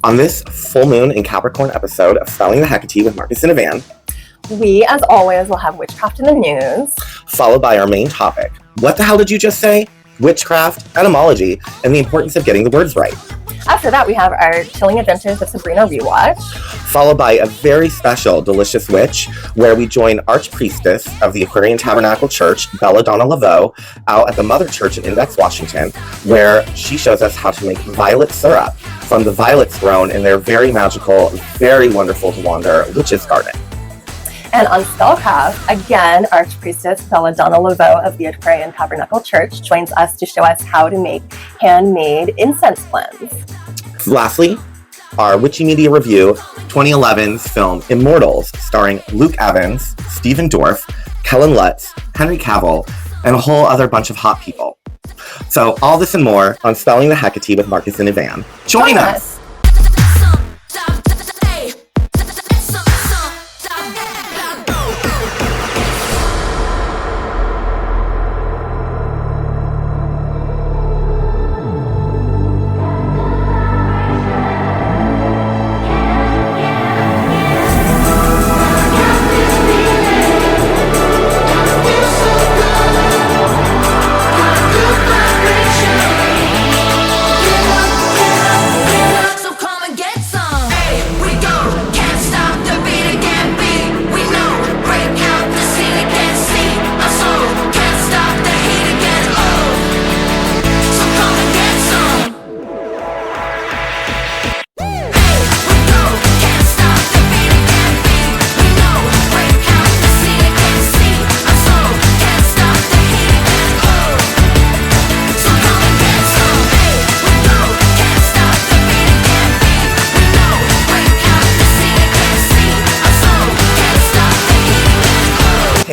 On this full moon in Capricorn episode of Spelling the HEKA-TEA with Marcus and Evan, we, as always, will have Witchcraft in the news, followed by our main topic. What the hell did you just say? Witchcraft, etymology, and the importance of getting the words right. After that, we have our Chilling Adventures of Sabrina rewatch, followed by a very special Delicious Witch, where we join Arch-Priestess of the Aquarian Tabernacle Church, Belladonna LaVeau, out at the Mother Church in Index, Washington, where she shows us how to make violet syrup from the violets grown in their very magical, very wonderful to wander witch's garden. And on SpellCraft, again, Arch-Priestess Belladonna LaVeau of the Aquarian Tabernacle Church joins us to show us how to make handmade incense blends. Lastly, our Witchy Media review, 2011's film Immortals, starring Luke Evans, Stephen Dorff, Kellen Lutz, Henry Cavill, and a whole other bunch of hot people. So all this and more on Spelling the HEKA-TEA with Marcus and Evan. Join us!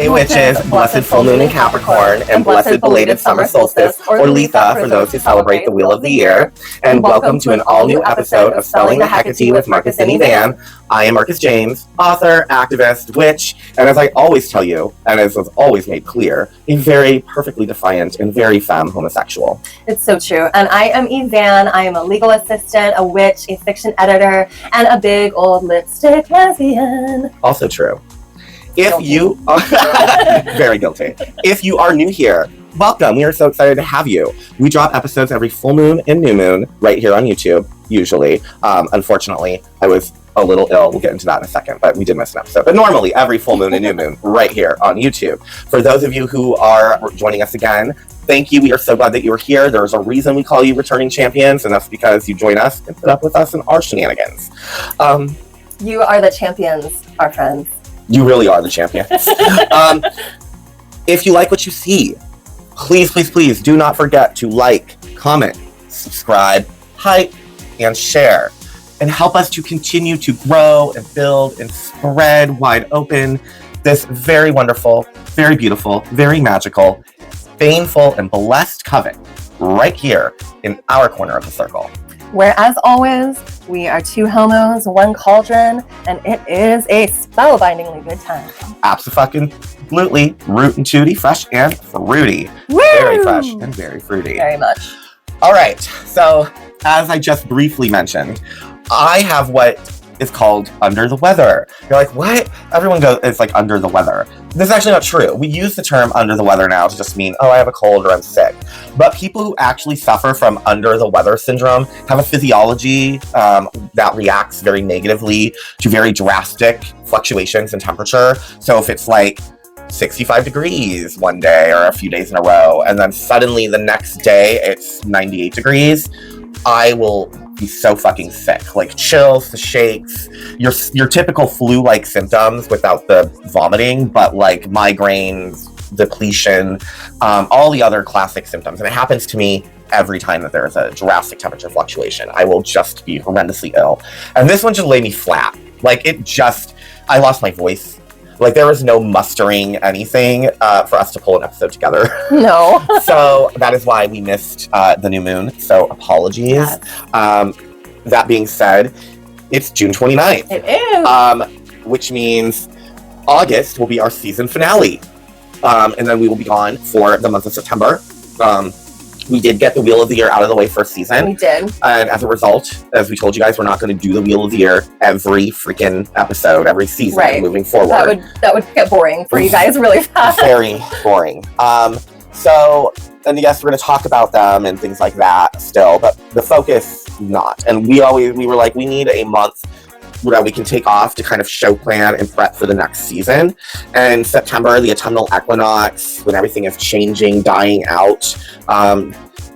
Witches, blessed full moon in Capricorn, and blessed belated summer solstice, or Letha for those who celebrate the wheel of the year. And welcome to an all-new episode of Spelling the HEKA-TEA with Marcus and Evan. I am Marcus James, author, activist, witch, and as I always tell you, and as was always made clear, a very perfectly defiant and very femme homosexual. It's so true. And I am Evan. I am a legal assistant, a witch, a fiction editor, and a big old lipstick lesbian. Also true. If you are very guilty. If you are new here, welcome. We are so excited to have you. We drop episodes every full moon and new moon right here on YouTube, usually. Unfortunately, I was a little ill. We'll get into that in a second, but we did miss an episode. But normally, every full moon and new moon right here on YouTube. For those of you who are joining us again, thank you. We are so glad that you are here. There's a reason we call you returning champions, and that's because you join us and put up with us in our shenanigans. You are the champions, our friends. You really are the champion. If you like what you see, please do not forget to like, comment, subscribe, hype, and share. And help us to continue to grow and build and spread wide open this very wonderful, very beautiful, very magical, baneful, and blessed coven right here in our corner of the circle. Where, as always, we are two homos, one cauldron, and it is a spellbindingly good time. Absolutely, root and tooty, fresh and fruity. Woo! Very fresh and very fruity. Very much. All right, so as I just briefly mentioned, I have what is called under the weather. You're like, what? Everyone goes, it's like under the weather. This is actually not true. We use the term under the weather now to just mean, oh, I have a cold or I'm sick. But people who actually suffer from under the weather syndrome have a physiology that reacts very negatively to very drastic fluctuations in temperature. So if it's like 65 degrees one day or a few days in a row, and then suddenly the next day it's 98 degrees, I will be so fucking sick. Like chills, the shakes, your typical flu-like symptoms without the vomiting, but like migraines, depletion, all the other classic symptoms. And it happens to me every time that there is a drastic temperature fluctuation. I will just be horrendously ill. And this one just laid me flat. Like I lost my voice. Like there was no mustering anything for us to pull an episode together. No. So that is why we missed the new moon. So apologies. Yes. That being said, it's June 29th. It is. Which means August will be our season finale. And then we will be gone for the month of September. We did get the Wheel of the Year out of the way first season. We did. And as a result, as we told you guys, we're not going to do the Wheel of the Year every freaking episode, every season moving forward. That would get boring for you guys really fast. Very boring. And yes, we're going to talk about them and things like that still, but the focus, not. And we were like, we need a month that we can take off to kind of show plan and prep for the next season. And September, the autumnal equinox, when everything is changing, dying out,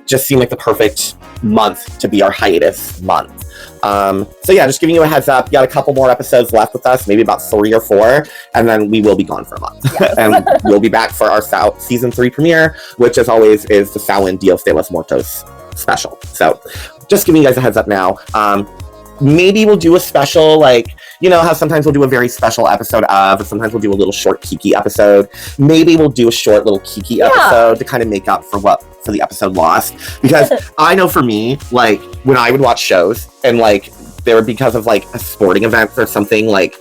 just seemed like the perfect month to be our hiatus month. So yeah, just giving you a heads up. You got a couple more episodes left with us, maybe about 3 or 4, and then we will be gone for a month. Yes. And we'll be back for our season 3 premiere, which as always is the Samhain Dios de los Muertos special. So just giving you guys a heads up now. Maybe we'll do a special, like, you know how sometimes we'll do a very special episode of, or sometimes we'll do a little short Kiki episode. Maybe we'll do a short little Kiki episode to kind of make up for the episode lost. Because I know for me, like, when I would watch shows and like they were because of like a sporting event or something, like,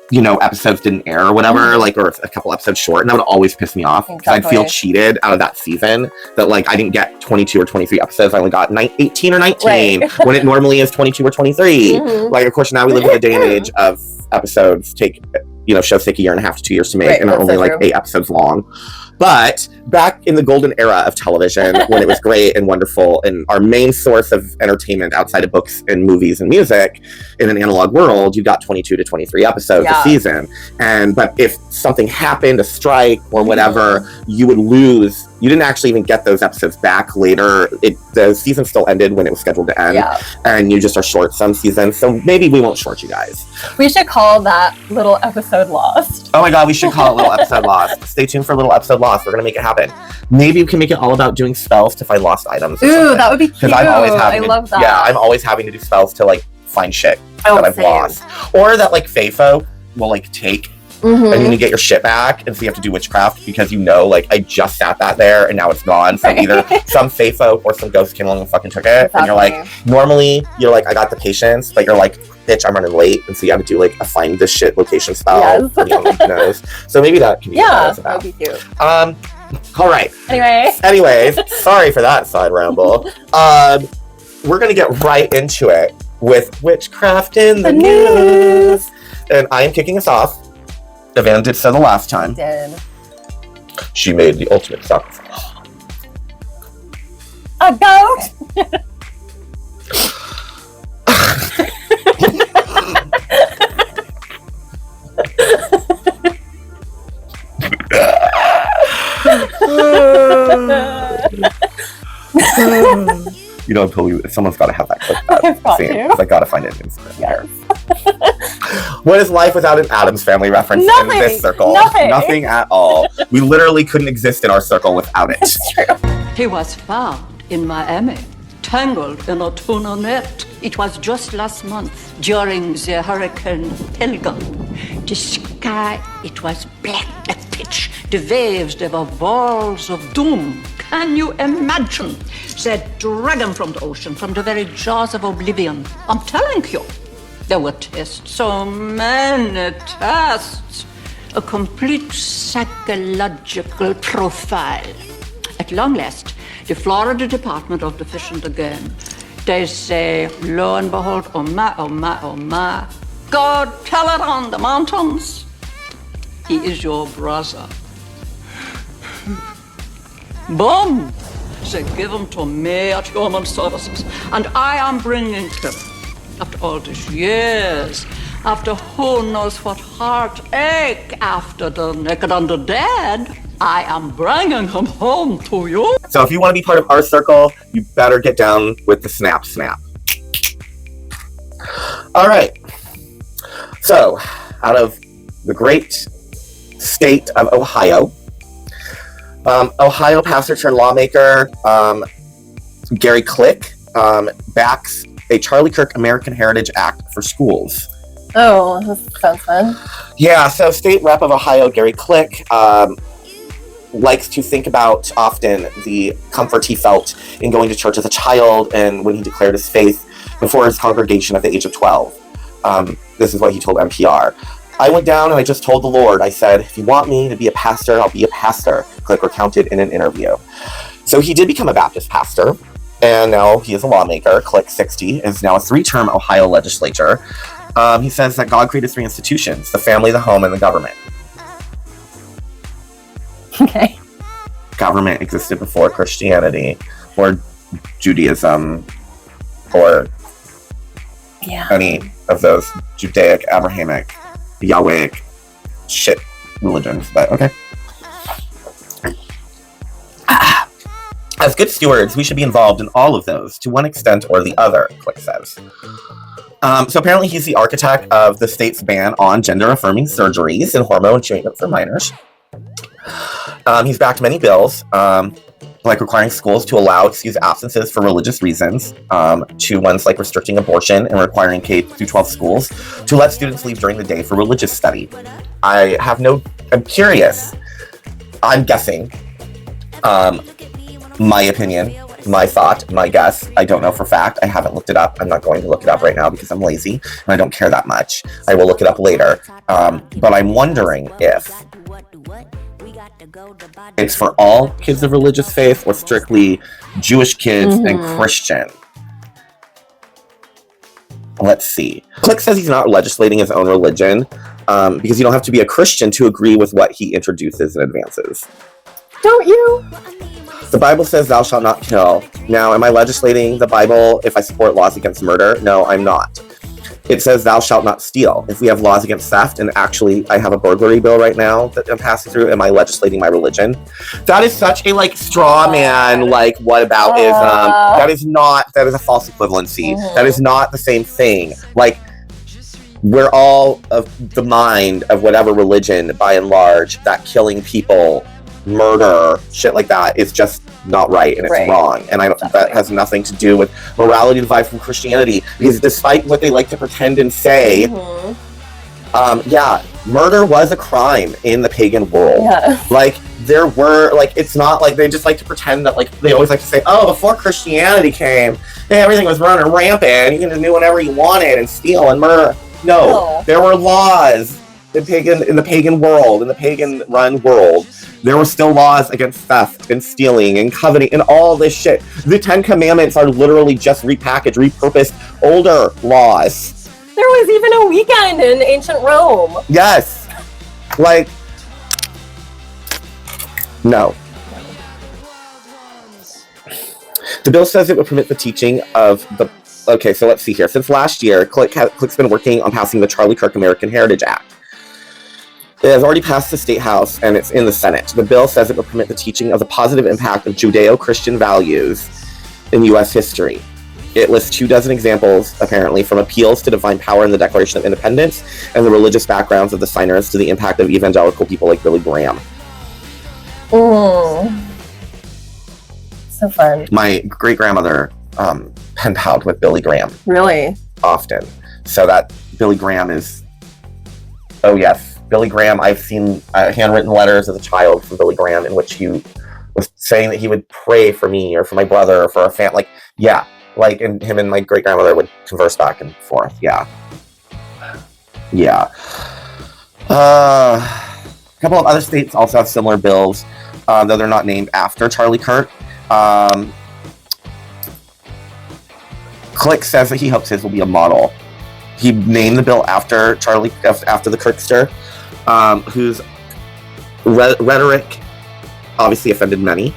you know, episodes didn't air or whatever, like, or a couple episodes short, and that would always piss me off because I'd feel cheated out of that season that, like, I didn't get 22 or 23 episodes. I only got 18 or 19 when it normally is 22 or 23. Like, of course, now we live in a day and age of episodes shows take 1.5 to 2 years to make and are only like 8 episodes long. But back in the golden era of television, when it was great and wonderful, and our main source of entertainment outside of books and movies and music in an analog world, you got 22 to 23 episodes a season. But if something happened, a strike or whatever, you would lose. You didn't actually even get those episodes back later. The season still ended when it was scheduled to end, and you just are short some seasons. So maybe we won't short you guys. We should call that little episode lost. Oh my God, we should call it little episode lost. Stay tuned for little episode lost. We're gonna make it happen. Maybe we can make it all about doing spells to find lost items. Ooh, that would be cute. I'm always I love that. Yeah, I'm always having to do spells to like find shit that I've lost, or that like Feyfo will like take. And you need to get your shit back, and so you have to do witchcraft because like I just sat that there and now it's gone. So either some Feyfo or some ghost came along and fucking took it. And you're like, normally you're like, I got the patience, but you're like, bitch, I'm running late, and so you have to do like a find this shit location spell. Yes. So maybe that can be that would be cute. All right. Anyways, sorry for that side ramble. We're gonna get right into it with Witchcraft in the news, and I am kicking us off. Savannah did so the last time. She made the ultimate sacrifice. A goat? You know, someone's got to have that clip. I got to find it. Yes. What is life without an Addams Family reference in this circle? Nothing at all. We literally couldn't exist in our circle without it. It's true. He was found in Miami, tangled in a tuna net. It was just last month during the Hurricane Helga. The sky, it was black as pitch. The waves, they were walls of doom. Can you imagine? That dragon from the ocean, from the very jaws of oblivion. I'm telling you. There were tests, so many tests. A complete psychological profile. At long last, the Florida Department of the Fish and the Game, they say, lo and behold, oh my, oh my, oh my, go tell it on the mountains. He is your brother. Boom! They give him to me at Human Services, and I am bringing him. After all these years, after who knows what heartache, after the naked and the dead, I am bringing him home to you. So if you want to be part of our circle, you better get down with the snap. All right. So, out of the great state of Ohio, Ohio pastor turned lawmaker Gary Click backs a Charlie Kirk American Heritage Act for schools. Oh, that sounds fun. Yeah, so State Rep of Ohio, Gary Click, likes to think about often the comfort he felt in going to church as a child and when he declared his faith before his congregation at the age of 12. This is what he told NPR. I went down and I just told the Lord, I said, if you want me to be a pastor, I'll be a pastor, Click recounted in an interview. So he did become a Baptist pastor, and now he is a lawmaker. Click 60 is now a 3-term Ohio legislature. He says that God created 3 institutions: the family, the home, and the government. Okay. Government existed before Christianity or Judaism or any of those Judaic, Abrahamic, Yahwehic shit religions, but okay. As good stewards, we should be involved in all of those to one extent or the other, Click says. So apparently he's the architect of the state's ban on gender-affirming surgeries and hormone treatment for minors. He's backed many bills, like requiring schools to allow excused absences for religious reasons, to ones like restricting abortion and requiring K-12 schools to let students leave during the day for religious study. I'm curious. I'm guessing. My opinion, my thought, my guess. I don't know for fact. I haven't looked it up. I'm not going to look it up right now because I'm lazy and I don't care that much. I will look it up later. But I'm wondering if it's for all kids of religious faith or strictly Jewish kids and Christian. Let's see. Click says he's not legislating his own religion because you don't have to be a Christian to agree with what he introduces and advances. Don't you? The Bible says thou shalt not kill. Now, am I legislating the Bible if I support laws against murder? No, I'm not. It says thou shalt not steal. If we have laws against theft, and actually I have a burglary bill right now that I'm passing through, am I legislating my religion? That is such a straw man, whataboutism. That is a false equivalency. That is not the same thing. We're all of the mind of whatever religion, by and large, that killing people, murder, shit like that is just not right, and it's wrong. And that has nothing to do with morality derived from Christianity, because despite what they like to pretend and say, murder was a crime in the pagan world. There were it's not like they just like to pretend that they always like to say, oh, before Christianity came, everything was running rampant, you can just do whatever you wanted and steal and murder. No, there were laws in the pagan world, in the pagan run world. There were still laws against theft and stealing and coveting and all this shit. The 10 Commandments are literally just repackaged, repurposed older laws. There was even a weekend in ancient Rome. Yes. No. The bill says it would permit the teaching of the... Okay, so let's see here. Since last year, Click's been working on passing the Charlie Kirk American Heritage Act. It has already passed the State House, and it's in the Senate. The bill says it will permit the teaching of the positive impact of Judeo-Christian values in U.S. history. It lists 24 examples, apparently, from appeals to divine power in the Declaration of Independence and the religious backgrounds of the signers to the impact of evangelical people like Billy Graham. So fun. My great-grandmother pen palled with Billy Graham. Really? Often. So that Billy Graham is... Oh, yes. Billy Graham, I've seen handwritten letters as a child from Billy Graham in which he was saying that he would pray for me or for my brother or for a family. And him and my great-grandmother would converse back and forth. A couple of other states also have similar bills, though they're not named after Charlie Kirk. Click says that he hopes his will be a model. He named the bill after the Kirkster, whose rhetoric obviously offended many,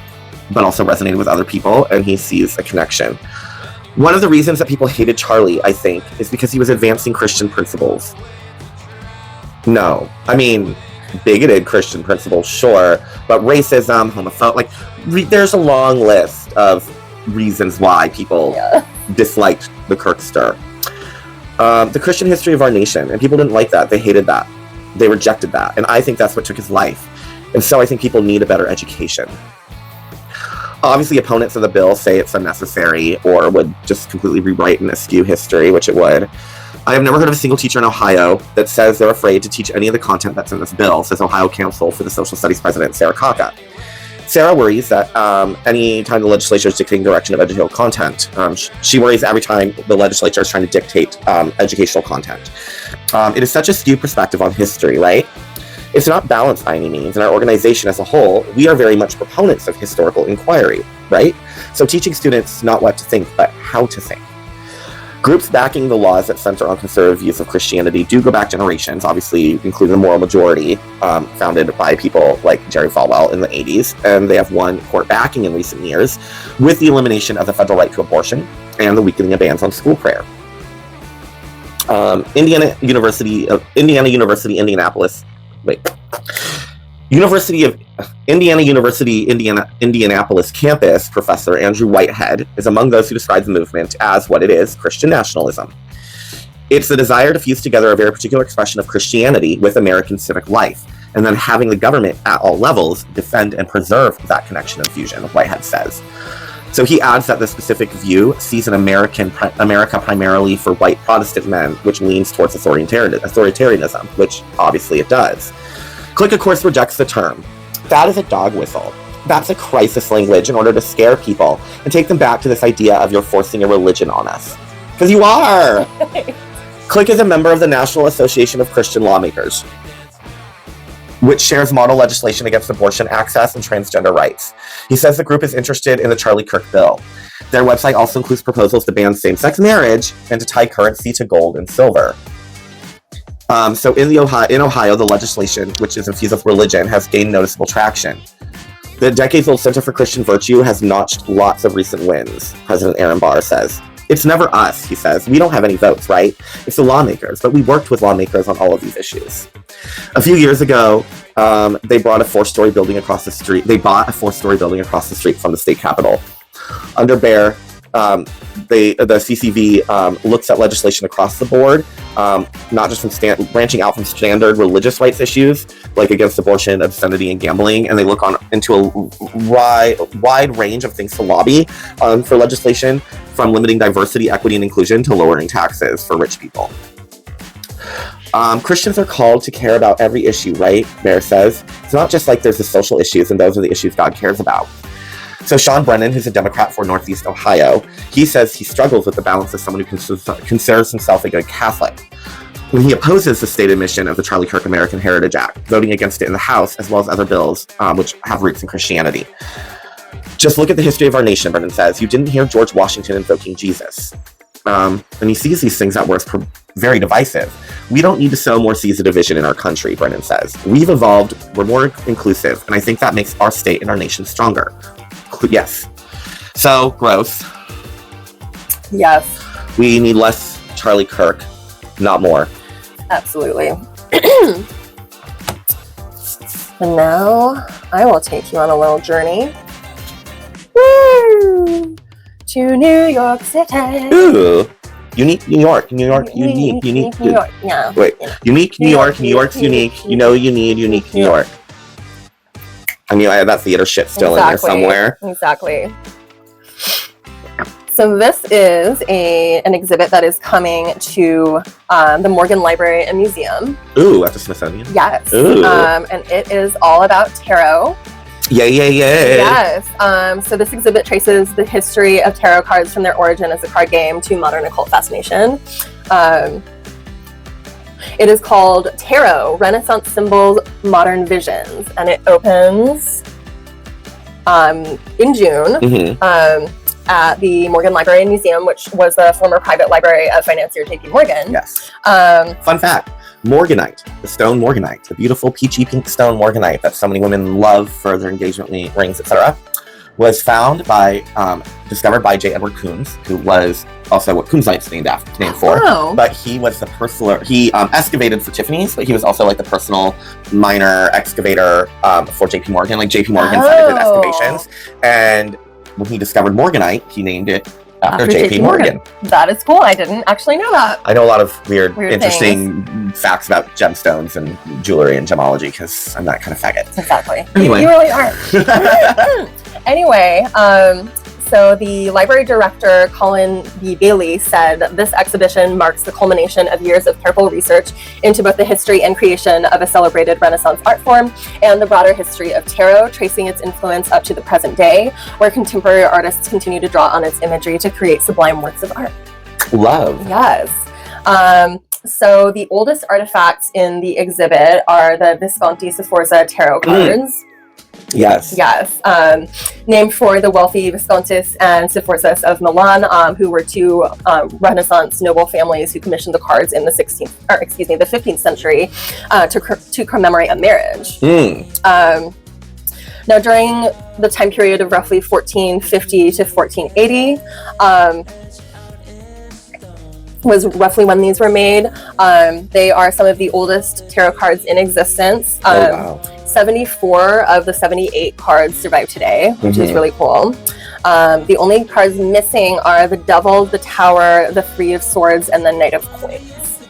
but also resonated with other people, and he sees a connection. One of the reasons that people hated Charlie, I think, is because he was advancing Christian principles. No. I mean, bigoted Christian principles, sure, but racism, homophobia, there's a long list of reasons why people disliked the Kirkster. The Christian history of our nation, and people didn't like that. They hated that. They rejected that. And I think that's what took his life. And so I think people need a better education. Obviously, opponents of the bill say it's unnecessary or would just completely rewrite and askew history, which it would. I have never heard of a single teacher in Ohio that says they're afraid to teach any of the content that's in this bill, says Ohio Council for the Social Studies President, Sarah Kaka. Sarah worries that any time the legislature is dictating direction of educational content, she worries every time the legislature is trying to dictate educational content. It is such a skewed perspective on history, right? It's not balanced by any means. In our organization as a whole, we are very much proponents of historical inquiry, right? So teaching students not what to think, but how to think. Groups backing the laws that center on conservative views of Christianity do go back generations, obviously including the Moral Majority, founded by people like Jerry Falwell in the 80s, and they have won court backing in recent years with the elimination of the federal right to abortion and the weakening of bans on school prayer. Indiana University, Indianapolis campus professor Andrew Whitehead is among those who describe the movement as what it is, Christian nationalism. It's the desire to fuse together a very particular expression of Christianity with American civic life, and then having the government at all levels defend and preserve that connection and fusion, Whitehead says. So he adds that the specific view sees America primarily for white Protestant men, which leans towards authoritarianism, which obviously it does. Click, of course, rejects the term. That is a dog whistle. That's a crisis language in order to scare people and take them back to this idea of you're forcing a religion on us. Because you are! Click is a member of the National Association of Christian Lawmakers, which shares model legislation against abortion access and transgender rights. He says the group is interested in the Charlie Kirk bill. Their website also includes proposals to ban same-sex marriage and to tie currency to gold and silver. So in Ohio, the legislation, which is infused with religion, has gained noticeable traction. The decades-old Center for Christian Virtue has notched lots of recent wins, President Aaron Barr says. It's never us, he says. We don't have any votes, right? It's the lawmakers, but we worked with lawmakers on all of these issues. A few years ago, they bought a four-story building across the street from the state capitol. Under Bear, the CCV looks at legislation across the board, not just from branching out from standard religious rights issues like against abortion, obscenity, and gambling, and they look into a wide range of things to lobby for legislation, from limiting diversity, equity, and inclusion to lowering taxes for rich people. Christians are called to care about every issue, right? Bear says. It's not just like there's the social issues, and those are the issues God cares about. So Sean Brennan, who's a Democrat for Northeast Ohio, he says he struggles with the balance of someone who considers himself a good Catholic when he opposes the stated mission of the Charlie Kirk American Heritage Act, voting against it in the House, as well as other bills which have roots in Christianity. Just look at the history of our nation, Brennan says. You didn't hear George Washington invoking Jesus. And he sees these things that were very divisive. We don't need to sow more seeds of division in our country, Brennan says. We've evolved, we're more inclusive, and I think that makes our state and our nation stronger. Yes. So, gross. Yes. We need less Charlie Kirk, not more. Absolutely. And now I will take you on a little journey. Woo! To New York City. Ooh. Unique New York. Unique. New York. Yeah. Wait. Unique New York. New York's unique. You know you need unique New York. I mean, I have that theater shit still in there somewhere. Exactly. So this is an exhibit that is coming to the Morgan Library and Museum. Ooh, at the Smithsonian? Yes. Ooh. And it is all about tarot. Yay. Yes. So this exhibit traces the history of tarot cards from their origin as a card game to modern occult fascination. It is called Tarot, Renaissance Symbols, Modern Visions, and it opens in June at the Morgan Library and Museum, which was the former private library of financier J.P. Morgan. Yes. Fun fact, Morganite, the stone Morganite, the beautiful peachy pink stone Morganite that so many women love for their engagement rings, etc., was discovered by J. Edward Coombs, who was also what Coombe's named for. Oh. But he was the he excavated for Tiffany's, but he was also like the personal miner excavator for J.P. Morgan. Like J.P. Morgan funded his excavations, and when he discovered Morganite, he named it after J.P. Morgan. That is cool. I didn't actually know that. I know a lot of weird interesting facts about gemstones and jewelry and gemology because I'm that kind of faggot. Exactly. Anyway. You really are. Anyway, so the library director, Colin B. Bailey, said this exhibition marks the culmination of years of careful research into both the history and creation of a celebrated Renaissance art form and the broader history of tarot, tracing its influence up to the present day, where contemporary artists continue to draw on its imagery to create sublime works of art. Love. Yes. So the oldest artifacts in the exhibit are the Visconti Sforza tarot cards. Yes. Yes. Named for the wealthy Viscontis and Sforzas of Milan, who were two Renaissance noble families who commissioned the cards in the 15th century to commemorate a marriage. Now, during the time period of roughly 1450 to 1480, was roughly when these were made. They are some of the oldest tarot cards in existence. 74 of the 78 cards survive today, which is really cool. The only cards missing are the Devil, the Tower, the Three of Swords, and the Knight of Coins.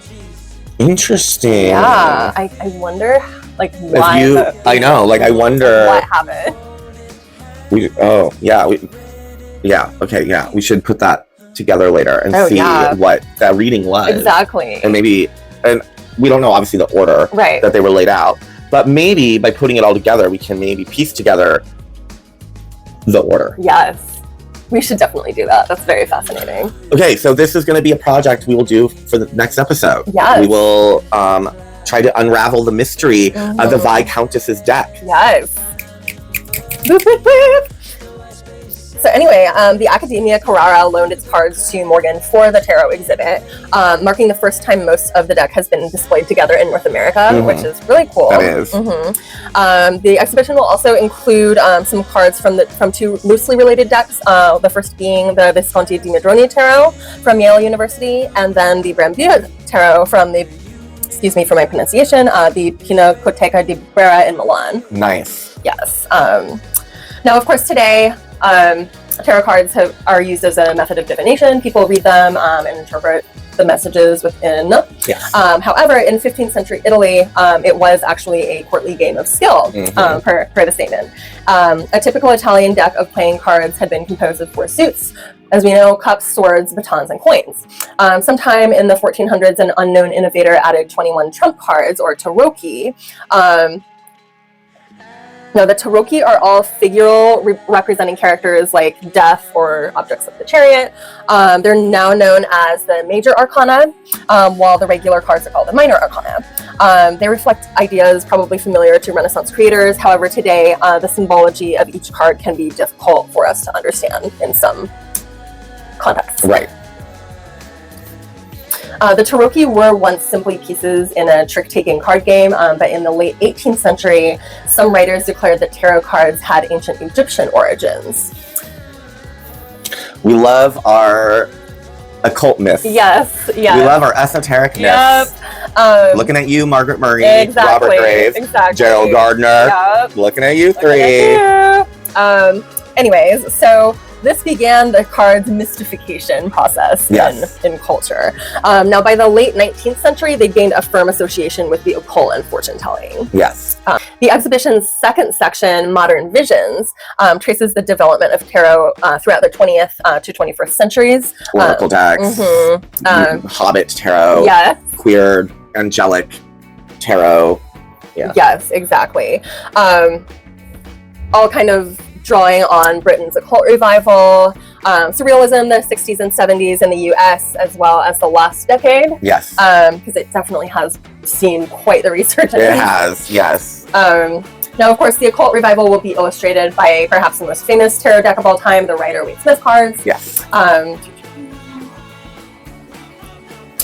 Interesting. Yeah, I wonder, like, why. I wonder what happened. We should put that together later and see what that reading was. Exactly. And we don't know obviously the order that they were laid out, but maybe by putting it all together, we can maybe piece together the order. Yes. We should definitely do that. That's very fascinating. Okay, so this is going to be a project we will do for the next episode. Yes. We will try to unravel the mystery of the Viscountess's deck. Yes. Boop, boop, boop. So anyway, the Academia Carrara loaned its cards to Morgan for the tarot exhibit, marking the first time most of the deck has been displayed together in North America, which is really cool. That is. The exhibition will also include some cards from two loosely related decks, the first being the Visconti di Madroni Tarot from Yale University, and then the Brambilla Tarot from the, excuse me for my pronunciation, the Pinacoteca di Brera in Milan. Nice. Yes. Now, of course, today, tarot cards are used as a method of divination. People read them and interpret the messages within. Yes. However, in 15th century Italy, it was actually a courtly game of skill, per the statement. A typical Italian deck of playing cards had been composed of 4 suits. As we know, cups, swords, batons, and coins. Sometime in the 1400s, an unknown innovator added 21 trump cards, or tarocchi. Now, the tarocchi are all figural, representing characters like death or objects of the chariot. They're now known as the major arcana, while the regular cards are called the minor arcana. They reflect ideas probably familiar to Renaissance creators. However, today, the symbology of each card can be difficult for us to understand in some contexts. Right. The tarocchi were once simply pieces in a trick-taking card game, but in the late 18th century, some writers declared that tarot cards had ancient Egyptian origins. We love our occult myths. Yes. We love our esoteric myths. Looking at you, Margaret Murray, exactly, Robert Graves, Gerald Gardner. Yep. Looking at you three. Anyways, so this began the cards mystification process in culture. Now, by the late 19th century, they gained a firm association with the occult and fortune telling. Yes. The exhibition's second section, Modern Visions, traces the development of tarot throughout the 20th to 21st centuries. Oracle decks, Hobbit tarot, queer, angelic tarot. Yeah. Yes, exactly. All kind of drawing on Britain's occult revival, surrealism, the 60s and 70s in the US, as well as the last decade. Yes. Because it definitely has seen quite the resurgence. It has, yes. Now, of course, the occult revival will be illustrated by perhaps the most famous tarot deck of all time, the Rider-Waite-Smith cards. Yes.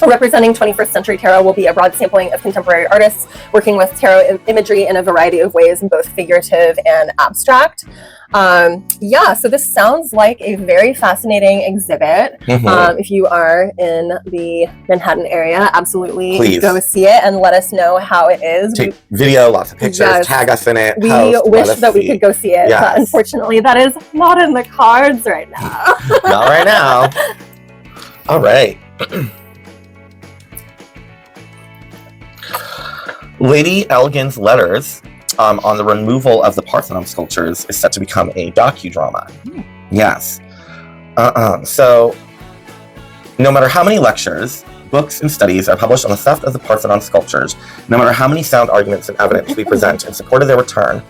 Representing 21st century tarot will be a broad sampling of contemporary artists working with tarot imagery in a variety of ways, both figurative and abstract. So this sounds like a very fascinating exhibit. If you are in the Manhattan area, absolutely go see it and let us know how it is. Take video, lots of pictures, tag us in it. We wish that we could go see it, but unfortunately that is not in the cards right now. Not right now. All right. Lady Elgin's Letters on the removal of the Parthenon sculptures is set to become a docudrama. Yes. So, no matter how many lectures, books, and studies are published on the theft of the Parthenon sculptures, no matter how many sound arguments and evidence we present in support of their return,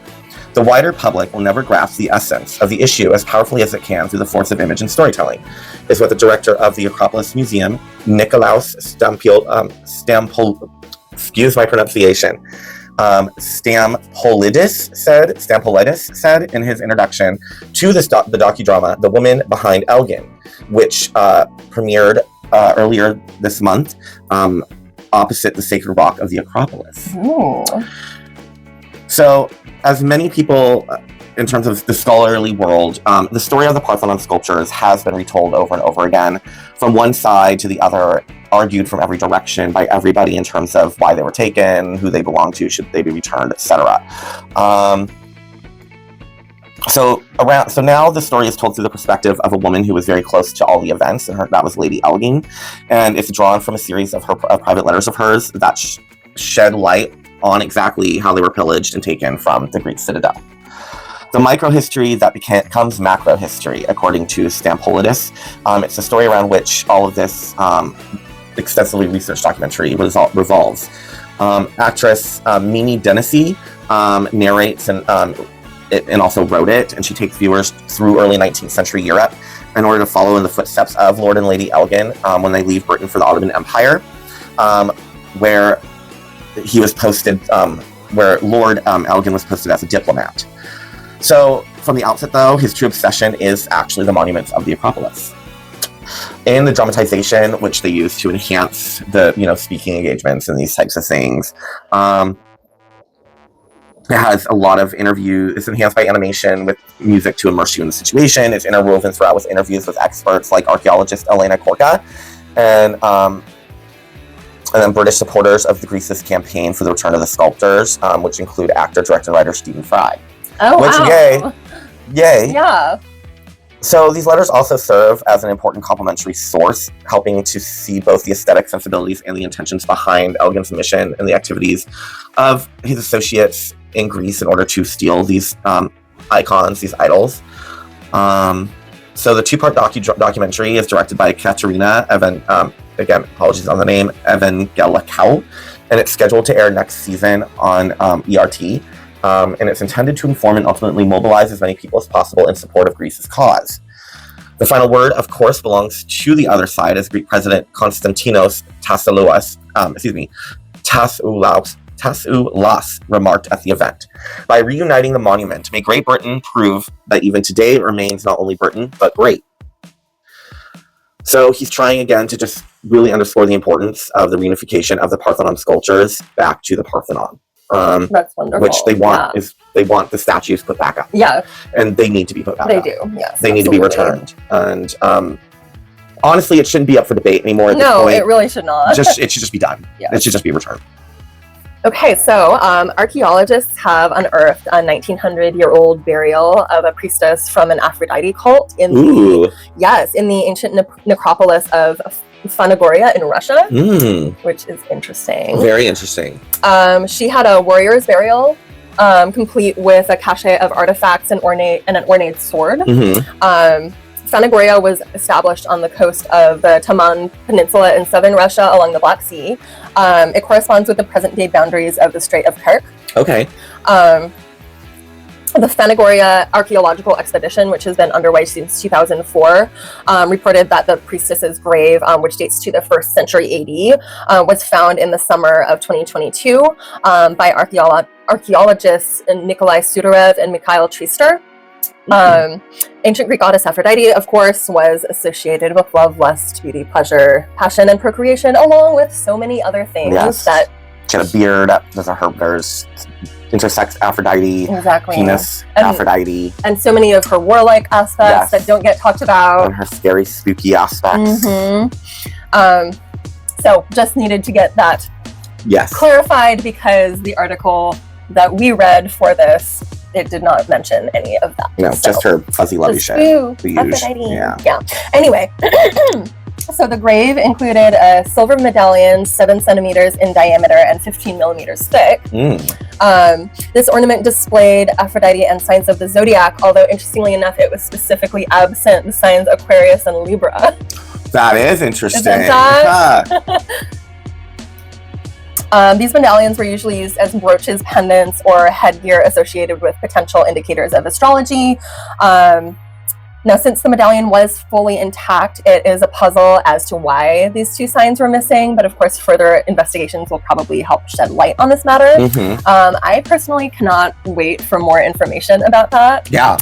The wider public will never grasp the essence of the issue as powerfully as it can through the force of image and storytelling, is what the director of the Acropolis Museum, Nikolaus excuse my pronunciation, Stampolidis said in his introduction to the docudrama The Woman Behind Elgin, which premiered earlier this month opposite the sacred rock of the Acropolis. Ooh. So, as many people, in terms of the scholarly world, the story of the Parthenon sculptures has been retold over and over again, from one side to the other, argued from every direction by everybody in terms of why they were taken, who they belong to, should they be returned, etc. So now the story is told through the perspective of a woman who was very close to all the events, and that was Lady Elgin, and it's drawn from a series of her private letters of hers that shed light on exactly how they were pillaged and taken from the Greek citadel. The microhistory that becomes macrohistory, according to Stampolidis. It's a story around which all of this extensively researched documentary revolves. Actress Mimi Denisi narrates and also wrote it, and she takes viewers through early 19th century Europe in order to follow in the footsteps of Lord and Lady Elgin when they leave Britain for the Ottoman Empire, where he was posted, where Lord Elgin was posted as a diplomat. So, from the outset, though, his true obsession is actually the monuments of the Acropolis. In the dramatization, which they use to enhance the, speaking engagements and these types of things, it has a lot of interviews. It's enhanced by animation with music to immerse you in the situation. It's interwoven throughout with interviews with experts like archaeologist Elena Korka, and then British supporters of the Greece's campaign for the return of the sculptors, which include actor, director, and writer Stephen Fry. Oh, which, wow. Yay. Yeah. So these letters also serve as an important complementary source, helping to see both the aesthetic sensibilities and the intentions behind Elgin's mission and the activities of his associates in Greece in order to steal these icons, these idols. So the two-part documentary is directed by Katerina again, apologies on the name, Evangelikou, and it's scheduled to air next season on ERT. And it's intended to inform and ultimately mobilize as many people as possible in support of Greece's cause. The final word, of course, belongs to the other side, as Greek President Konstantinos Tassoulas remarked at the event. By reuniting the monument, may Great Britain prove that even today it remains not only Britain, but great. So he's trying again to just really underscore the importance of the reunification of the Parthenon sculptures back to the Parthenon. That's wonderful. Which they want they want the statues put back up. Yeah. And they need to be put back up. They do, yes. They need to be returned. And honestly, it shouldn't be up for debate anymore at this point. No, it really should not. It should just be done. Yes. It should just be returned. Okay, so archaeologists have unearthed a 1900-year-old burial of a priestess from an Aphrodite cult in the ancient necropolis of Phanagoria in Russia, which is interesting. Very interesting. She had a warrior's burial, complete with a cache of artifacts and an ornate sword. Phanagoria was established on the coast of the Taman Peninsula in southern Russia along the Black Sea. It corresponds with the present-day boundaries of the Strait of Kerch. Okay. The Phanagoria Archaeological Expedition, which has been underway since 2004, reported that the priestess's grave, which dates to the 1st century AD, was found in the summer of 2022 by archaeologists Nikolai Sudarev and Mikhail Trister. Ancient Greek goddess Aphrodite, of course, was associated with love, lust, beauty, pleasure, passion, and procreation, along with so many other things that... She had a beard, there's intersex Aphrodite, penis Aphrodite. And so many of her warlike aspects that don't get talked about. And her scary, spooky aspects. So just needed to get that clarified, because the article that we read for this, it did not mention any of that. No, just her fuzzy lovey shit. Yeah. Anyway, so the grave included a silver medallion 7 centimeters in diameter and 15 millimeters thick. This ornament displayed Aphrodite and signs of the zodiac, although interestingly enough, it was specifically absent the signs Aquarius and Libra. That is interesting. Isn't that? These medallions were usually used as brooches, pendants, or headgear associated with potential indicators of astrology. Now, since the medallion was fully intact, it is a puzzle as to why these two signs were missing, but of course, further investigations will probably help shed light on this matter. I personally cannot wait for more information about that. Yeah.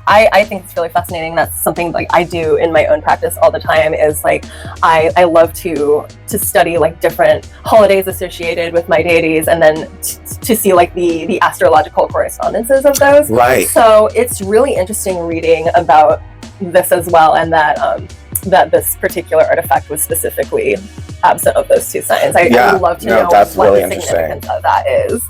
I think it's really fascinating. That's something like I do in my own practice all the time, is like I love to study like different holidays associated with my deities, and then to see like the astrological correspondences of those. Right. So it's really interesting reading about this as well, and that that this particular artifact was specifically absent of those two signs. I would love to know what really the significance of that is.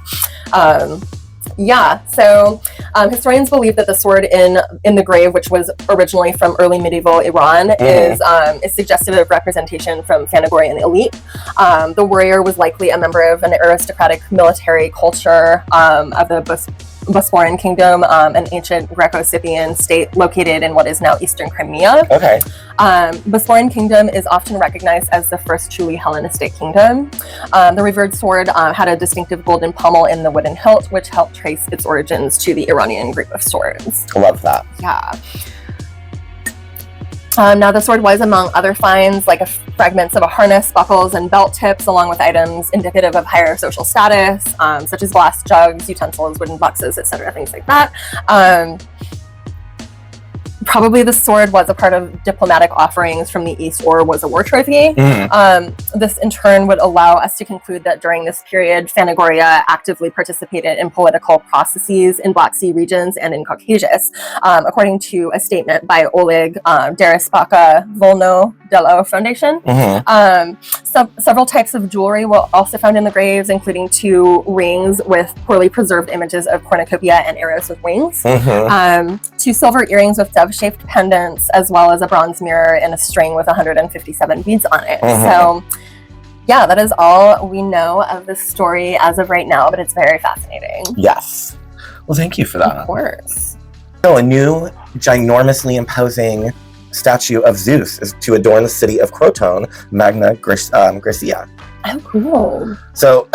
So historians believe that the sword in the grave, which was originally from early medieval Iran, is suggestive of representation from Fanagorian elite. The warrior was likely a member of an aristocratic military culture of the Bosporan Kingdom, an ancient Greco-Scythian state located in what is now eastern Crimea. Okay. Bosporan Kingdom is often recognized as the first truly Hellenistic kingdom. The revered sword had a distinctive golden pommel in the wooden hilt, which helped trace its origins to the Iranian group of swords. I love that. Yeah. Now, the sword was, among other finds, like fragments of a harness, buckles, and belt tips, along with items indicative of higher social status, such as glass jugs, utensils, wooden boxes, etc., things like that. Probably the sword was a part of diplomatic offerings from the East or was a war trophy. This in turn would allow us to conclude that during this period, Phanagoria actively participated in political processes in Black Sea regions and in Caucasus, according to a statement by Oleg Derispaka Volno Delo Foundation. Several types of jewelry were also found in the graves, including 2 rings with poorly preserved images of cornucopia and arrows with wings, 2 silver earrings with dove-shaped pendants, as well as a bronze mirror and a string with 157 beads on it. So, yeah, that is all we know of this story as of right now, but it's very fascinating. Yes. Well, thank you for that. Of course. So, a new, ginormously imposing statue of Zeus is to adorn the city of Croton, Magna Graecia. Oh, cool. So,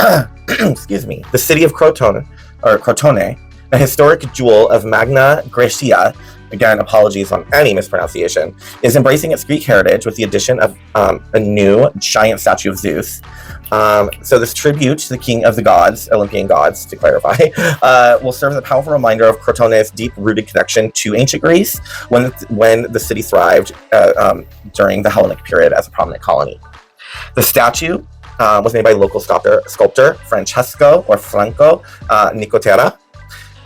excuse me, the city of Croton, or Crotone, a historic jewel of Magna Graecia, again, apologies on any mispronunciation, is embracing its Greek heritage with the addition of a new giant statue of Zeus. So this tribute to the king of the gods, Olympian gods, to clarify, will serve as a powerful reminder of Crotone's deep-rooted connection to ancient Greece when the city thrived during the Hellenic period as a prominent colony. The statue was made by local sculptor Francesco Nicotera.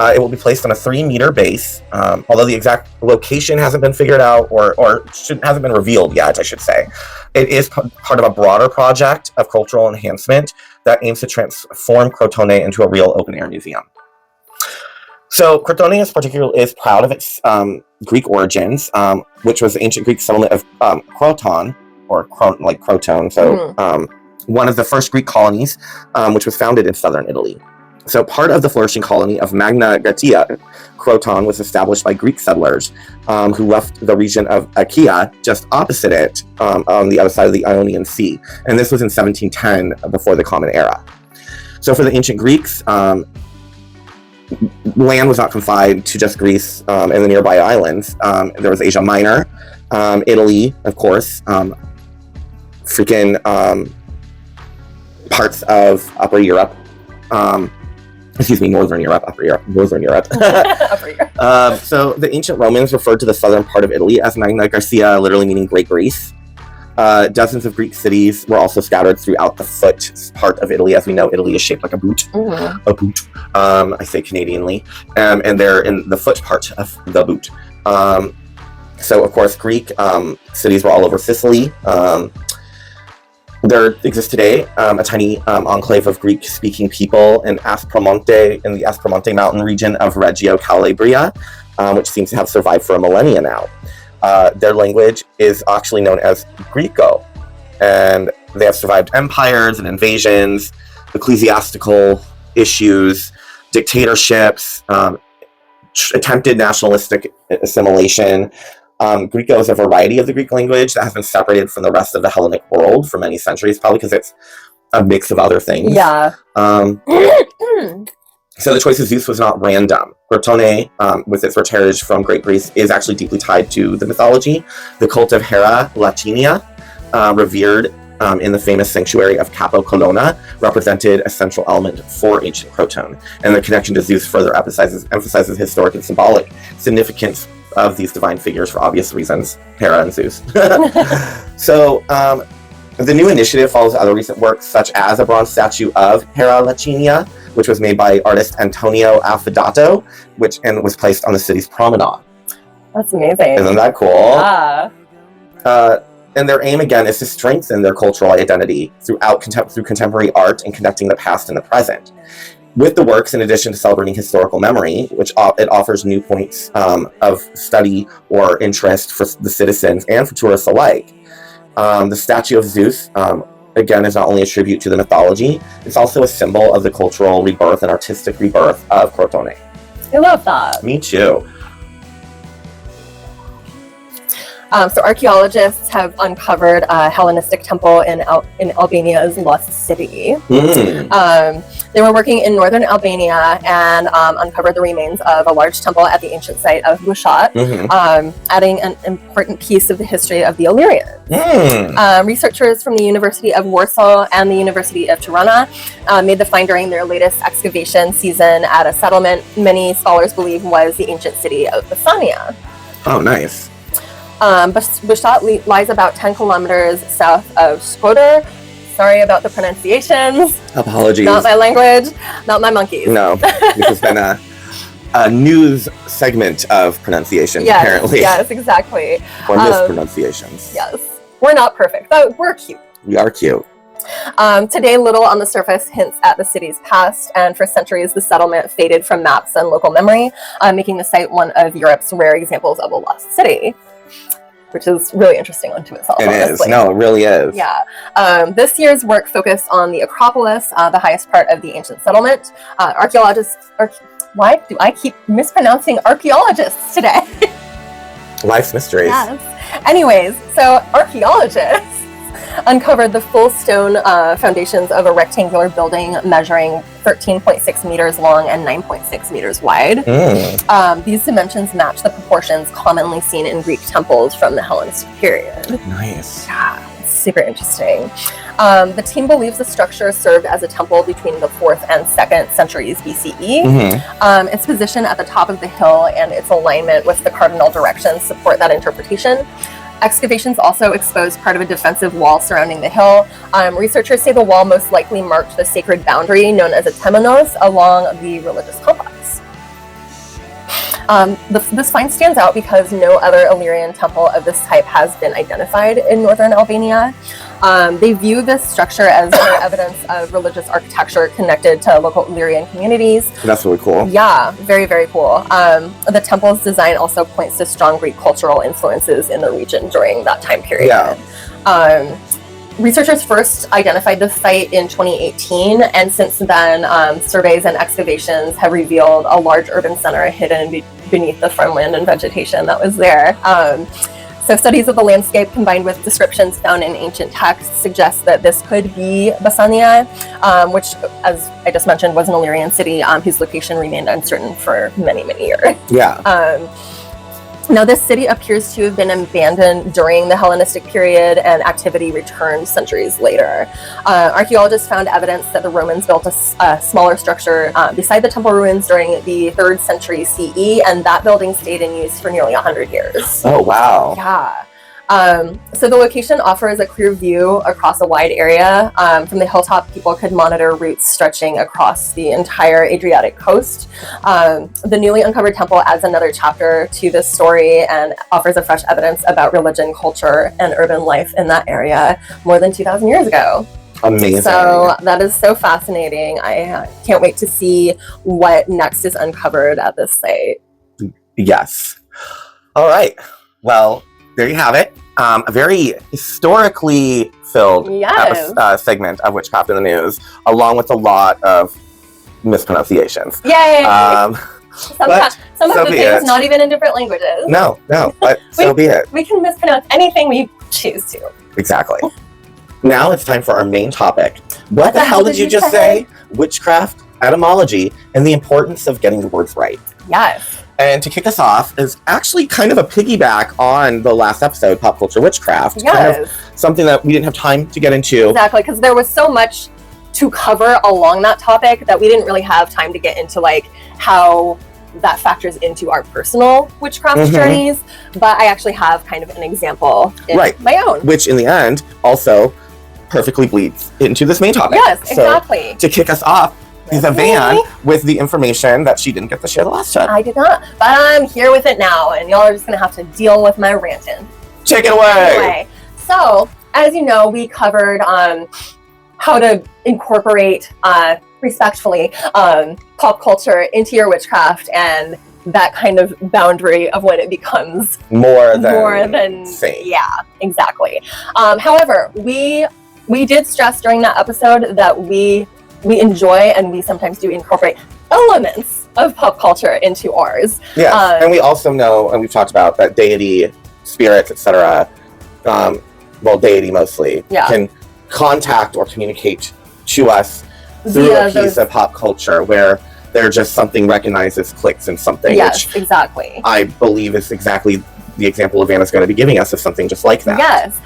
It will be placed on a 3-meter base, although the exact location hasn't been figured out or hasn't been revealed yet, I should say. It is part of a broader project of cultural enhancement that aims to transform Crotone into a real open-air museum. So Crotone is proud of its Greek origins, which was the ancient Greek settlement of Croton, or Croton, so one of the first Greek colonies, which was founded in southern Italy. So part of the flourishing colony of Magna Graecia, Croton was established by Greek settlers who left the region of Achaea just opposite it on the other side of the Ionian Sea. And this was in 1710, before the Common Era. So for the ancient Greeks, land was not confined to just Greece and the nearby islands. There was Asia Minor, Italy, of course, parts of Upper Europe, Northern Europe. Upper Europe. So the ancient Romans referred to the southern part of Italy as Magna Graecia, literally meaning Great Greece. Dozens of Greek cities were also scattered throughout the foot part of Italy. As we know, Italy is shaped like a boot. A boot. I say Canadianly. And they're in the foot part of the boot. So, of course, Greek cities were all over Sicily. There exists today a tiny enclave of Greek-speaking people in the Aspromonte mountain region of Reggio Calabria, which seems to have survived for a millennia now. Their language is actually known as Greco, and they have survived empires and invasions, ecclesiastical issues, dictatorships, attempted nationalistic assimilation. Greco is a variety of the Greek language that has been separated from the rest of the Hellenic world for many centuries, probably because it's a mix of other things. Yeah. So the choice of Zeus was not random. Crotone, with its rich heritage from Great Greece, is actually deeply tied to the mythology. The cult of HEKA-TEA, revered in the famous sanctuary of Capo Colonna, represented a central element for ancient Crotone. And the connection to Zeus further emphasizes historic and symbolic significance of these divine figures for obvious reasons, Hera and Zeus. So, the new initiative follows other recent works, such as a bronze statue of HEKA-TEA, which was made by artist Antonio Affodato, and was placed on the city's promenade. That's amazing. Isn't that cool? Yeah. And their aim, again, is to strengthen their cultural identity through contemporary art and connecting the past and the present. With the works, in addition to celebrating historical memory, which it offers new points of study or interest for the citizens and for tourists alike. The statue of Zeus, again, is not only a tribute to the mythology, it's also a symbol of the cultural rebirth and artistic rebirth of Crotone. I love that. Me too. So archaeologists have uncovered a Hellenistic temple in Albania's Lost City. They were working in northern Albania and uncovered the remains of a large temple at the ancient site of Bushat, adding an important piece of the history of the Illyrians. Researchers from the University of Warsaw and the University of Tirana made the find during their latest excavation season at a settlement many scholars believe was the ancient city of Basania. Oh, nice. Bushat lies about 10 kilometers south of Shkodër. Sorry about the pronunciations. Apologies. Not my language, not my monkeys. No, this has been a news segment of pronunciation, Yes, apparently. yes, exactly. Or mispronunciations. Yes. We're not perfect, but we're cute. We are cute. Today, little on the surface hints at the city's past, and for centuries, the settlement faded from maps and local memory, making the site one of Europe's rare examples of a lost city. Which is really interesting unto itself. It honestly. is. No, it really is. Yeah. This year's work focused on the Acropolis, the highest part of the ancient settlement. Why do I keep mispronouncing archaeologists today? Life's mysteries. Yes. Anyways, so archaeologists uncovered the full stone foundations of a rectangular building measuring 13.6 meters long and 9.6 meters wide. These dimensions match the proportions commonly seen in Greek temples from the Hellenistic period. Nice. Yeah, super interesting. The team believes the structure served as a temple between the 4th and 2nd centuries BCE. Its position at the top of the hill and its alignment with the cardinal directions support that interpretation. Excavations also exposed part of a defensive wall surrounding the hill. Researchers say the wall most likely marked the sacred boundary known as a temenos along the religious complex. This find stands out because no other Illyrian temple of this type has been identified in northern Albania. They view this structure as evidence of religious architecture connected to local Illyrian communities. That's really cool. Yeah, very, very cool. The temple's design also points to strong Greek cultural influences in the region during that time period. Yeah. Researchers first identified the site in 2018, and since then, surveys and excavations have revealed a large urban center hidden beneath the farmland and vegetation that was there. So studies of the landscape combined with descriptions found in ancient texts suggest that this could be Basania, which, as I just mentioned, was an Illyrian city whose location remained uncertain for many, many years. Yeah. Now, this city appears to have been abandoned during the Hellenistic period, and activity returned centuries later. Archaeologists found evidence that the Romans built a smaller structure beside the temple ruins during the 3rd century CE, and that building stayed in use for nearly 100 years. Oh, wow. Yeah. So the location offers a clear view across a wide area. From the hilltop, people could monitor routes stretching across the entire Adriatic coast. The newly uncovered temple adds another chapter to this story and offers a fresh evidence about religion, culture, and urban life in that area more than 2,000 years ago. Amazing. So that is so fascinating. I can't wait to see what next is uncovered at this site. Yes. All right. Well, there you have it. A very historically filled segment of Witchcraft in the News, along with a lot of mispronunciations. Yay! Some of the things not even in different languages. No, but so be it. We can mispronounce anything we choose to. Exactly. Now it's time for our main topic. What the hell did you just say? Witchcraft, etymology, and the importance of getting the words right. Yes. And to kick us off is actually kind of a piggyback on the last episode, Pop Culture Witchcraft. Yes. Kind of something that we didn't have time to get into. Exactly, because there was so much to cover along that topic that we didn't really have time to get into like how that factors into our personal witchcraft journeys. But I actually have kind of an example in my own. Which in the end also perfectly bleeds into this main topic. Yes, exactly. So to kick us off, is a van with the information that she didn't get to share the last time. I did not, but I'm here with it now, and y'all are just gonna have to deal with my ranting. Take it away. Anyway, so as you know, we covered how to incorporate respectfully pop culture into your witchcraft, and that kind of boundary of when it becomes more than safe. Yeah, exactly. However, we did stress during that episode that we enjoy and we sometimes do incorporate elements of pop culture into ours. Yes, and we also know, and we've talked about that deity, spirits, etc. Well, deity mostly can contact or communicate to us through a piece of pop culture where they're just something recognized as clicks and something. Yes, which exactly. I believe is exactly the example Lavana's going to be giving us of something just like that. Yes.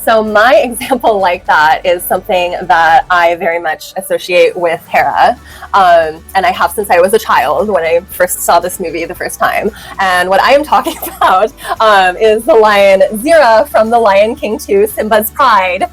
So my example like that is something that I very much associate with HEKA, and I have since I was a child when I first saw this movie the first time. And what I am talking about is the lion Zira from The Lion King 2, Simba's Pride.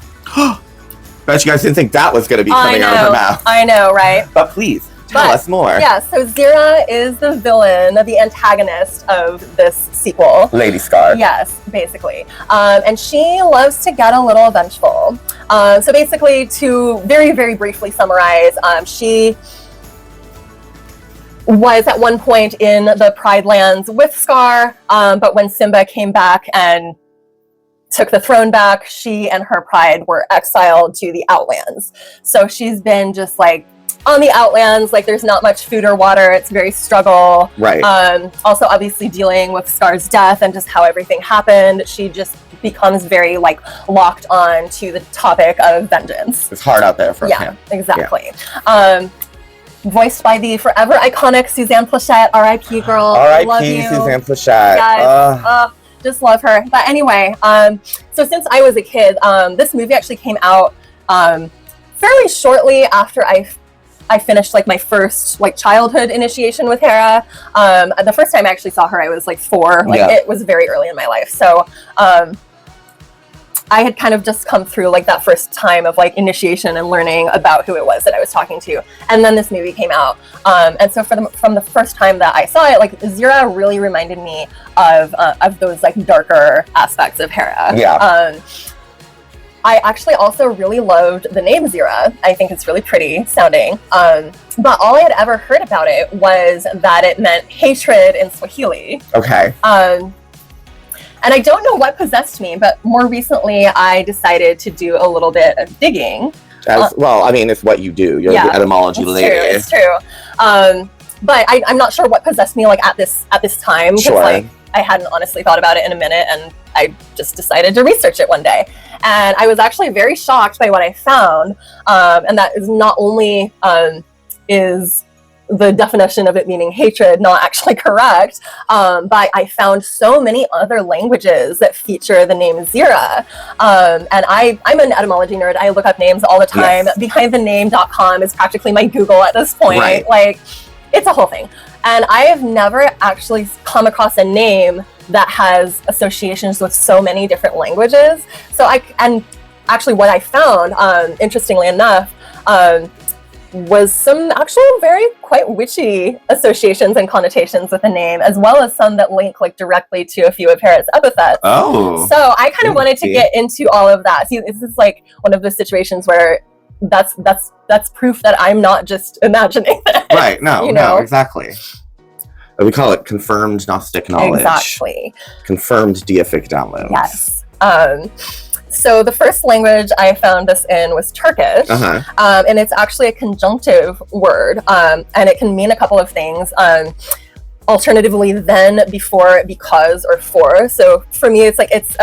Bet you guys didn't think that was going to be coming out of her mouth. I know, right? But please, tell us more. Yeah, so Zira is the villain, the antagonist of this sequel. Lady Scar. Yes, basically. And she loves to get a little vengeful. So basically, to very, very briefly summarize, she was at one point in the Pride Lands with Scar, but when Simba came back and took the throne back, she and her pride were exiled to the Outlands. So she's been just like on the Outlands, like there's not much food or water. It's very struggle. Right. Also, obviously dealing with Scar's death and just how everything happened. She just becomes very like locked on to the topic of vengeance. It's hard out there for him. Exactly. Yeah. Voiced by the forever iconic Suzanne Plachette, R.I.P. girl. R.I.P. Suzanne Plachette. Yes. Just love her. But anyway, so since I was a kid, this movie actually came out fairly shortly after I finished like my first like childhood initiation with HEKA. The first time I actually saw her, I was like 4. Like it was very early in my life. So I had kind of just come through like that first time of like initiation and learning about who it was that I was talking to. And then this movie came out. And so from the first time that I saw it, like Zira really reminded me of those like darker aspects of HEKA. Yeah. I actually also really loved the name Zira. I think it's really pretty sounding. But all I had ever heard about it was that it meant hatred in Swahili. Okay. And I don't know what possessed me, but more recently I decided to do a little bit of digging. Well, I mean, it's what you do. You're the etymology lady. It's true. But I'm not sure what possessed me like at this time. Sure. Like, I hadn't honestly thought about it in a minute, and I just decided to research it one day. And I was actually very shocked by what I found. And that is not only is the definition of it meaning hatred not actually correct, but I found so many other languages that feature the name Zira. And I'm an etymology nerd. I look up names all the time. Yes. Behindthename.com is practically my Google at this point. Right. Like, it's a whole thing. And I have never actually come across a name that has associations with so many different languages. And actually what I found, interestingly enough, was some actual very quite witchy associations and connotations with the name, as well as some that link like directly to a few of Harriet's epithets. Oh. So I kind of wanted to get into all of that. See, this is like one of those situations where that's proof that I'm not just imagining this. Right. No, exactly. We call it confirmed Gnostic knowledge. Exactly. Confirmed deific downloads. Yes. So the first language I found this in was Turkish, and it's actually a conjunctive word, and it can mean a couple of things. Alternatively, then, before, because, or for. So for me, it's like it's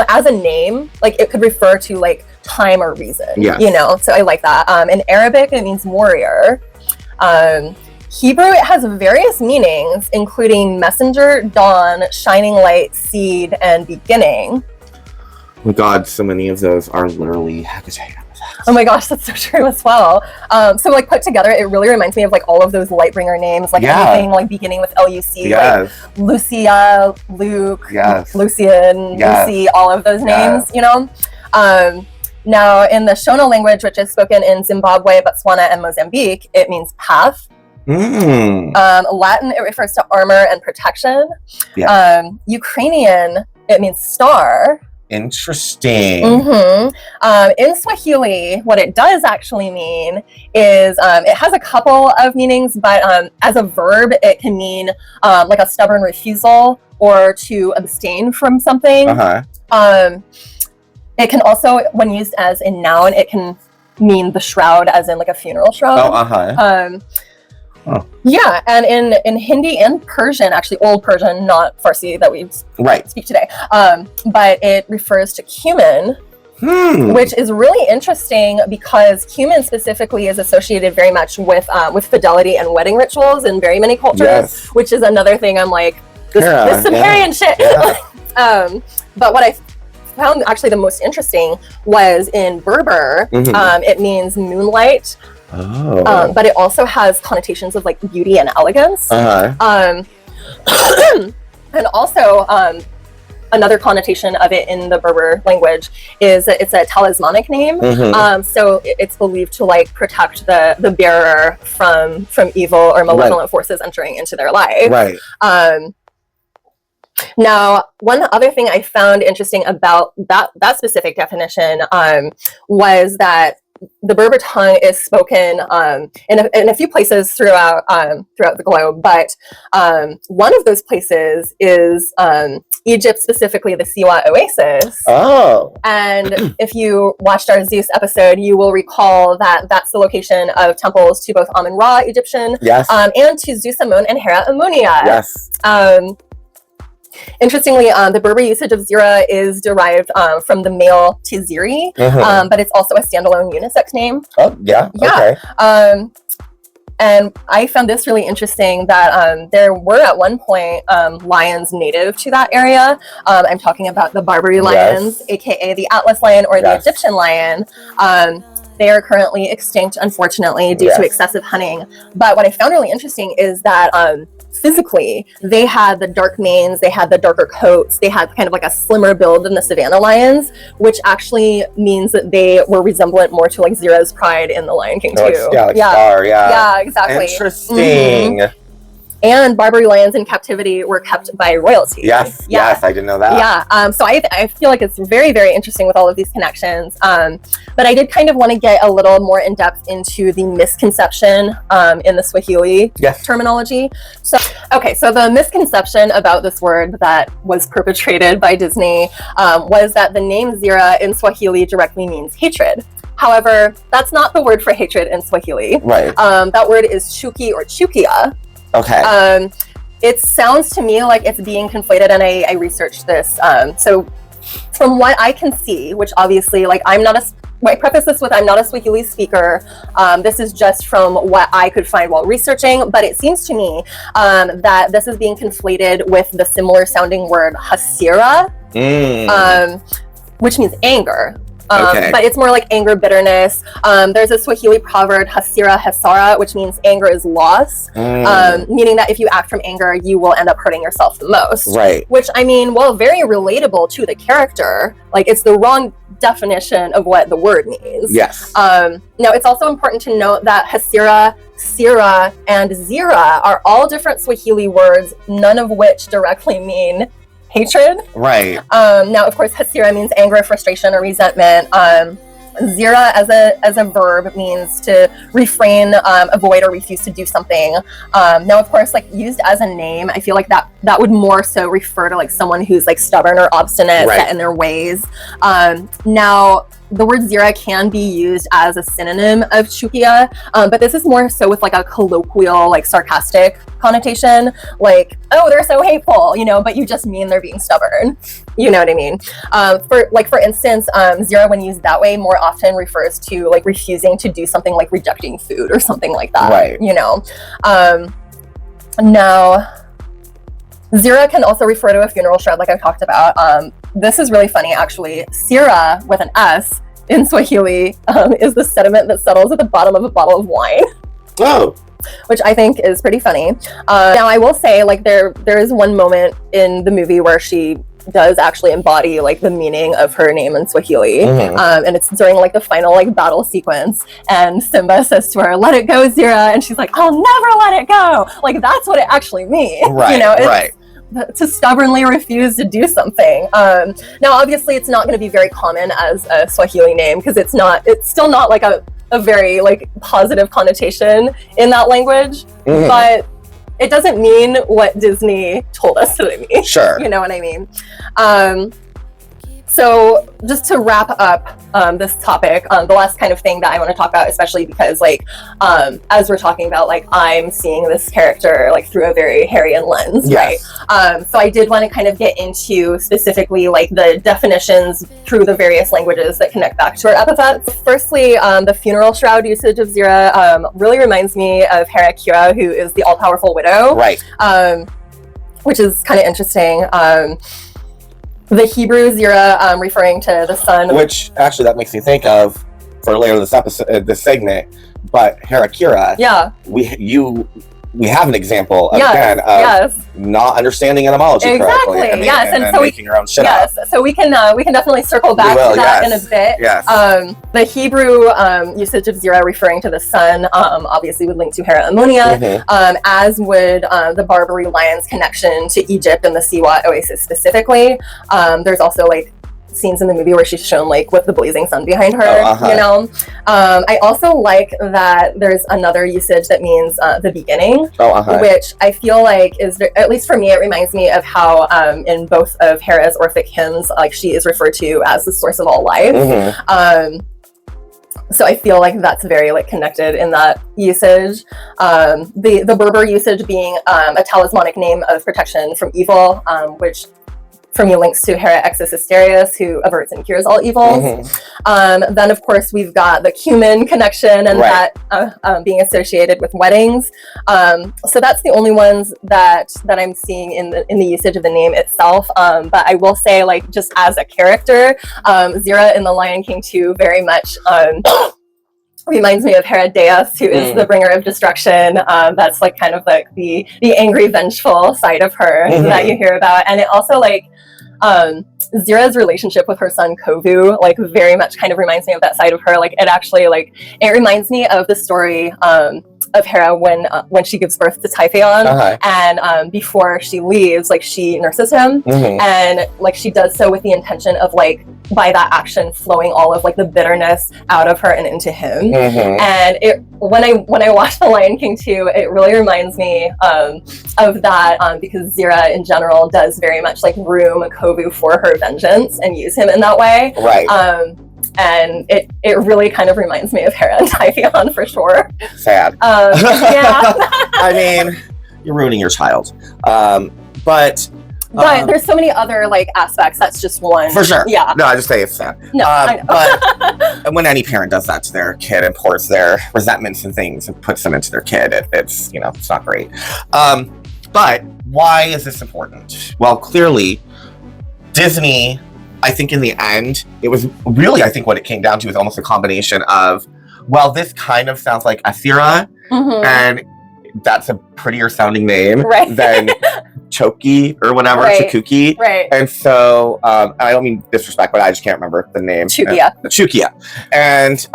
as a name, like it could refer to like time or reason. Yes. You know, so I like that. In Arabic, it means warrior. Hebrew, it has various meanings, including messenger, dawn, shining light, seed, and beginning. Oh my God, so many of those are literally HEKA-TEA. Oh my gosh, that's so true as well. So like put together, it really reminds me of like all of those Lightbringer names, like anything like beginning with L-U-C, like Lucia, Luke, Lucian, Lucy, all of those names, you know? Now in the Shona language, which is spoken in Zimbabwe, Botswana, and Mozambique, it means path. Latin, it refers to armor and protection. Ukrainian, it means star. Interesting. In Swahili, what it does actually mean is it has a couple of meanings, but as a verb, it can mean like a stubborn refusal or to abstain from something. It can also, when used as a noun, it can mean the shroud, as in like a funeral shroud. Yeah, and in Hindi and Persian, actually Old Persian, not Farsi that we speak today, but it refers to cumin, which is really interesting because cumin specifically is associated very much with fidelity and wedding rituals in very many cultures, which is another thing I'm like, this Sumerian shit. But what I found actually the most interesting was in Berber, it means moonlight. But it also has connotations of like beauty and elegance. And also another connotation of it in the Berber language is that it's a talismanic name. So it's believed to like protect the bearer from evil or malevolent forces entering into their life. Now, one other thing I found interesting about that specific definition was that the Berber tongue is spoken in a few places throughout the globe, but one of those places is Egypt, specifically the Siwa Oasis. And if you watched our Zeus episode, you will recall that that's the location of temples to both Amun-Ra, Egyptian, and to Zeus Amun and Hera Amunia. Interestingly, the Berber usage of Zira is derived from the male Tiziri, but it's also a standalone unisex name. And I found this really interesting that there were at one point lions native to that area. I'm talking about the Barbary lions, aka the Atlas lion or the Egyptian lion. They are currently extinct, unfortunately, due to excessive hunting. But what I found really interesting is that physically, they had the dark manes, they had the darker coats, they had kind of like a slimmer build than the Savannah lions, which actually means that they were resemblant more to like Zira's pride in The Lion King too. Yeah, exactly. Interesting. And Barbary lions in captivity were kept by royalty. Yes, I didn't know that. So I feel like it's very, very interesting with all of these connections. But I did kind of want to get a little more in depth into the misconception in the Swahili terminology. So the misconception about this word that was perpetrated by Disney was that the name Zira in Swahili directly means hatred. However, that's not the word for hatred in Swahili. That word is chuki or chukia. It sounds to me like it's being conflated, and I researched this. So from what I can see, which obviously, like, I preface this with I'm not a Swahili speaker. This is just from what I could find while researching, but it seems to me that this is being conflated with the similar sounding word hasira, which means anger. But it's more like anger, bitterness. There's a Swahili proverb, hasira hasara, which means anger is loss, meaning that if you act from anger, you will end up hurting yourself the most. Which, I mean, well, very relatable to the character. Like, it's the wrong definition of what the word means. Now, it's also important to note that hasira, sira, and zira are all different Swahili words, none of which directly mean hatred. Now, of course, hasira means anger, frustration, or resentment. Zira as a verb means to refrain, avoid, or refuse to do something. Now, of course, like used as a name, I feel like that would more so refer to like someone who's like stubborn or obstinate, set in their ways. Now, the word Zira can be used as a synonym of Chukia, but this is more so with like a colloquial, like sarcastic connotation, like, oh, they're so hateful, you know, but you just mean they're being stubborn. You know what I mean? For instance, Zira, when used that way, more often refers to like refusing to do something like rejecting food or something like that. Right. You know? Now, Zira can also refer to a funeral shroud, like I talked about. This is really funny, actually. Sira, with an S, in Swahili, is the sediment that settles at the bottom of a bottle of wine. Oh. Which I think is pretty funny. Now, I will say, like, there is one moment in the movie where she does actually embody like the meaning of her name in Swahili, and it's during like the final like battle sequence, and Simba says to her, "Let it go, Zira," and she's like, "I'll never let it go." Like, that's what it actually means. Right. You know, Right. To stubbornly refuse to do something. Now, obviously, it's not going to be very common as a Swahili name because it's still not like a very like positive connotation in that language, but it doesn't mean what Disney told us to mean. Sure. You know what I mean? So just to wrap up this topic, the last kind of thing that I want to talk about, especially because like as we're talking about, like I'm seeing this character like through a very Harrian lens, yes. right? So I did want to kind of get into specifically like the definitions through the various languages that connect back to our epithets. Firstly, the funeral shroud usage of Zira really reminds me of HEKA-TEA, who is the all-powerful widow, right? Which is kind of interesting. The Hebrew Zira referring to the sun. Which actually that makes me think of for later this episode, this segment. But HEKA-TEA, yeah, we have an example again of not understanding etymology correctly. And so making your own shit up. So we can definitely circle back to that in a bit. Yes. The Hebrew usage of Zira referring to the sun obviously would link to Hera Ammonia, as would the Barbary lion's connection to Egypt and the Siwa Oasis specifically. There's also like scenes in the movie where she's shown like with the blazing sun behind her, you know. I also like that there's another usage that means the beginning, which I feel like is, at least for me, it reminds me of how in both of Hera's Orphic hymns, like she is referred to as the source of all life. So I feel like that's very like connected in that usage. The Berber usage being a talismanic name of protection from evil, which for me links to Hera Exis Asterius, who averts and cures all evils. Then of course we've got the cumin connection and that being associated with weddings. So that's the only ones that I'm seeing in the usage of the name itself. But I will say, like, just as a character, Zira in The Lion King 2 very much reminds me of Hera Deus, who is the bringer of destruction. That's like kind of like the angry, vengeful side of her that you hear about. And it also like Zira's relationship with her son Kovu like very much kind of reminds me of that side of her. Like it actually like it reminds me of the story of Hera when she gives birth to Typhaon, and before she leaves, like she nurses him, and like she does so with the intention of like by that action flowing all of like the bitterness out of her and into him. And it when I watch The Lion King 2, it really reminds me of that because Zira in general does very much like room Kovu for her vengeance and use him in that way. And it really kind of reminds me of Hera and Typhaon for sure. Sad. Yeah. I mean, you're ruining your child. But there's so many other like aspects. That's just one. For sure. Yeah. No, I just say it's sad. No, I know. But when any parent does that to their kid and pours their resentments and things and puts them into their kid, it's it's not great. But why is this important? Well, clearly, Disney, I think in the end, it was really, I think what it came down to is almost a combination of, well, this kind of sounds like Asira, and that's a prettier sounding name than Choki or whatever, Chakuki. And so, I don't mean disrespect, but I just can't remember the name. Chukia. And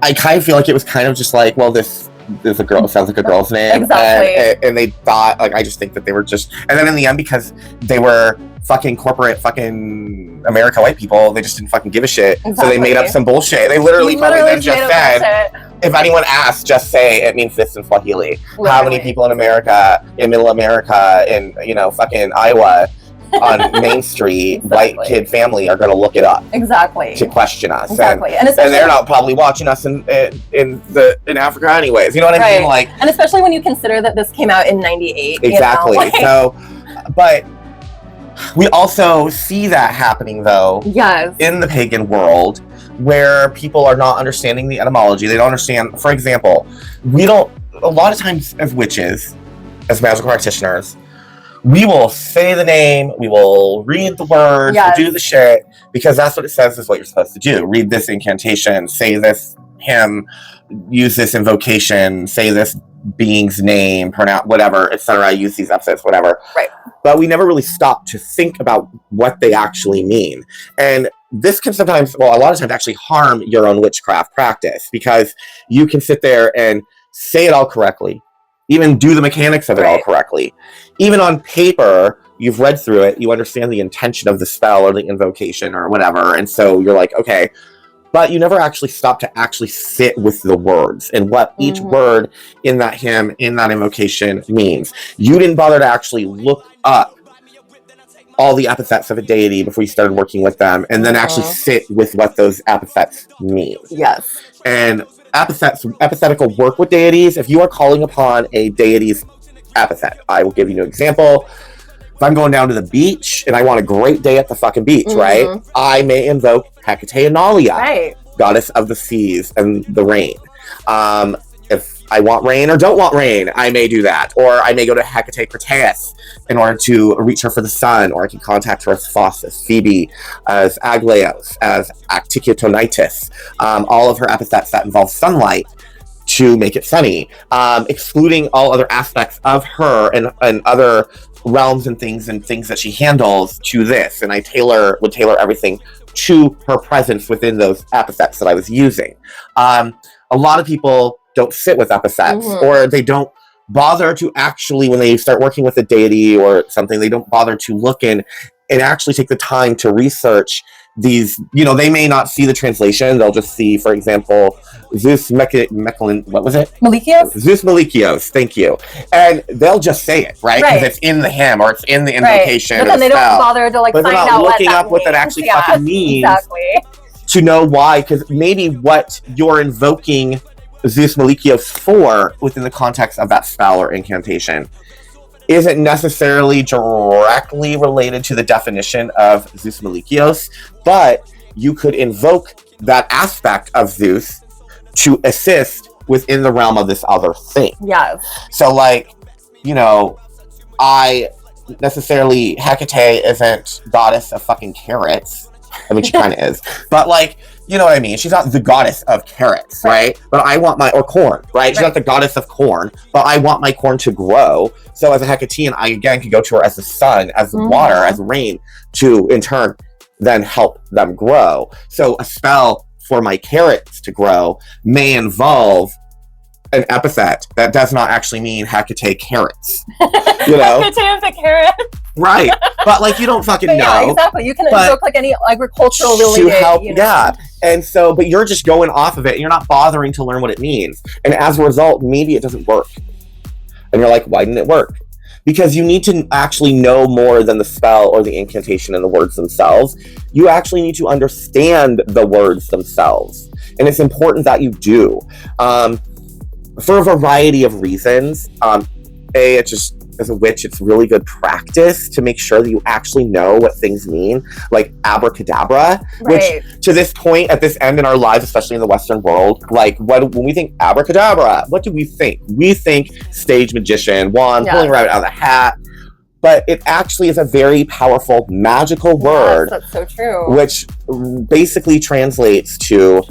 I kind of feel like it was kind of just like, well, this is a girl, sounds like a girl's name. Exactly. And they thought, like, I just think that they were just, and then in the end, because they were fucking corporate fucking America white people, they just didn't fucking give a shit. Exactly. So they made up some bullshit. They literally probably then just said, if anyone asks, just say it means this in Swahili. Literally. How many people in America, in middle America, in, fucking Iowa, on Main Street, Exactly. white kid family are going to look it up Exactly. to question us. Exactly. And they're not probably watching us in Africa anyways. You know what I mean? Like, and especially when you consider that this came out in 98. exactly. You know? Like, So, but we also see that happening though yes. in the pagan world, where people are not understanding the etymology. They don't understand, for example, a lot of times as witches, as magical practitioners, we will say the name, we will read the words, Yes. we'll do the shit, because that's what it says is what you're supposed to do. Read this incantation, say this hymn, use this invocation, say this being's name, pronounce whatever, etc. Use these epithets, whatever. Right. But we never really stop to think about what they actually mean. And this can sometimes, well, a lot of times actually harm your own witchcraft practice, because you can sit there and say it all correctly, even do the mechanics of it all correctly. Even on paper, you've read through it, you understand the intention of the spell or the invocation or whatever, and so you're like, okay, but you never actually stop to actually sit with the words and what each word in that hymn, in that invocation means. You didn't bother to actually look up all the epithets of a deity before you started working with them, and then actually sit with what those epithets mean. Yes. And epithetical work with deities, if you are calling upon a deity's epithet, I will give you an example. If I'm going down to the beach and I want a great day at the fucking beach, right? I may invoke HEKA-TEA, goddess of the seas and the rain. If I want rain or don't want rain, I may do that. Or I may go to HEKA-TEA in order to reach her for the sun, or I can contact her as Phos, as Phoebe, as Aglaos, as Acticutonitis, all of her epithets that involve sunlight to make it sunny, excluding all other aspects of her and other realms and things that she handles to this. And I would tailor everything to her presence within those epithets that I was using. A lot of people don't sit with epithets, or they don't bother to actually, when they start working with a deity or something, they don't bother to look in and actually take the time to research these. They may not see the translation. They'll just see, for example, Zeus Mekilin, what was it? Malikios? Zeus Malikios, thank you. And they'll just say it, right? Because it's in the hymn or it's in the invocation. But then they don't bother to find out what that means. Looking up what that actually fucking means. Exactly. To know why, because maybe what you're invoking Zeus Malikios for within the context of that spell or incantation isn't necessarily directly related to the definition of Zeus Malikios, but you could invoke that aspect of Zeus to assist within the realm of this other thing. Yes. So, I necessarily, HEKA-TEA isn't goddess of fucking carrots. I mean, she kind of is. But, you know what I mean? She's not the goddess of carrots, right? But I want or corn, right? She's not the goddess of corn, but I want my corn to grow. So as a HEKA-TEA, I again could go to her as the sun, as the water, as rain, to in turn then help them grow. So a spell for my carrots to grow may involve an epithet that does not actually mean HEKA-TEA carrots. HEKA-TEA the carrot. Right. But you don't fucking know. Yeah, exactly. You can invoke any agricultural related. To help, And so, but you're just going off of it and you're not bothering to learn what it means. And as a result, maybe it doesn't work. And you're like, why didn't it work? Because you need to actually know more than the spell or the incantation and the words themselves. You actually need to understand the words themselves. And it's important that you do. For a variety of reasons. It's just, as a witch, it's really good practice to make sure that you actually know what things mean, like abracadabra, which to this point, at this end in our lives, especially in the Western world, when we think abracadabra, what do we think? We think stage magician, wand, pulling rabbit out of the hat. But it actually is a very powerful magical word. That's so true. Which basically translates to,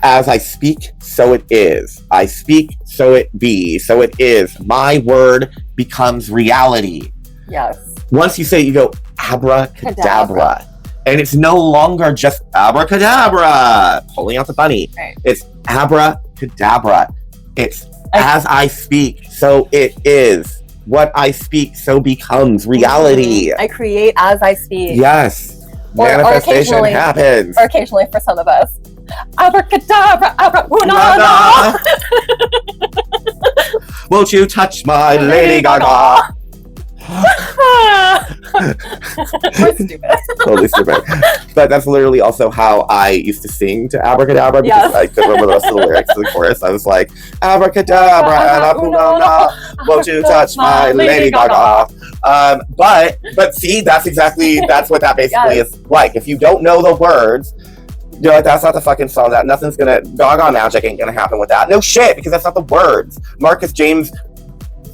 as I speak, so it is. I speak, so it be. So it is. My word becomes reality. Yes. Once you say it, you go abracadabra. And it's no longer just abracadabra, pulling out the bunny. Right. It's abracadabra. It's as I speak, so it is. What I speak, so becomes reality. I create as I speak. Yes. Manifestation happens. Or occasionally for some of us. Abracadabra, abracadabra. Won't you touch my Lady Gaga? We're stupid. Totally stupid. But that's literally also how I used to sing to Abracadabra because I couldn't remember the rest of the lyrics to the chorus. I was like, Abracadabra, won't you touch my Lady Gaga? But see, that's what that basically is like. If you don't know the words, you're like, that's not the fucking song. That nothing's gonna, Gaga magic ain't gonna happen with that. No shit, because that's not the words. Marcus James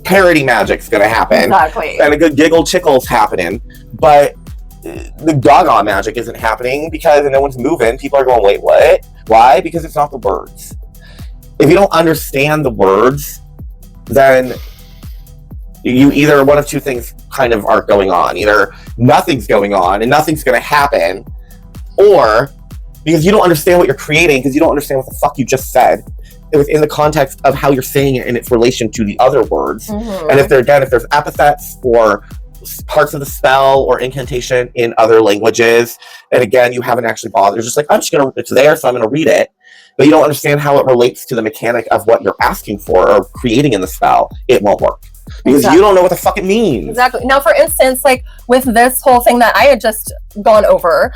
parody magic's gonna happen. Exactly. And a good giggle chickle's happening. But the Gaga magic isn't happening because no one's moving. People are going, wait, what? Why? Because it's not the words. If you don't understand the words, then you either one of two things kind of are going on. Either nothing's going on and nothing's going to happen, or because you don't understand what you're creating, because you don't understand what the fuck you just said. It was in the context of how you're saying it in its relation to the other words. And if there's epithets or parts of the spell or incantation in other languages, and again, you haven't actually bothered. You're just like, it's there, so I'm gonna read it. But you don't understand how it relates to the mechanic of what you're asking for or creating in the spell, it won't work. Because you don't know what the fuck it means. Exactly. Now, for instance, like with this whole thing that I had just gone over,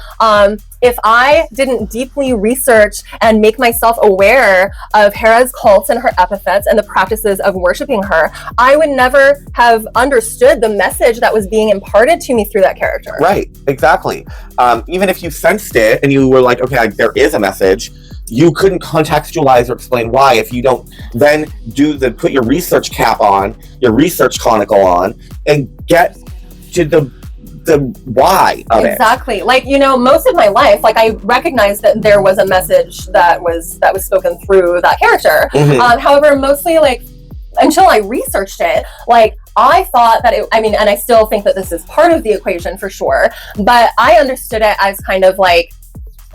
if I didn't deeply research and make myself aware of Hera's cults and her epithets and the practices of worshiping her, I would never have understood the message that was being imparted to me through that character. Right, exactly. Even if you sensed it and you were like, okay, there is a message, you couldn't contextualize or explain why if you don't then put your research cap on, your research conical on, and get to the why of it. Exactly. Like, most of my life, like, I recognized that there was a message that was spoken through that character. However, mostly, like, until I researched it, like, I thought that and I still think that this is part of the equation for sure, but I understood it as kind of like,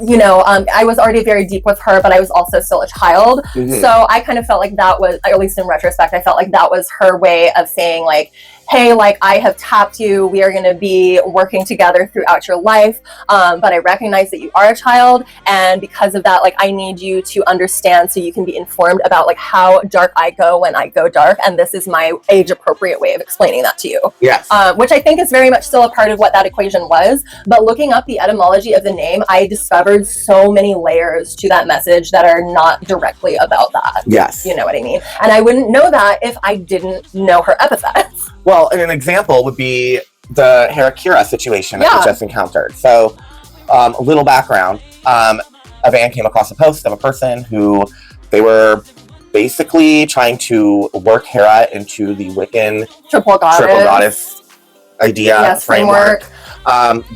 I was already very deep with her, but I was also still a child. So I kind of felt like that was, at least in retrospect, I felt like that was her way of saying, like, hey, like, I have tapped you. We are going to be working together throughout your life. But I recognize that you are a child. And because of that, like, I need you to understand so you can be informed about, like, how dark I go when I go dark. And this is my age appropriate way of explaining that to you. Yes. Which I think is very much still a part of what that equation was. But looking up the etymology of the name, I discovered so many layers to that message that are not directly about that. Yes. You know what I mean? And I wouldn't know that if I didn't know her epithets. Well, and an example would be the HEKA-TEA situation that we just encountered. So, a little background. A van came across a post of a person who they were basically trying to work Hera into the Wiccan triple goddess idea framework.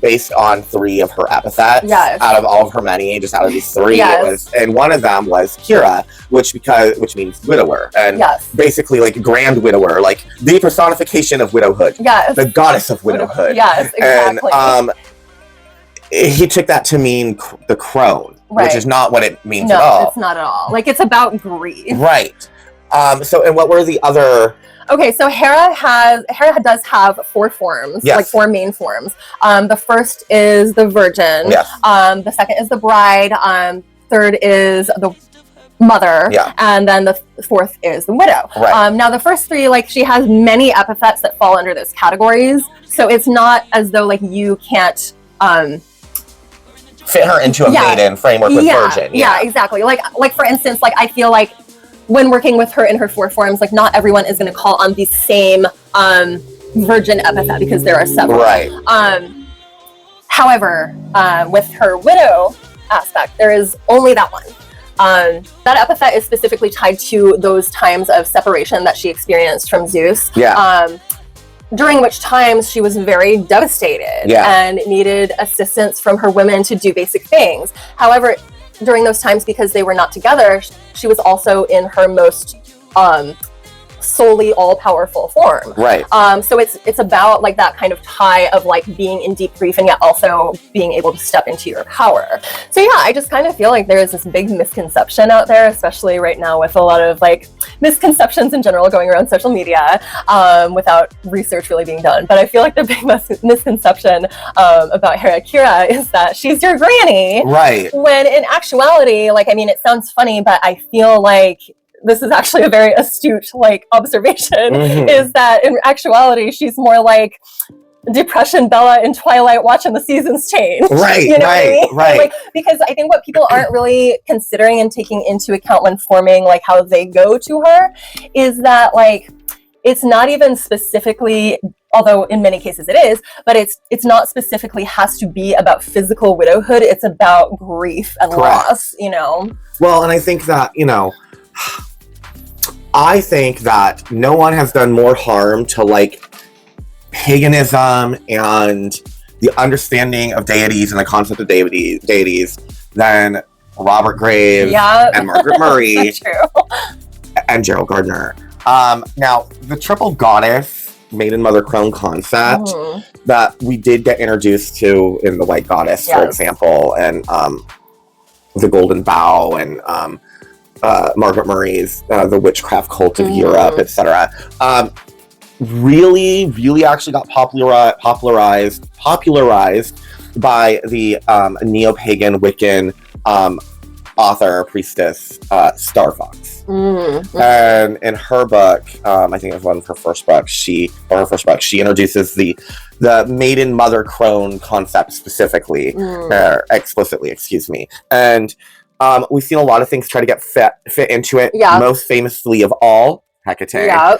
Based on 3 of her epithets out of all of her many, just out of these 3, and one of them was Kira, which means widower, and basically like grand widower, like the personification of widowhood, the goddess of widowhood. Yes, exactly. And he took that to mean the crone, which is not what it means at all. No, it's not at all. Like, it's about greed. Right. So, and what were the other? Okay, so Hera does have 4 forms, like 4 main forms. The first is the Virgin. The second is the Bride. Third is the Mother. And then the 4th is the Widow. Now, the first 3, like, she has many epithets that fall under those categories. So it's not as though, like, you can't fit her into a maiden framework with Virgin. Yeah, exactly. Like for instance, like, I feel like when working with her in her 4 forms, like, not everyone is going to call on the same Virgin epithet because there are several. However, with her Widow aspect, there is only that one. That epithet is specifically tied to those times of separation that she experienced from Zeus. During which times she was very devastated and needed assistance from her women to do basic things. However, during those times, because they were not together, she was also in her most solely all-powerful form. So it's about, like, that kind of tie of, like, being in deep grief and yet also being able to step into your power. So yeah, I just kind of feel like there is this big misconception out there, especially right now with a lot of, like, misconceptions in general going around social media without research really being done. But I feel like the big misconception about HEKA-TEA is that she's your granny. When in actuality, like, I mean, it sounds funny, but I feel like this is actually a very astute, like, observation, is that in actuality, she's more like depression Bella in Twilight watching the seasons change. Right, you know right, what I mean? right. Like, because I think what people aren't really considering and taking into account when forming like how they go to her is that like it's not even specifically, although in many cases it is, but it's not specifically has to be about physical widowhood. It's about grief and Correct. loss, you know? Well, and I think that, you know, I think that no one has done more harm to like paganism and the understanding of deities and the concept of deities than Robert Graves and Margaret Murray True. and Gerald Gardner. Now, the triple goddess, maiden, mother, crone concept that we did get introduced to in The White Goddess, for example, and The Golden Bough, and Margaret Murray's The Witchcraft Cult of Europe, etc. Really actually got popularized by the neo-pagan Wiccan author, priestess, Star Fox. And in her book, I think it was one of her first books, she introduces the maiden, mother, crone concept specifically, explicitly, excuse me. And we've seen a lot of things try to get fit into it. Most famously of all, HEKA-TEA,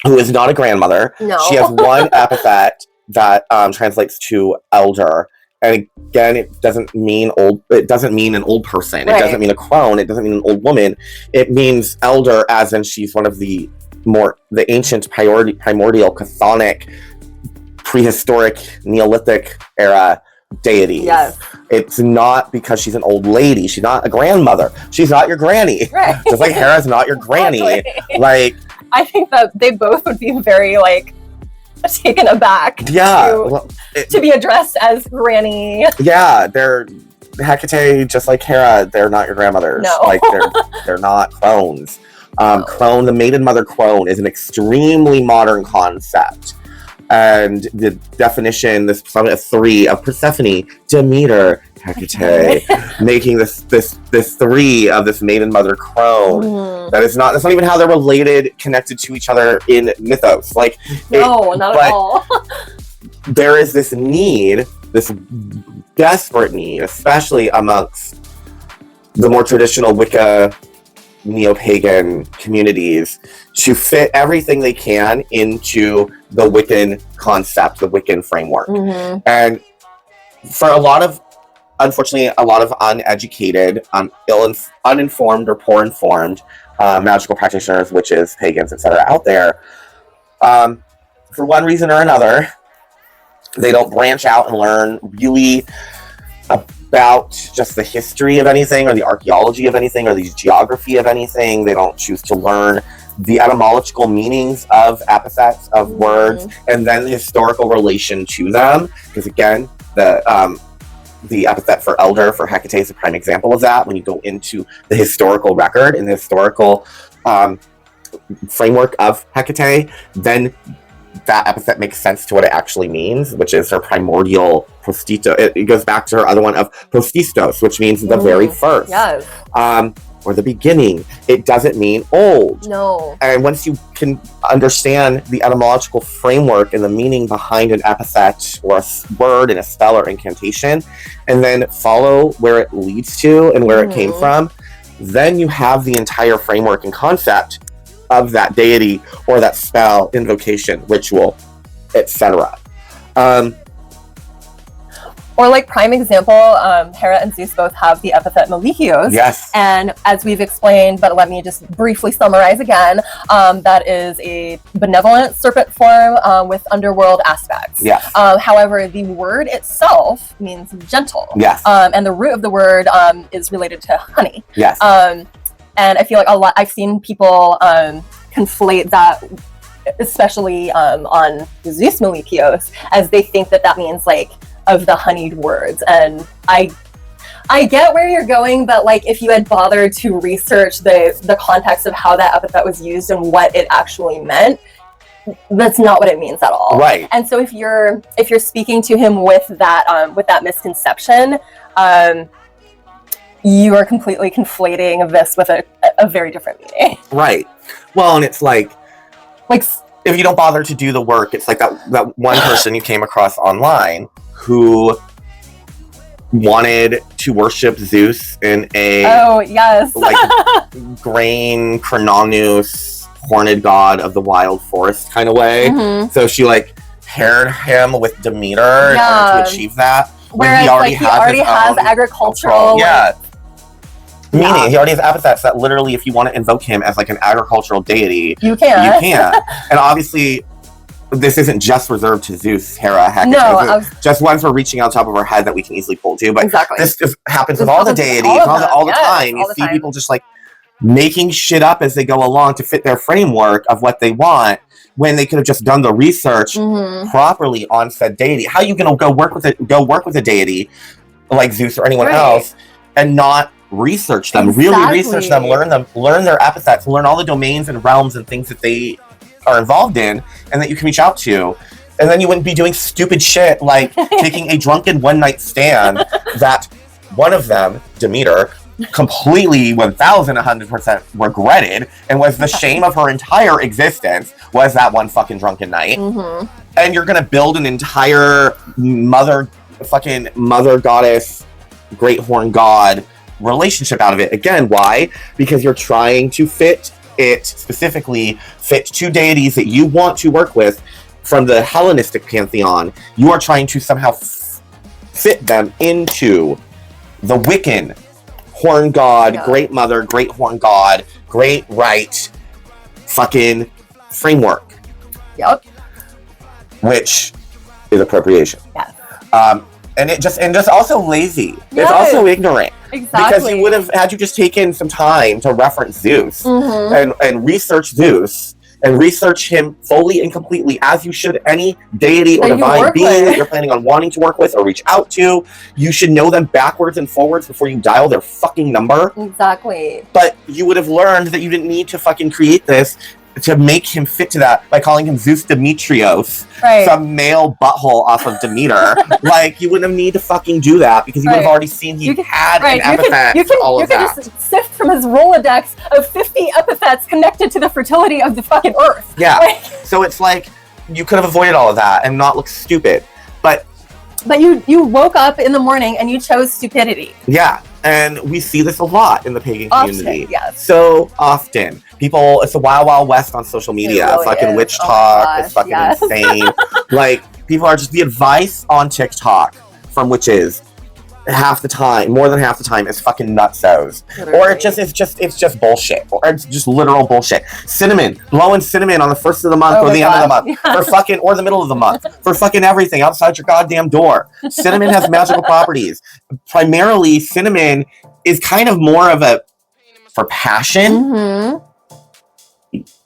who is not a grandmother. No. She has one epithet that translates to elder. And again, it doesn't mean old. It doesn't mean an old person. It doesn't mean a crone. It doesn't mean an old woman. It means elder, as in she's one of the ancient primordial chthonic, prehistoric, Neolithic era deities. Yes. It's not because she's an old lady. She's not a grandmother. She's not your granny. Right. Just like Hera's not your granny. Exactly. Like, I think that they both would be very like taken aback to be addressed as granny. Yeah, they're HEKA-TEA, just like Hera, they're not your grandmothers. No. Like they're not crones. Crone, the maiden mother crone, is an extremely modern concept. And the definition, this summit of three of Persephone, Demeter, HEKA-TEA, making this three of this maiden mother crone. That's not even how they're related, connected to each other in mythos. Like, no, not at all. There is this need, this desperate need, especially amongst the more traditional Wicca neo-pagan communities, to fit everything they can into the Wiccan concept, the Wiccan framework. And for unfortunately, a lot of uneducated, uninformed or poor informed magical practitioners, witches, pagans, etc. out there, for one reason or another, they don't branch out and learn really about just the history of anything, or the archaeology of anything, or the geography of anything. They don't choose to learn the etymological meanings of epithets, of words, and then the historical relation to them. Because again, the epithet for elder for HEKA-TEA is a prime example of that. When you go into the historical record and the historical framework of HEKA-TEA, then that epithet makes sense to what it actually means, which is her primordial prostito. It goes back to her other one of prostistos, which means the very first. Yes. Or the beginning. It doesn't mean old. No. And once you can understand the etymological framework and the meaning behind an epithet or a word and a spell or incantation, and then follow where it leads to and where it came from, then you have the entire framework and concept of that deity or that spell, invocation, ritual, etc. Or like prime example, Hera and Zeus both have the epithet Malikios. Yes. And as we've explained, but let me just briefly summarize again, that is a benevolent serpent form with underworld aspects. Yes. However, the word itself means gentle. Yes. And the root of the word is related to honey. Yes. And I feel like I've seen people conflate that, especially on Zeus Malikios, as they think that means like of the honeyed words. And I get where you're going, but like if you had bothered to research the context of how that epithet was used and what it actually meant, that's not what it means at all. Right. And so if you're speaking to him with that misconception, you are completely conflating this with a very different meaning. Right. Well, and it's like if you don't bother to do the work, it's like that one person you came across online who wanted to worship Zeus in a like grain Chrononus horned god of the wild forest kind of way. So she like paired him with Demeter in order to achieve that. Whereas he already has agricultural. Meaning he already has epithets that literally, if you want to invoke him as like an agricultural deity, you can. And obviously, this isn't just reserved to Zeus, Hera, HEKA-TEA. No, just ones we're reaching on top of our head that we can easily pull to. But this just happens with all the deities, all the time. You see people just like making shit up as they go along to fit their framework of what they want, when they could have just done the research properly on said deity. How are you gonna go work with a deity like Zeus or anyone else and not research them, really research them, learn their epithets, learn all the domains and realms and things that they are involved in and that you can reach out to. And then you wouldn't be doing stupid shit like taking a drunken one-night stand that one of them, Demeter, completely 1,100% regretted and was the shame of her entire existence, was that one fucking drunken night. And you're gonna build an entire mother goddess, great horn god relationship out of it. Again, why? Because you're trying to fit two deities that you want to work with from the Hellenistic pantheon. You are trying to somehow fit them into the Wiccan horn god, great mother, great horn god, great right fucking framework. Which is appropriation. And just also lazy. It's also ignorant. Because you would have, had you just taken some time to reference Zeus and research Zeus and research him fully and completely, as you should any deity or divine being that you're planning on wanting to work with or reach out to. You should know them backwards and forwards before you dial their fucking number. But you would have learned that you didn't need to fucking create this to make him fit to that by calling him Zeus Demetrios, some male butthole off of Demeter. Like, you wouldn't need to fucking do that because you would have already seen he had an epithet. You can just sift from his Rolodex of 50 epithets connected to the fertility of the fucking earth. So it's like, you could have avoided all of that and not look stupid. But you woke up in the morning and you chose stupidity. And we see this a lot in the pagan community. Yes. So often. People, it's a wild, wild west on social media. Really fucking is. Witch talk. It's fucking insane. Like, people are just, the advice on TikTok from witches half the time, more than half the time, is fucking nutsos. Or it's just bullshit. Or it's just literal bullshit. Cinnamon, blowing cinnamon on the first of the month or the end of the month. For fucking, or the middle of the month. For fucking everything outside your goddamn door. Cinnamon has magical properties. Primarily, cinnamon is kind of more of a, for passion.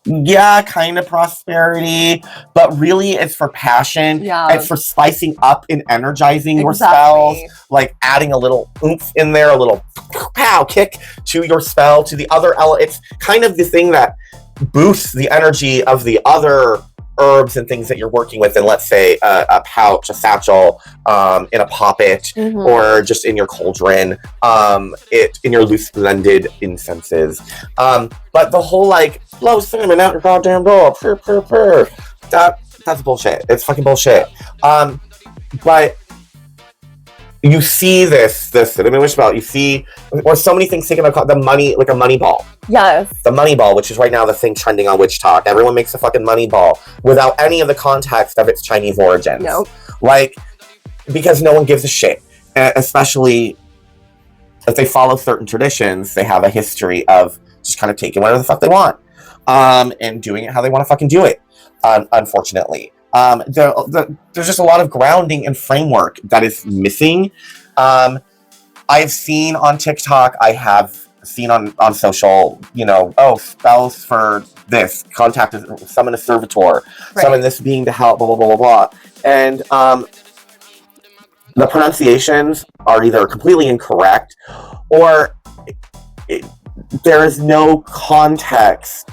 Kind of prosperity, but really it's for passion. It's for spicing up and energizing your spells, like adding a little oomph in there, a little pow kick to your spell, to the other it's kind of the thing that boosts the energy of the other herbs and things that you're working with in, let's say, a pouch, a satchel, in a poppet, or just in your cauldron, in your loose blended incenses. But the whole, like, blow cinnamon out your goddamn door, purr, purr, purr, that's bullshit. It's fucking bullshit. But you see this cinnamon witch spell, you see, or so many things taken about the money, like a money ball. The money ball, which is right now the thing trending on Witch Talk. Everyone makes a fucking money ball without any of the context of its Chinese origins. Like, because no one gives a shit. Especially if they follow certain traditions, they have a history of just kind of taking whatever the fuck they want. And doing it how they want to fucking do it. Unfortunately. There's just a lot of grounding and framework that is missing. I've seen on TikTok, I have seen on social, spells for this, summon a servitor, summon this being to help, blah, blah, blah, blah, blah. And the pronunciations are either completely incorrect or there is no context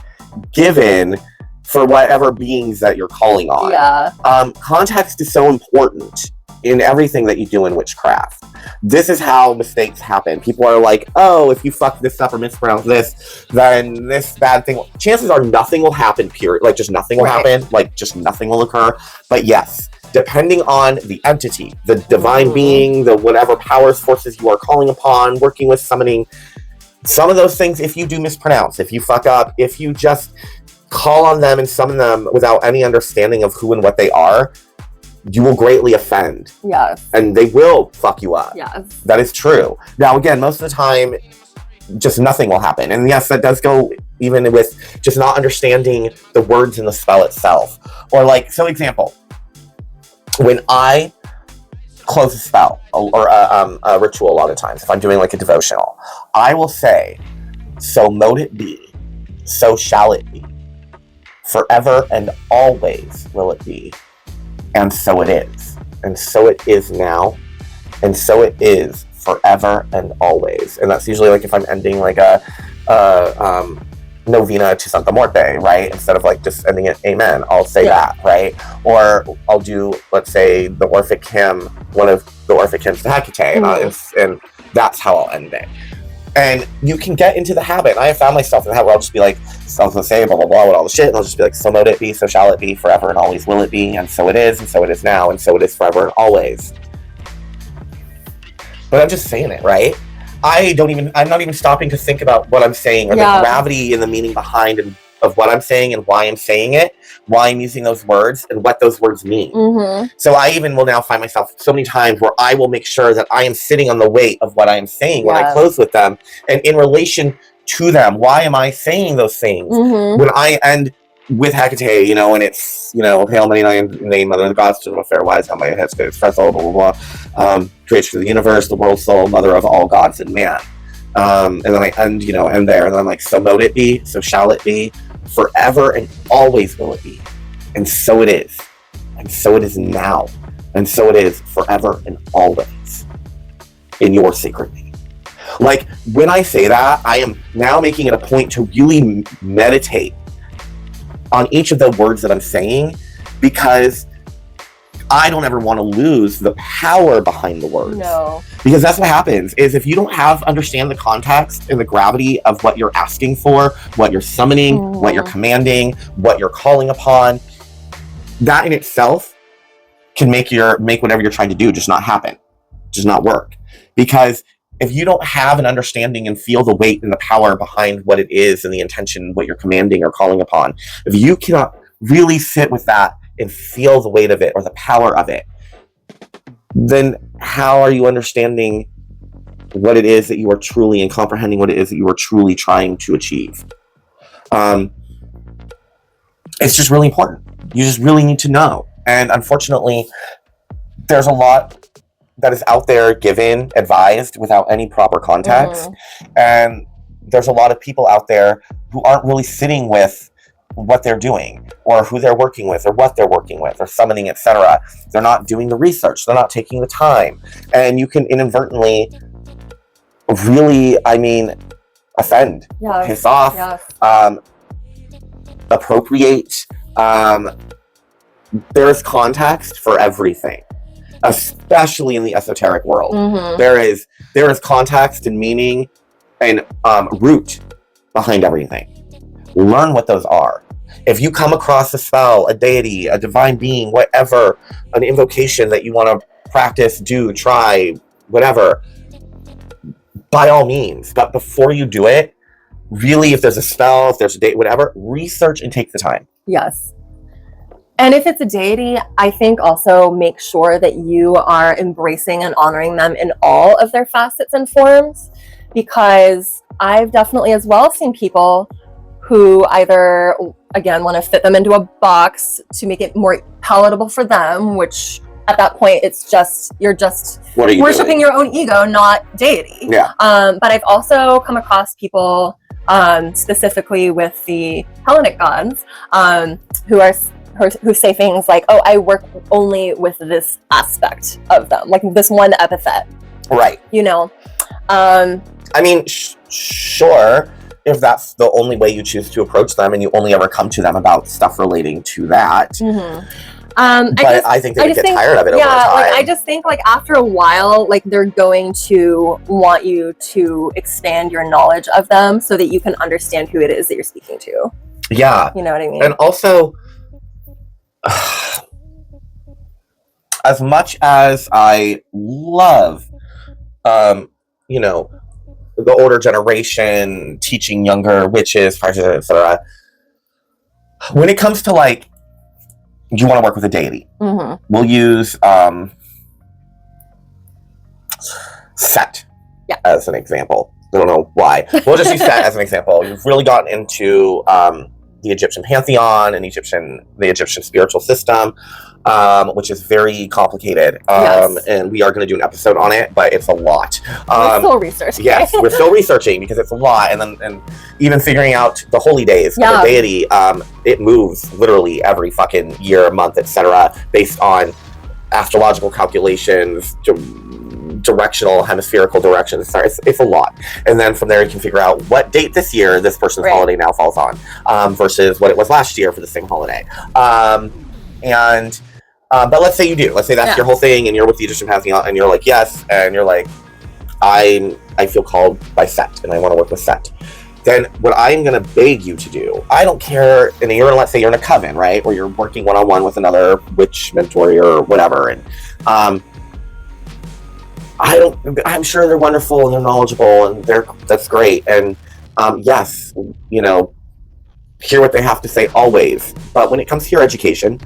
given for whatever beings that you're calling on. Context is so important in everything that you do in witchcraft. This is how mistakes happen. People are like, oh, if you fuck this up or mispronounce this, then this bad thing, chances are nothing will happen, period. Like, just nothing will happen. Like, just nothing will occur. But yes, depending on the entity, the divine being, the whatever powers, forces you are calling upon, working with, summoning, some of those things, if you do mispronounce, if you fuck up, if you just call on them and summon them without any understanding of who and what they are, you will greatly offend. Yes. And they will fuck you up. Yes. That is true. Now, again, most of the time, just nothing will happen. And yes, that does go even with just not understanding the words in the spell itself. Or like, so example, when I close a spell or a ritual, a lot of times, if I'm doing like a devotional, I will say, so mote it be, so shall it be, forever and always will it be, and so it is. And so it is now, and so it is forever and always. And that's usually like if I'm ending like a novena to Santa Muerte, right? Instead of like just ending it amen, I'll say that, right? Or I'll do, let's say, the Orphic hymn, one of the Orphic hymns to HEKA-TEA, and that's how I'll end it. And you can get into the habit. I have found myself in the habit where I'll just be like, so I was gonna say blah blah blah with all the shit, and I'll just be like, so mote it be, so shall it be, forever and always will it be, and so it is now, and so it is forever and always. But I'm just saying it, right? I'm not even stopping to think about what I'm saying or the gravity and the meaning behind of what I'm saying and why I'm saying it, why I'm using those words and what those words mean. So I even will now find myself so many times where I will make sure that I am sitting on the weight of what I am saying when I close with them, and in relation to them, why am I saying those things? When I end with HEKA-TEA, you know, and it's, you know, Hail Mary, in the name of the gods, to the fair wise, how my head spirits, blah, blah, blah, blah. Creator of the universe, the world soul, mother of all gods and man. And then I end, you know, end there, and then I'm like, so mote it be, so shall it be, forever and always will it be. And so it is. And so it is now. And so it is forever and always in your sacred name. Like, when I say that, I am now making it a point to really meditate on each of the words that I'm saying, because I don't ever want to lose the power behind the words. No. Because that's what happens, is if you don't understand the context and the gravity of what you're asking for, what you're summoning, what you're commanding, what you're calling upon, that in itself can make whatever you're trying to do just not happen, just not work. Because if you don't have an understanding and feel the weight and the power behind what it is and the intention, what you're commanding or calling upon, if you cannot really sit with that and feel the weight of it or the power of it, then how are you understanding what it is that you are truly, and comprehending what it is that you are truly trying to achieve? It's just really important. You just really need to know. And unfortunately, there's a lot that is out there given, advised, without any proper context. And there's a lot of people out there who aren't really sitting with what they're doing, or who they're working with, or what they're working with, or summoning, etc. They're not doing the research. They're not taking the time. And you can inadvertently really, offend, piss off, appropriate. There's context for everything, especially in the esoteric world. There is context and meaning and root behind everything. Learn what those are. If you come across a spell, a deity, a divine being, whatever, an invocation that you want to practice, do, try, whatever, by all means. But before you do it, really, if there's a spell, if there's a date, whatever, research and take the time. Yes. And if it's a deity, I think also make sure that you are embracing and honoring them in all of their facets and forms, because I've definitely as well seen people who either, again, want to fit them into a box to make it more palatable for them, which at that point, it's just, you're just worshiping your own ego, not deity. Yeah. But I've also come across people, specifically with the Hellenic gods, who say things like, oh, I work only with this aspect of them, like this one epithet. Right. You know? Sure, if that's the only way you choose to approach them and you only ever come to them about stuff relating to that. But I think they would get tired of it over time. Like I just think like after a while, like they're going to want you to expand your knowledge of them so that you can understand who it is that you're speaking to. Yeah. You know what I mean? And also, as much as I love, you know, the older generation teaching younger witches, etc., when it comes to like, you want to work with a deity, we'll use Set as an example. I don't know why. We'll just use Set as an example. You've really gotten into the Egyptian pantheon and the Egyptian spiritual system, which is very complicated. And we are going to do an episode on it, but it's a lot. We're still researching. Yes, we're still researching because it's a lot. And even figuring out the holy days of the deity, it moves literally every fucking year, month, etc., based on astrological calculations, directional, hemispherical directions. It's a lot. And then from there you can figure out what date this year this person's holiday now falls on, versus what it was last year for the same holiday. But let's say you do. Let's say that's your whole thing and you're with the Egyptian pantheon and you're like, yes, and you're like, I feel called by Set and I want to work with Set. Then what I'm going to beg you to do, I don't care, and you're going to, let's say you're in a coven, right? Or you're working one-on-one with another witch mentor or whatever, and I'm sure they're wonderful and they're knowledgeable and that's great. And yes, you know, hear what they have to say always. But when it comes to your education,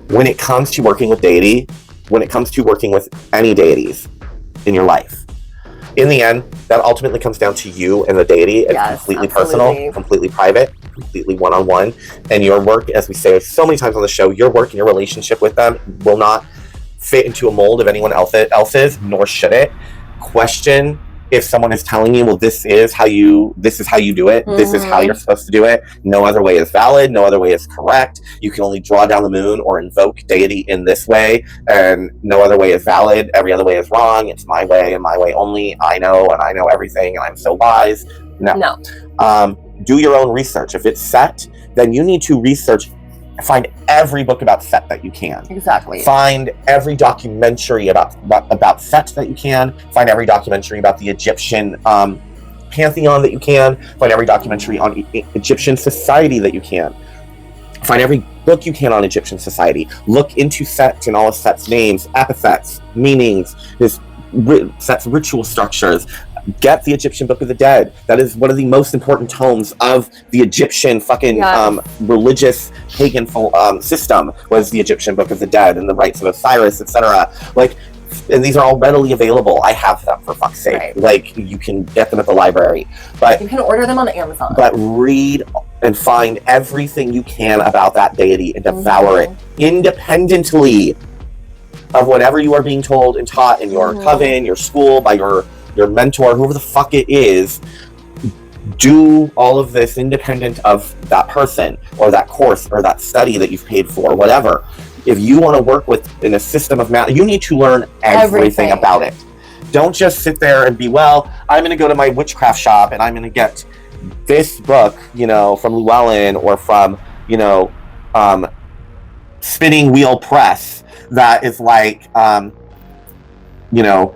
when it comes to working with deity, when it comes to working with any deities in your life, in the end, that ultimately comes down to you and the deity. It's completely personal, completely private, completely one-on-one. And your work, as we say so many times on the show, your work and your relationship with them will not fit into a mold of anyone else's, nor should it. Question if someone is telling you, well, this is how you do it, this is how you're supposed to do it. No other way is valid, no other way is correct. You can only draw down the moon or invoke deity in this way, and no other way is valid. Every other way is wrong. It's my way and my way only. I know, and I know everything, and I'm so wise. No. Do your own research. If it's Set, then you need to research. Find every book about Set that you can. Exactly. Find every documentary about Set that you can. Find every documentary about the Egyptian pantheon that you can. Find every documentary on Egyptian society that you can. Find every book you can on Egyptian society. Look into Set and all of Set's names, epithets, meanings, Set's ritual structures. Get the Egyptian Book of the Dead. That is one of the most important tomes of the Egyptian fucking religious pagan system, was the Egyptian Book of the Dead and the rites of Osiris, etc. Like, and these are all readily available. I have them, for fuck's sake. Right. Like, you can get them at the library. But you can order them on Amazon. But read and find everything you can about that deity and devour it independently of whatever you are being told and taught in your coven, your school, by your mentor, whoever the fuck it is. Do all of this independent of that person or that course or that study that you've paid for, whatever. If you want to work in a system of math, you need to learn everything about it. Don't just sit there and be, well, I'm going to go to my witchcraft shop and I'm going to get this book, you know, from Llewellyn or from, you know, Spinning Wheel Press that is like, you know,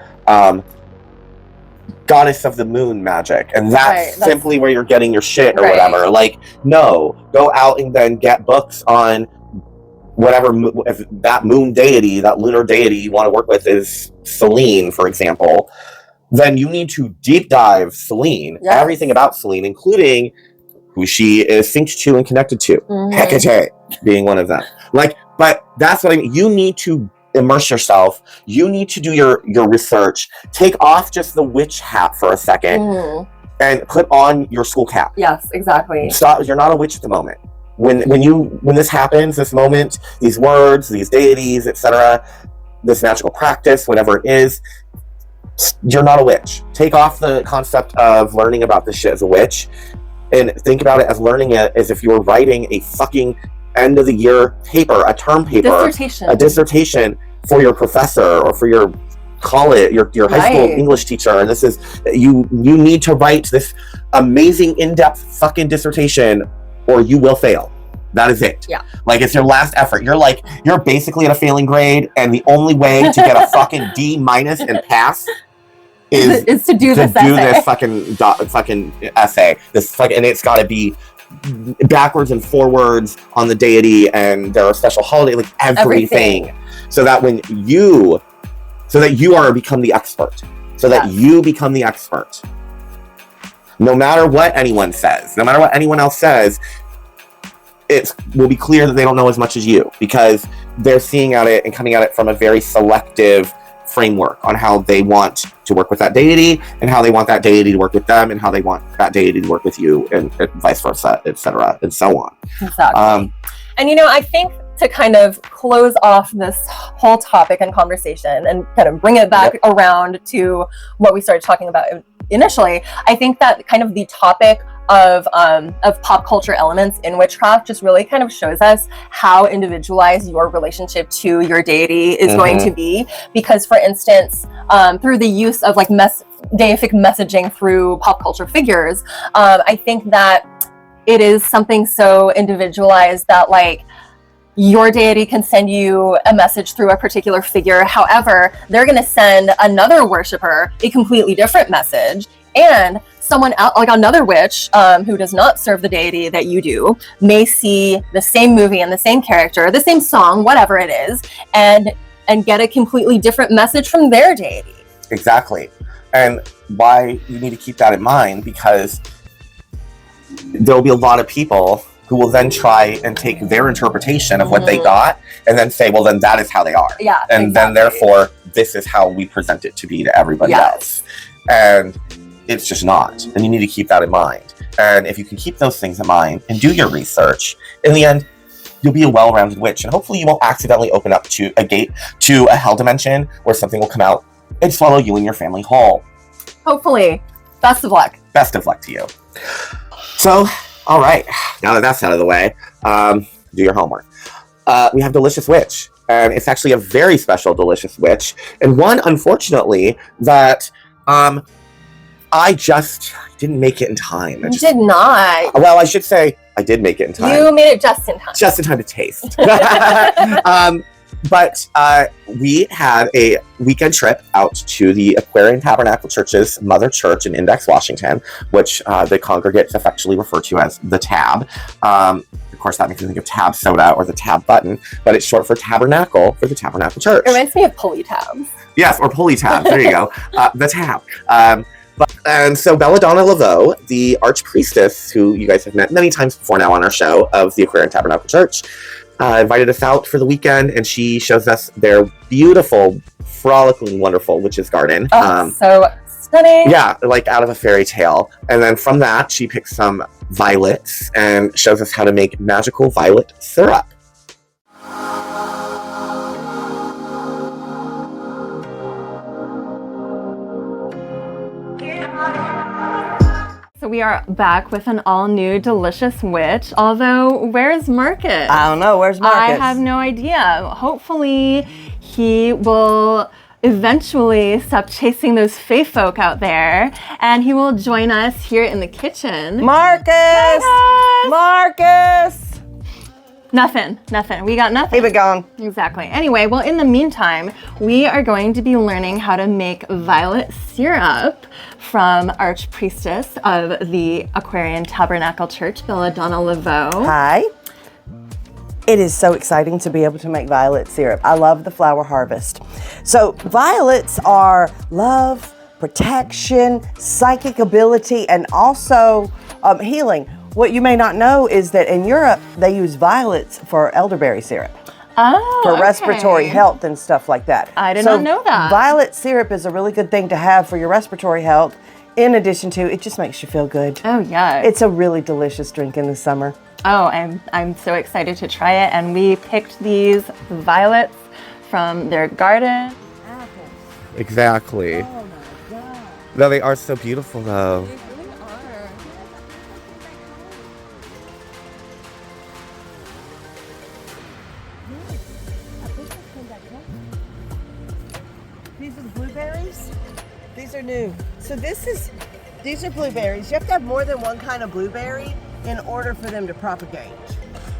Goddess of the Moon magic, and that's simply where you're getting your shit or whatever. Like, no, go out and then get books on whatever, if that moon deity, that lunar deity you want to work with is Selene, for example, then you need to deep dive Selene, everything about Selene, including who she is synced to and connected to. HEKA-TEA being one of them. Like, but that's what I mean. You need to immerse yourself. You need to do your research. Take off just the witch hat for a second and put on your school cap. Yes, exactly. Stop. You're not a witch at the moment. When this happens, this moment, these words, these deities, etc., this magical practice, whatever it is, you're not a witch. Take off the concept of learning about this shit as a witch and think about it as learning it as if you were writing a fucking end of the year paper, a term paper, a dissertation for your professor or for your college, your high school English teacher. And this is, you need to write this amazing in-depth fucking dissertation or you will fail. That is it. Yeah. Like, it's your last effort. You're basically at a failing grade, and the only way to get a fucking D- and pass is to do this fucking essay. And it's got to be backwards and forwards on the deity, and there are special holidays, like everything. So that you are become the expert. So that you become the expert. No matter what anyone says, no matter what anyone else says, it will be clear that they don't know as much as you, because they're seeing at it and coming at it from a very selective framework on how they want to work with that deity, and how they want that deity to work with them, and how they want that deity to work with you, and vice versa, etc., and so on. Exactly. And I think to kind of close off this whole topic and conversation and kind of bring it back around to what we started talking about initially, I think that kind of the topic of pop culture elements in witchcraft just really kind of shows us how individualized your relationship to your deity is going to be. Because, for instance, through the use of like deific messaging through pop culture figures, I think that it is something so individualized that like your deity can send you a message through a particular figure. However, they're going to send another worshiper a completely different message, and someone else, like another witch who does not serve the deity that you do, may see the same movie and the same character, the same song, whatever it is, and get a completely different message from their deity. Exactly. And why you need to keep that in mind, because there'll be a lot of people who will then try and take their interpretation of what they got and then say, well, then that is how they are. Yeah. And then therefore, this is how we present it to be to everybody else. And it's just not. And you need to keep that in mind. And if you can keep those things in mind and do your research, in the end, you'll be a well-rounded witch. And hopefully you won't accidentally open up to a gate to a hell dimension where something will come out and swallow you and your family whole. Hopefully. Best of luck. Best of luck to you. So, all right. Now that that's out of the way, do your homework. We have Delicious Witch. And it's actually a very special Delicious Witch. And one, unfortunately, that I just didn't make it in time. You did not. Well, I should say I did make it in time. You made it just in time. Just in time to taste. But we had a weekend trip out to the Aquarian Tabernacle Church's mother church in Index, Washington, which the congregates affectionately refer to as the Tab. Of course, that makes me think of Tab Soda or the Tab Button, but it's short for Tabernacle for the Tabernacle Church. It reminds me of pulley tabs. Yes, or pulley tabs. There you go. The Tab. And so Belladonna LaVeau, the Arch-Priestess, who you guys have met many times before now on our show of the Aquarian Tabernacle Church, invited us out for the weekend, and she shows us their beautiful, frolicking, wonderful witch's garden. Oh, so stunning. Yeah, like out of a fairy tale. And then from that, she picks some violets and shows us how to make magical violet syrup. So we are back with an all-new Delicious Witch, although where's Marcus? I don't know, where's Marcus? I have no idea. Hopefully he will eventually stop chasing those fae folk out there, and he will join us here in the kitchen. Marcus! Marcus! Nothing. We got nothing. Keep it going. Exactly. Anyway, well, in the meantime, we are going to be learning how to make violet syrup from Arch-Priestess of the Aquarian Tabernacle Church, Belladonna LaVeau. Hi. It is so exciting to be able to make violet syrup. I love the flower harvest. So violets are love, protection, psychic ability, and also healing. What you may not know is that in Europe, they use violets for elderberry syrup. Oh, for okay. respiratory health and stuff like that. I did not know that. Violet syrup is a really good thing to have for your respiratory health. In addition to, it just makes you feel good. Oh yeah. It's a really delicious drink in the summer. Oh, I'm so excited to try it. And we picked these violets from their garden. Exactly. Oh my God. No, they are so beautiful though. They really are. These are the blueberries. These are new. So these are blueberries. You have to have more than one kind of blueberry in order for them to propagate.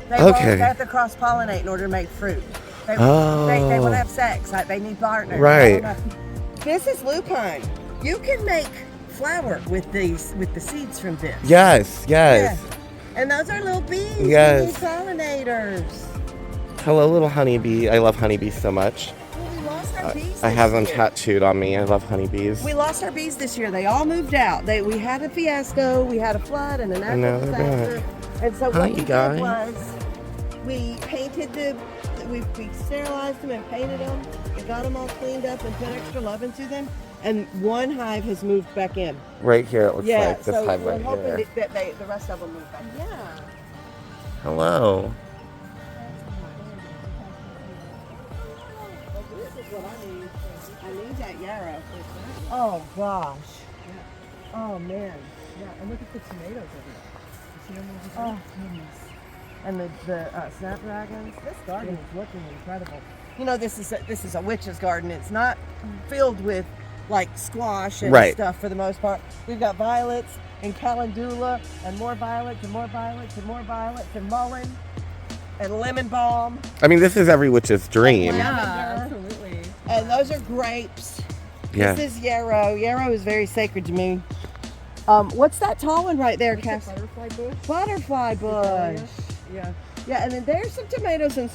They Okay. have to cross-pollinate in order to make fruit. They Oh. want to have sex. Like they need partners. Right. This is lupine. You can make flour with the seeds from this. Yes, yes. Yeah. And those are little bees. Yes. We need pollinators. Hello, little honeybee. I love honeybees so much. We lost our bees. I have them this year. tattooed on me. I love honeybees. We lost our bees this year. They all moved out. We had a fiasco. We had a flood and a now natural they're disaster. And so Hi, what you we guys. did was we painted we sterilized them and painted them and got them all cleaned up and put extra love into them. And one hive has moved back in. Right here, it looks like this so hive we're right hoping here. that the rest of them move back. Yeah. Hello. This is what I need. I need that yarrow. Oh gosh. Oh man. Yeah, and look at the tomatoes over there. You see them over there? Oh goodness. And the snapdragons. This garden is looking incredible. You know, this is a witch's garden. It's not filled with like squash and Right. stuff for the most part. We've got violets and calendula and more violets and more violets and more violets and mullein and lemon balm. I mean, this is every witch's dream. Yeah. Absolutely. And those are grapes. Yeah. This is yarrow. Yarrow is very sacred to me. What's that tall one right there, Cass? Butterfly bush. Butterfly bush. Yeah. Yeah, and then there's some tomatoes and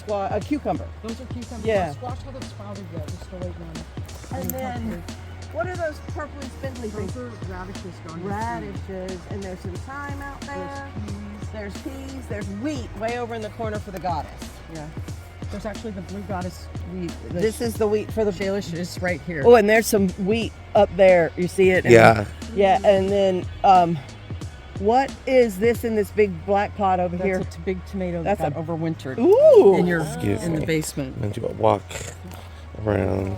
cucumber. Those are cucumbers. Yeah. Squash hasn't sprouted yet. We're still waiting on it. And then, what are those purpley spindly things? Those are radishes gone. to seed. Radishes, and there's some thyme out there. There's peas. There's wheat way over in the corner for the goddess. Yeah. There's actually the blue goddess wheat. The This is the wheat for the Shalish is right here. Oh, and there's some wheat up there. You see it? Yeah. Yeah, and then what is this in this big black pot over That's here? a big tomato That's that a- got overwintered Ooh. in your Excuse in me. the basement. And do a walk around.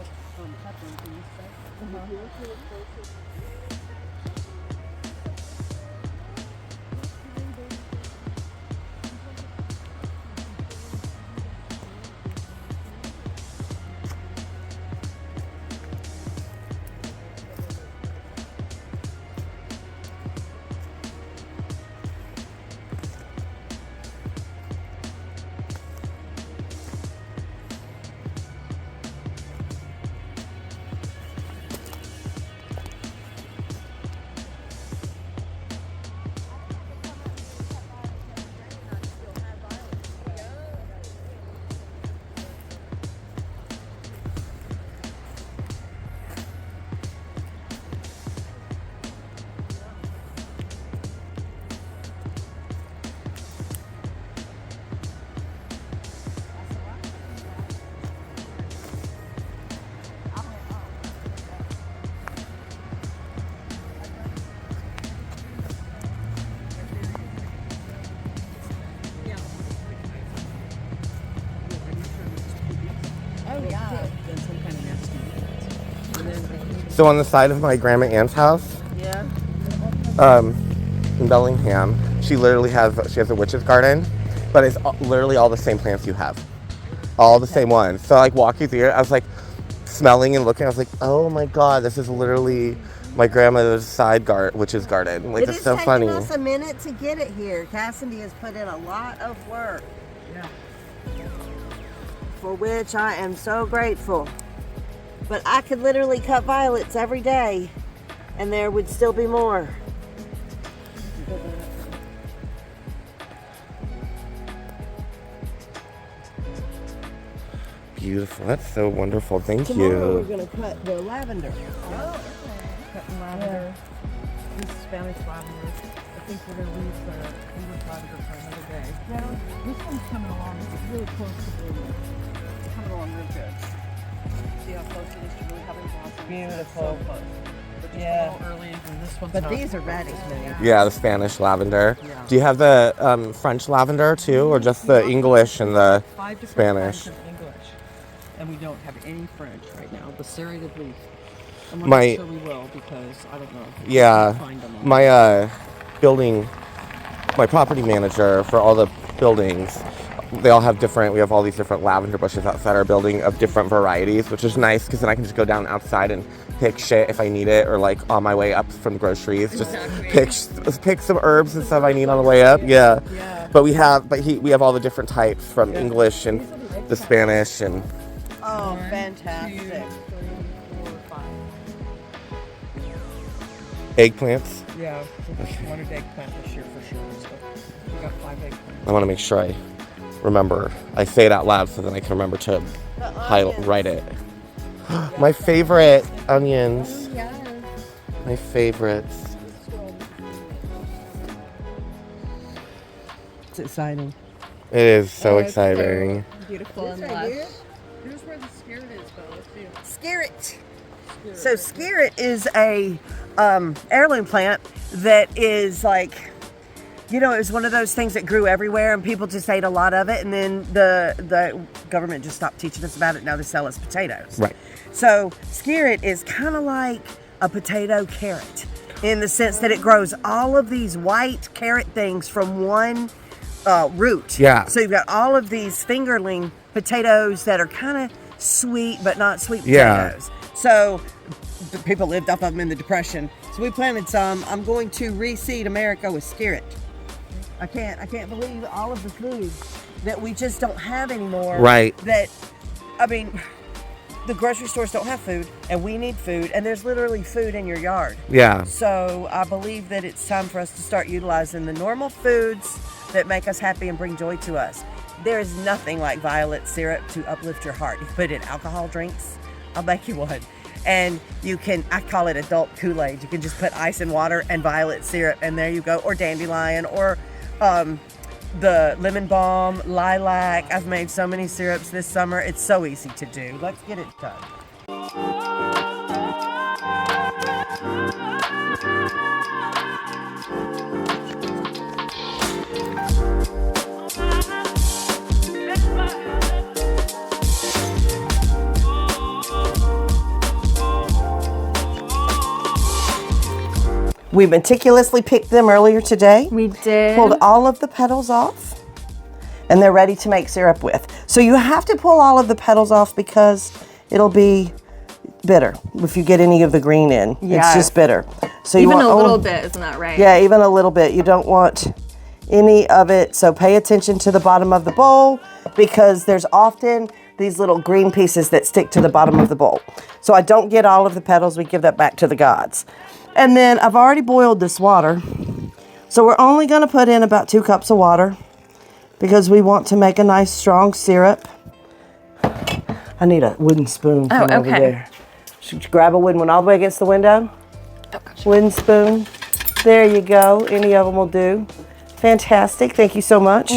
Then some kind of nasty. And then So on the side of my grandma Ann's house, Yeah. in Bellingham, she has a witch's garden, but it's literally all the same plants you have, all the same ones. So like walking through it, I was like smelling and looking. I was like, oh my god, this is literally my grandmother's witch's garden. Like it's so funny. It is taking us a minute to get it here. Cassidy has put in a lot of work. Yeah. For which I am so grateful. But I could literally cut violets every day and there would still be more. Beautiful. That's so wonderful. Thank Tomorrow we're you. going to cut the lavender. Cutting lavender. This is Spanish lavender. I think we're going to leave the English lavender for another day. Yeah. This one's coming along. This is really close to blooming. It's coming along real good. See how close it is to really having blossoms? Beautiful. So close. But just Yeah. a little early, and this one's But not. these are ready. Yeah, the Spanish lavender. Yeah. Do you have the French lavender too, or just the English and the 5 different Spanish? kinds of English, and we don't have any French right now. The serrated leaf. I'm not My- sure we will because I don't know. if we Yeah, can find them all. my property manager for all the buildings they all have different, we have all these different lavender bushes outside our building of different varieties, which is nice because then I can just go down outside and pick shit if I need it, or like on my way up from the groceries, just pick some herbs and stuff I need on the way up. Yeah. But we have all the different types from English and the Spanish and. Oh, fantastic. Eggplants. Yeah, wanted eggplant this year for sure. So we got 5 eggplants. I want to make sure I remember. I say it out loud so then I can remember to write it. My favorite onions. My favorites. It's exciting. It is so exciting. Beautiful and lush. Here's where the skirt is, though. Let's see. Skirt. So skirt is a heirloom plant that is like, you know, it was one of those things that grew everywhere and people just ate a lot of it, and then the government just stopped teaching us about it. Now they sell us potatoes. Right. So skirt is kind of like a potato carrot in the sense that it grows all of these white carrot things from one root. Yeah. So you've got all of these fingerling potatoes that are kind of sweet but not sweet Yeah. potatoes. So the people lived off of them in the Depression. So we planted some. I'm going to reseed America with skirt. I can't believe all of the food that we just don't have anymore. Right. That, I mean, the grocery stores don't have food, and we need food, and there's literally food in your yard. Yeah. So I believe that it's time for us to start utilizing the normal foods that make us happy and bring joy to us. There is nothing like violet syrup to uplift your heart. You put it in alcohol drinks, I'll make you one. And you can, I call it adult Kool-Aid. You can just put ice and water and violet syrup, and there you go. Or dandelion, or the lemon balm, lilac. I've made so many syrups this summer. It's so easy to do. Let's get it done. We meticulously picked them earlier today. We did. Pulled all of the petals off, and they're ready to make syrup with. So you have to pull all of the petals off because it'll be bitter if you get any of the green in. Yes. It's just bitter. So you Even want a little bit, isn't that right? Yeah, even a little bit. You don't want any of it. So pay attention to the bottom of the bowl because there's often these little green pieces that stick to the bottom of the bowl. So I don't get all of the petals. We give that back to the gods. And then I've already boiled this water. So we're only going to put in about 2 cups of water because we want to make a nice strong syrup. I need a wooden spoon from over there. Should you grab a wooden one all the way against the window? Oh, gosh. Wooden spoon. There you go. Any of them will do. Fantastic. Thank you so much.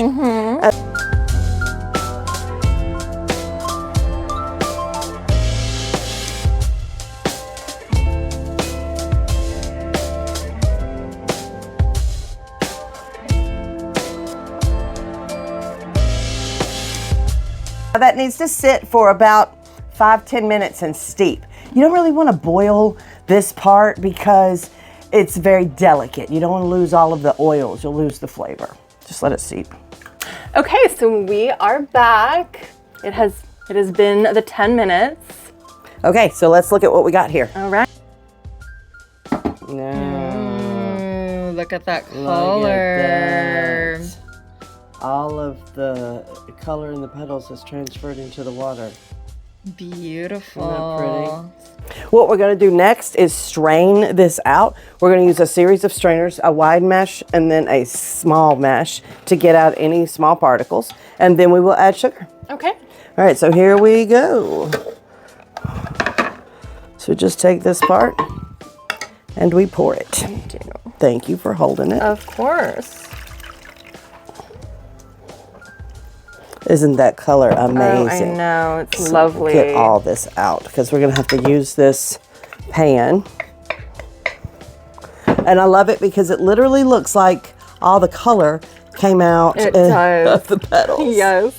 That needs to sit for about 5-10 minutes and steep. You don't really want to boil this part because it's very delicate. You don't want to lose all of the oils. You'll lose the flavor. Just let it steep. Okay, so we are back. It has been the 10 minutes. Okay, so let's look at what we got here. All right. No. Look at that Look color. at that. All of the color in the petals has transferred into the water. Beautiful. Isn't that pretty? What we're going to do next is strain this out. We're going to use a series of strainers, a wide mesh and then a small mesh to get out any small particles. And then we will add sugar. Okay. All right, so here we go. So just take this part and we pour it. Thank you for holding it. Of course. Isn't that color amazing? Oh, I know. It's So lovely. Get all this out because we're going to have to use this pan. And I love it because it literally looks like all the color came out It does. of the petals. Yes.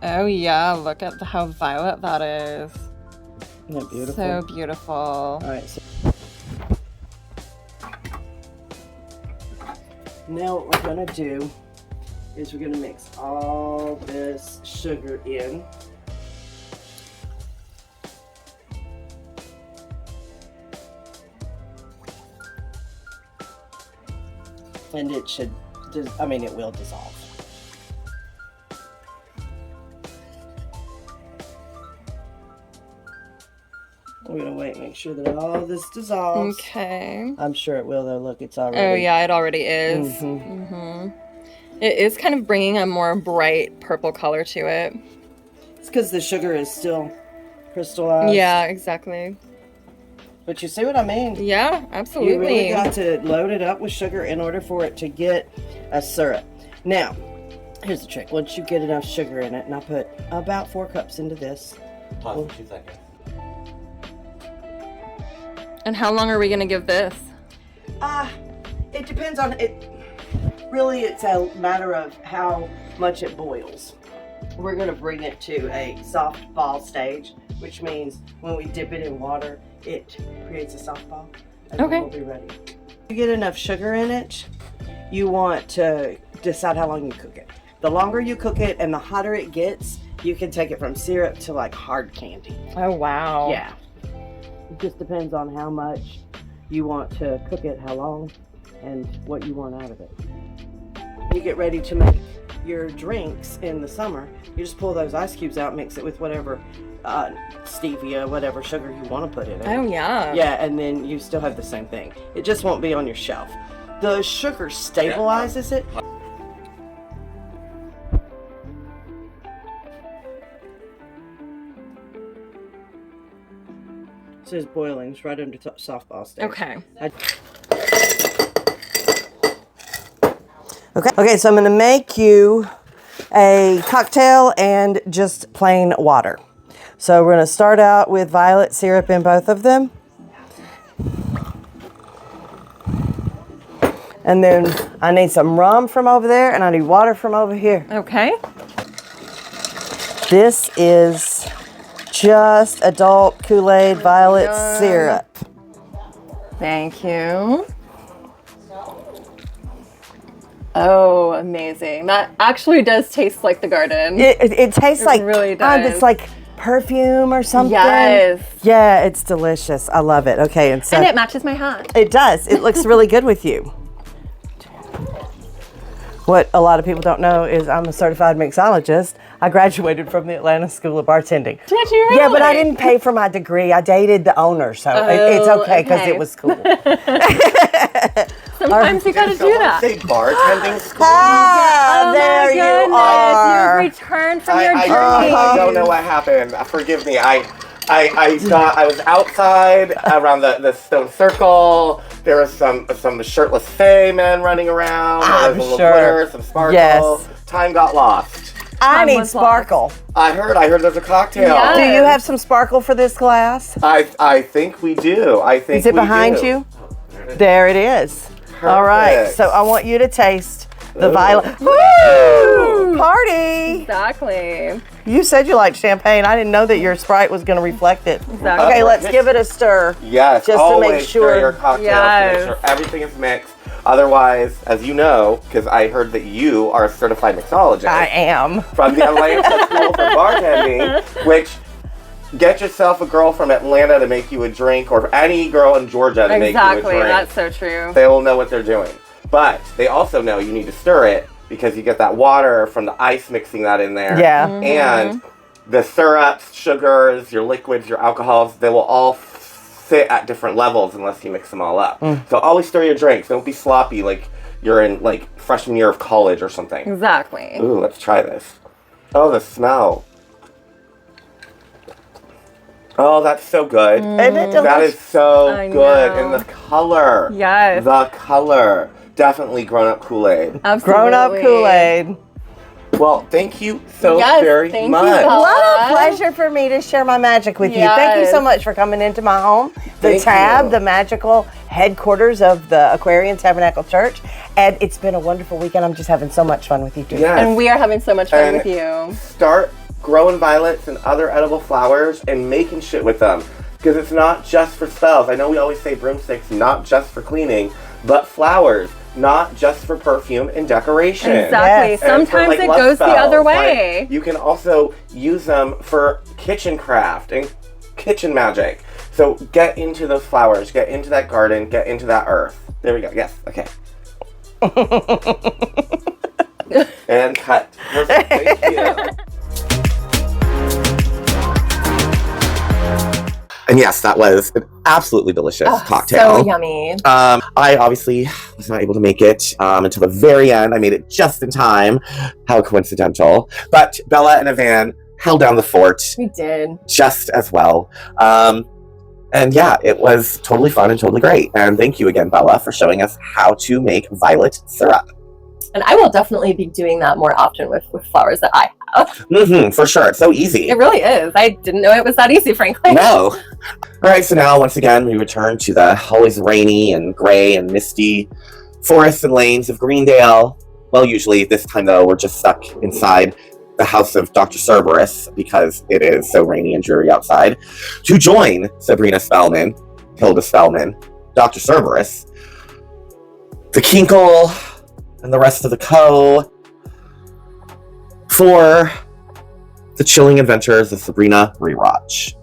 Oh yeah, look at how violet that is. Isn't that beautiful? So beautiful. All right. So Now what we're gonna do is we're gonna mix all this sugar in. And it should, it will dissolve. We're gonna wait, make sure that all this dissolves. Okay. I'm sure it will though, look, it's already. Oh yeah, it already is. It is kind of bringing a more bright purple color to it. It's because the sugar is still crystallized. Yeah, exactly. But you see what I mean? Yeah, absolutely. You really got to load it up with sugar in order for it to get a syrup. Now, here's the trick. Once you get enough sugar in it, and I put about 4 cups into this. Pause for 2 seconds. And how long are we gonna give this? It depends on it. Really, it's a matter of how much it boils. We're gonna bring it to a soft ball stage, which means when we dip it in water, it creates a soft ball, and then we'll be ready. You get enough sugar in it, you want to decide how long you cook it. The longer you cook it and the hotter it gets, you can take it from syrup to like hard candy. Oh wow. Yeah. It just depends on how much you want to cook it, how long, and what you want out of it. You get ready to make your drinks in the summer, you just pull those ice cubes out, mix it with whatever stevia, whatever sugar you want to put in it. Oh yeah. Yeah, and then you still have the same thing. It just won't be on your shelf. The sugar stabilizes it. This is boiling. It's right under softball stage. Okay. Okay, so I'm going to make you a cocktail and just plain water. So we're going to start out with violet syrup in both of them. And then I need some rum from over there and I need water from over here. Okay. This is just adult Kool-Aid violet syrup. Thank you. Oh, amazing. That actually does taste like the garden. It tastes like, really does. It's like perfume or something. Yes. Yeah, it's delicious. I love it. Okay, and so And it matches my hat. it does. It looks really good with you. What a lot of people don't know is I'm a certified mixologist. I graduated from the Atlanta School of Bartending. Did you really? Yeah, but I didn't pay for my degree. I dated the owner, so it's okay because it was cool. Sometimes you gotta do that. Say bartending school. Ah, there you are. You've returned from your I journey. don't know what happened. Forgive me. I was outside around the stone circle. There was some shirtless fae men running around. There was a little glitter, some sparkle. Yes. Time got lost. I need sparkle. I heard there's a cocktail. Yeah. Do you have some sparkle for this glass? I think we do. Is it behind you? There it is. All right. So I want you to taste the violet. Woo! Party! Exactly. You said you liked champagne. I didn't know that your Sprite was going to reflect it. Exactly. Okay, let's give it a stir. Yes, Just to always make stir sure. your cocktail Yes. to make sure everything is mixed. Otherwise, as you know, because I heard that you are a certified mixologist. I am. From the Atlanta School for Bartending, which get yourself a girl from Atlanta to make you a drink, or any girl in Georgia to make you a drink. Exactly. That's so true. They will know what they're doing. But they also know you need to stir it because you get that water from the ice mixing that in there. Yeah. And the syrups, sugars, your liquids, your alcohols, they will all sit at different levels unless you mix them all up. So always stir your drinks. Don't be sloppy like you're in like freshman year of college or something. Exactly. Ooh, let's try this. Oh, the smell. Oh, that's so good. Isn't it delicious? That is so I good. know. And the color. Yes. The color. Definitely grown-up Kool-Aid. Absolutely. Grown-up Kool-Aid. Well, thank you so Yes, very thank you, much. Paula. What a pleasure for me to share my magic with you. Thank you so Yes. much for coming into my home, the Thank Tab, you. the magical headquarters of the Aquarian Tabernacle Church. And it's been a wonderful weekend. I'm just having so much fun with you too. Yes. And we are having so much fun And with you. Start growing violets and other edible flowers and making shit with them. Because it's not just for spells. I know we always say broomsticks, not just for cleaning, but flowers. not just for perfume and decoration. Exactly. Yes. And for, Sometimes like, it love goes the spells, other but way. you can also use them for kitchen craft and kitchen magic. So get into those flowers, get into that garden, get into that earth. There we go. Yes. Okay. And cut. Perfect. Thank you. And yes, that was an absolutely delicious cocktail. So yummy. I obviously was not able to make it until the very end. I made it just in time. How coincidental. But Bella and Evan held down the fort We did. just as well. And yeah, it was totally fun and totally great. And thank you again, Bella, for showing us how to make violet syrup. And I will definitely be doing that more often with flowers that I have. For sure. It's so easy. It really is. I didn't know it was that easy, frankly. No. All right, so now once again we return to the always rainy and gray and misty forests and lanes of Greendale. Well, usually this time though we're just stuck inside the house of Dr. Cerberus because it is so rainy and dreary outside. To join Sabrina Spellman, Hilda Spellman, Dr. Cerberus, the Kinkle, and the rest of the co for the chilling adventures of Sabrina Rewatch.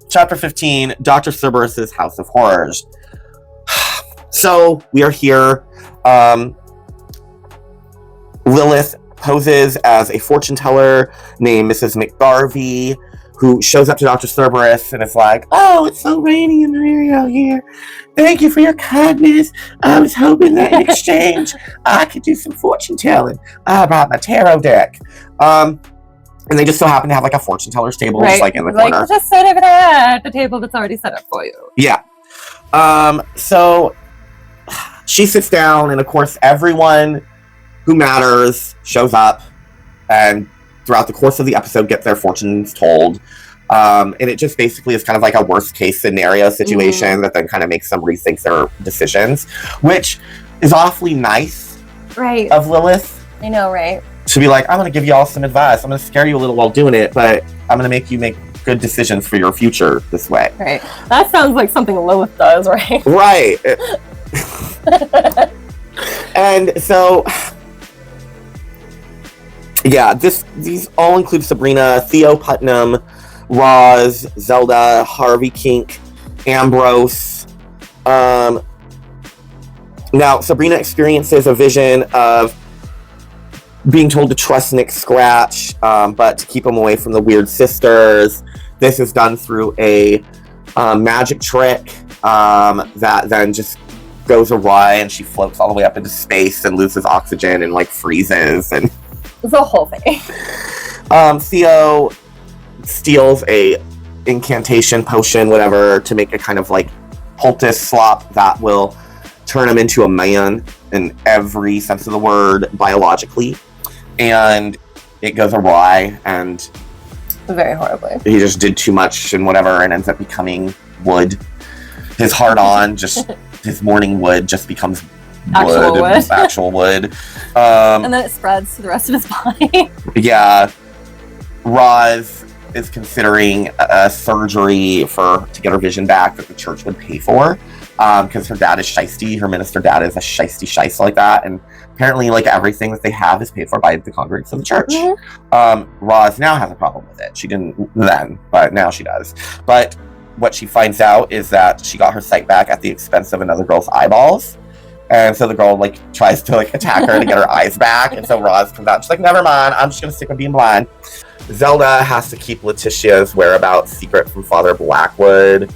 Chapter 15, Dr. Cerberus's House of Horrors. So we are here. Lilith poses as a fortune teller named Mrs. McGarvey, who shows up to Dr. Cerberus and is like, "Oh, it's so rainy and dreary out here. Thank you for your kindness. I was hoping that in exchange I could do some fortune telling. I brought my tarot deck." And they just so happen to have like a fortune teller's table just like in the corner. Just sit over there at the table that's already set up for you. Yeah. So she sits down, and of course everyone who matters shows up, and throughout the course of the episode get their fortunes told. And it just basically is kind of like a worst case scenario situation that then kind of makes them rethink their decisions, which is awfully nice Right. of Lilith I know, right? to be like, I'm going to give you all some advice. I'm going to scare you a little while doing it, but I'm going to make you make good decisions for your future this way. Right. That sounds like something Lilith does, right? Right. And so, yeah, these all include Sabrina, Theo Putnam, Roz, Zelda, Harvey Kink, Ambrose. Now, Sabrina experiences a vision of being told to trust Nick Scratch, but to keep him away from the weird sisters. This is done through a magic trick that then just goes awry, and she floats all the way up into space and loses oxygen and like freezes. And The whole thing. Theo steals a incantation potion, whatever, to make a kind of like poultice slop that will turn him into a man in every sense of the word biologically. And it goes awry, and Very horribly. he just did too much and whatever, and ends up becoming wood. His hard-on, just his morning wood just becomes Actual wood. Actual wood. And then it spreads to the rest of his body. Yeah. Roz is considering a surgery to get her vision back that the church would pay for, because her dad is shiesty. Her minister dad is a shiesty shice like that, and apparently like everything that they have is paid for by the congregants of the church. Roz now has a problem with it. She didn't then, but now she does. But what she finds out is that she got her sight back at the expense of another girl's eyeballs. And so the girl like tries to like attack her to get her eyes back. And so Roz comes out. She's like, never mind, I'm just gonna stick with being blind. Zelda has to keep Letitia's whereabouts secret from Father Blackwood,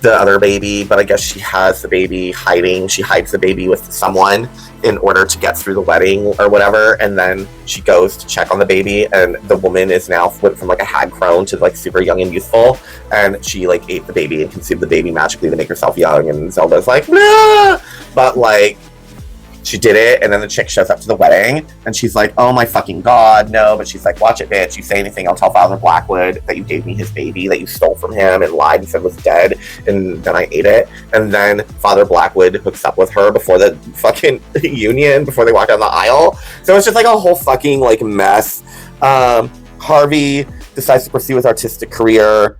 the other baby, but I guess she has the baby hiding. She hides the baby with someone in order to get through the wedding or whatever, and then she goes to check on the baby, and the woman is now went from like a hag crone to like super young and youthful, and she like ate the baby and conceived the baby magically to make herself young, and Zelda's like, no! But like, she did it, and then the chick shows up to the wedding, and she's like, oh my fucking god, no. But she's like, watch it, bitch. You say anything, I'll tell Father Blackwood that you gave me his baby, that you stole from him and lied and said was dead, and then I ate it. And then Father Blackwood hooks up with her before the fucking union, before they walk down the aisle. So it's just like a whole fucking like mess. Harvey decides to pursue his artistic career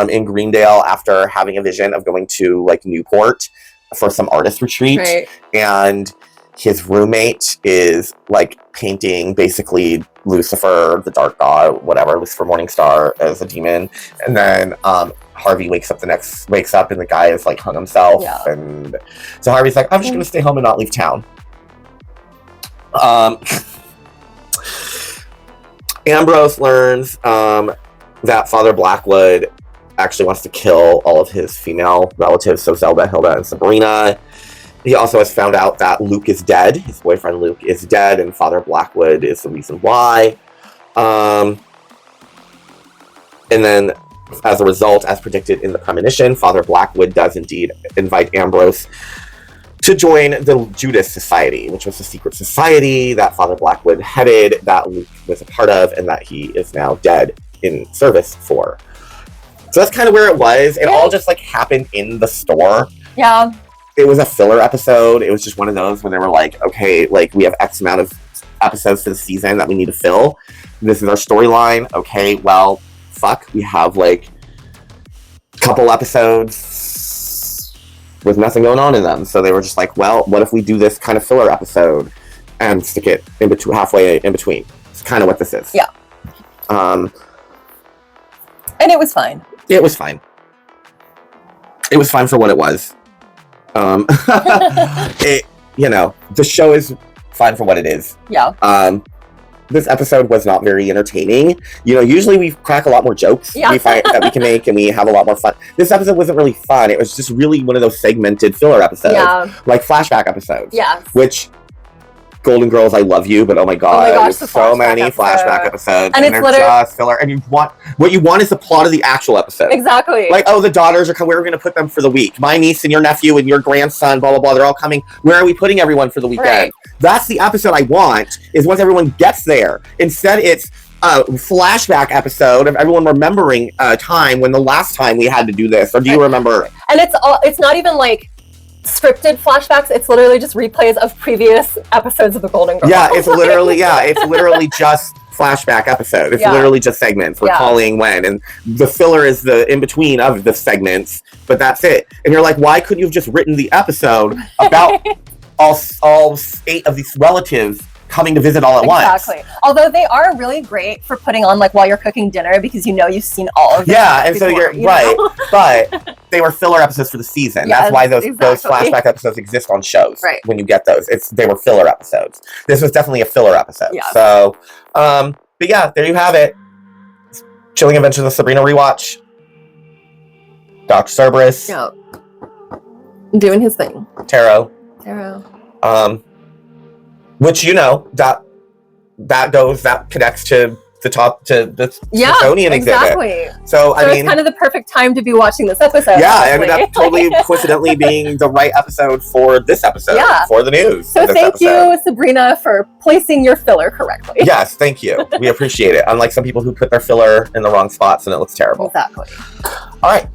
in Greendale after having a vision of going to like Newport. for some artist retreat. Right. And his roommate is like painting basically Lucifer, the dark god, whatever, Lucifer Morningstar as a demon. And then Harvey wakes up and the guy is like hung himself. Yeah. And so Harvey's like, I'm just gonna stay home and not leave town. Ambrose learns that Father Blackwood actually wants to kill all of his female relatives, so Zelda, Hilda, and Sabrina. He also has found out that Luke is dead. His boyfriend Luke is dead, and Father Blackwood is the reason why. And then, as a result, as predicted in the premonition, Father Blackwood does indeed invite Ambrose to join the Judas Society, which was a secret society that Father Blackwood headed, that Luke was a part of, and that he is now dead in service for. So that's kind of where it was. It all just like happened in the store. Yeah. It was a filler episode. It was just one of those where they were like, okay, like we have X amount of episodes for the season that we need to fill. This is our storyline. Okay, well, fuck. We have like a couple episodes with nothing going on in them. So they were just like, well, what if we do this kind of filler episode and stick it in between, halfway in between? It's kind of what this is. Yeah. And it was fine. It was fine. It was fine for what it was. The show is fine for what it is. Yeah. This episode was not very entertaining. Usually we crack a lot more jokes we find that we can make, and we have a lot more fun. This episode wasn't really fun. It was just really one of those segmented filler episodes, like flashback episodes. Yes. Which Golden Girls, I love you, but oh my god, gosh, there's so many flashback episodes, and they're just filler. And what you want is the plot of the actual episode. Exactly. Like, oh, the daughters are coming. Where are we going to put them for the week? My niece and your nephew and your grandson, blah blah blah. They're all coming. Where are we putting everyone for the weekend? Right. That's the episode I want. Is once everyone gets there. Instead, it's a flashback episode of everyone remembering a time when the last time we had to do this, or do you remember? And it's not even like scripted flashbacks. It's literally just replays of previous episodes of the Golden Girls. Yeah, it's literally just flashback episodes. It's literally just segments recalling when, and the filler is the in between of the segments, but that's it. And you're like, why couldn't you have just written the episode about all 8 of these relatives coming to visit all at once? Exactly. Although they are really great for putting on like while you're cooking dinner, because you've seen all of them. Yeah, and before, so you're right, but they were filler episodes for the season. Yes, that's why those flashback episodes exist on shows. Right. When you get those, they were filler episodes. This was definitely a filler episode. Yeah. So, but yeah, there you have it. Chilling Adventures of Sabrina rewatch. Dr. Cerberus. Yeah. Doing his thing. Tarot. Which that connects to the Smithsonian exhibit. Exactly. So I mean, it's kind of the perfect time to be watching this episode. Yeah, honestly. it ended up totally coincidentally being the right episode for this episode, for the news. So thank you, Sabrina, for placing your filler correctly. Yes, thank you. We appreciate it. Unlike some people who put their filler in the wrong spots and it looks terrible. Exactly. All right.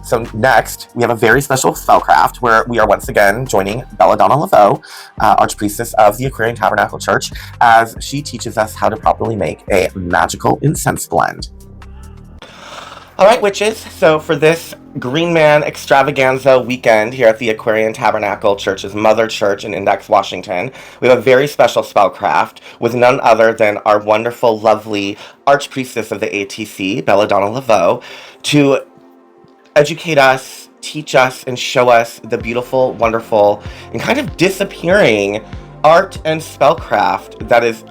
So next, we have a very special SpellCraft where we are once again joining Belladonna LaVeau, Arch-Priestess of the Aquarian Tabernacle Church, as she teaches us how to properly make a magical incense blend. All right, witches. So for this Green Man extravaganza weekend here at the Aquarian Tabernacle Church's mother church in Index, Washington, we have a very special SpellCraft with none other than our wonderful, lovely Arch-Priestess of the A.T.C, Belladonna LaVeau, to educate us, teach us, and show us the beautiful, wonderful, and kind of disappearing art and spellcraft that is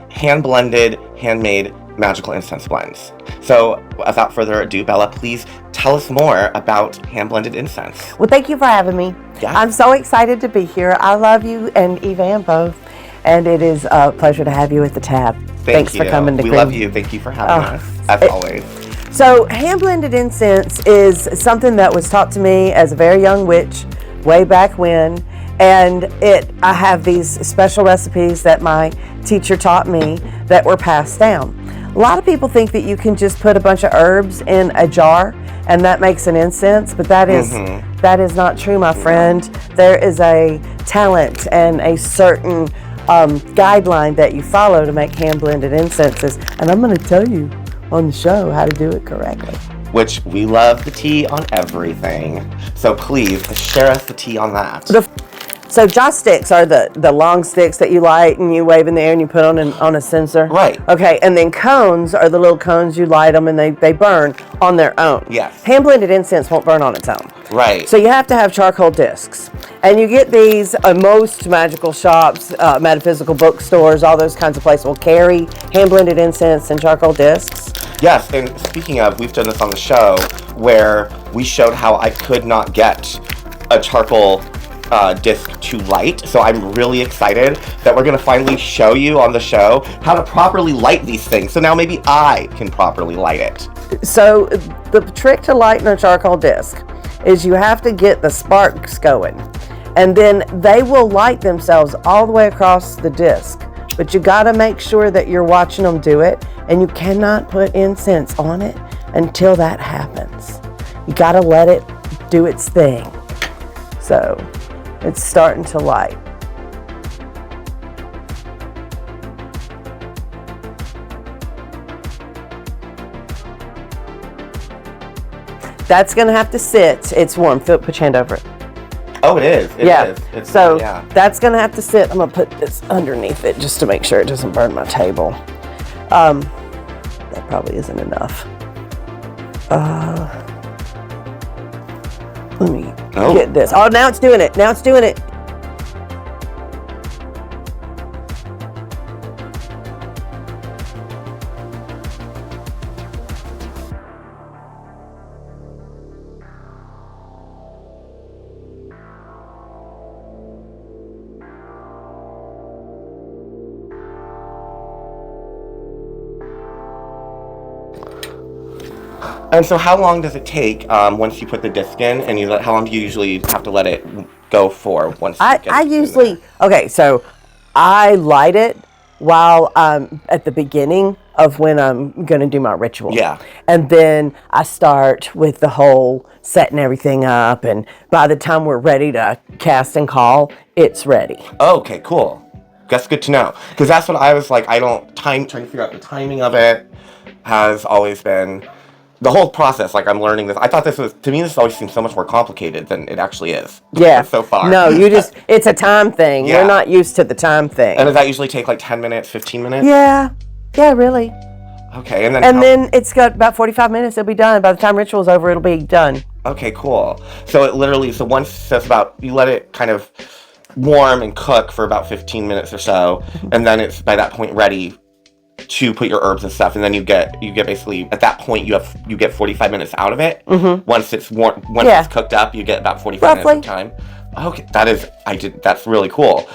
hand-blended, handmade magical incense blends. So without further ado, Bella, please tell us more about hand-blended incense. Well, thank you for having me. Yeah. I'm so excited to be here. I love you and Evan both, and it is a pleasure to have you at the tab. Thanks for coming to We love you. Thank you for having us, as always. So hand-blended incense is something that was taught to me as a very young witch way back when, and I have these special recipes that my teacher taught me that were passed down. A lot of people think that you can just put a bunch of herbs in a jar and that makes an incense, but that is not true, my friend. There is a talent and a certain guideline that you follow to make hand-blended incenses, and I'm going to tell you on the show how to do it correctly. which we love the tea on everything. So please share us the tea on that. So joss sticks are the long sticks that you light and you wave in the air and you put on a censer. Right. Okay, and then cones are the little cones you light them and they burn on their own. Yes. Hand blended incense won't burn on its own. Right. So you have to have charcoal discs. And you get these, most magical shops, metaphysical bookstores, all those kinds of places will carry hand blended incense and charcoal discs. Yes, and speaking of, we've done this on the show where we showed how I could not get a charcoal disc to light. So I'm really excited that we're going to finally show you on the show how to properly light these things. So now maybe I can properly light it. So the trick to lighting a charcoal disc is you have to get the sparks going. And then they will light themselves all the way across the disc. But you got to make sure that you're watching them do it, and you cannot put incense on it until that happens. You got to let it do its thing. So it's starting to light. That's going to have to sit. It's warm. Put your hand over it. Oh, it is. It is. It's, so yeah. That's going to have to sit. I'm going to put this underneath it just to make sure it doesn't burn my table. That probably isn't enough. Let me get this. Oh, now it's doing it. Now it's doing it. And so how long does it take once you put the disc in, and how long do you usually have to let it go for once it gets I in usually, there? okay, so I light it while I'm at the beginning of when I'm going to do my ritual. Yeah. And then I start with the whole setting everything up, and by the time we're ready to cast and call, it's ready. Oh, okay, cool. That's good to know. Because that's what I was like, trying to figure out the timing of it has always been... The whole process, like I'm learning this. I thought to me, this always seems so much more complicated than it actually is. Yeah. So far. No, it's a time thing. Yeah. We're not used to the time thing. And does that usually take like 10 minutes, 15 minutes? Yeah, really. Okay, and then it's got about 45 minutes, it'll be done. By the time ritual's over, it'll be done. Okay, cool. So it literally, once that's you let it kind of warm and cook for about 15 minutes or so, and then it's by that point ready to put your herbs and stuff, and then you get basically at that point you get 45 minutes out of it. Mm-hmm. Once it's warm, it's cooked up, you get about 45 minutes of time. Okay, that's really cool.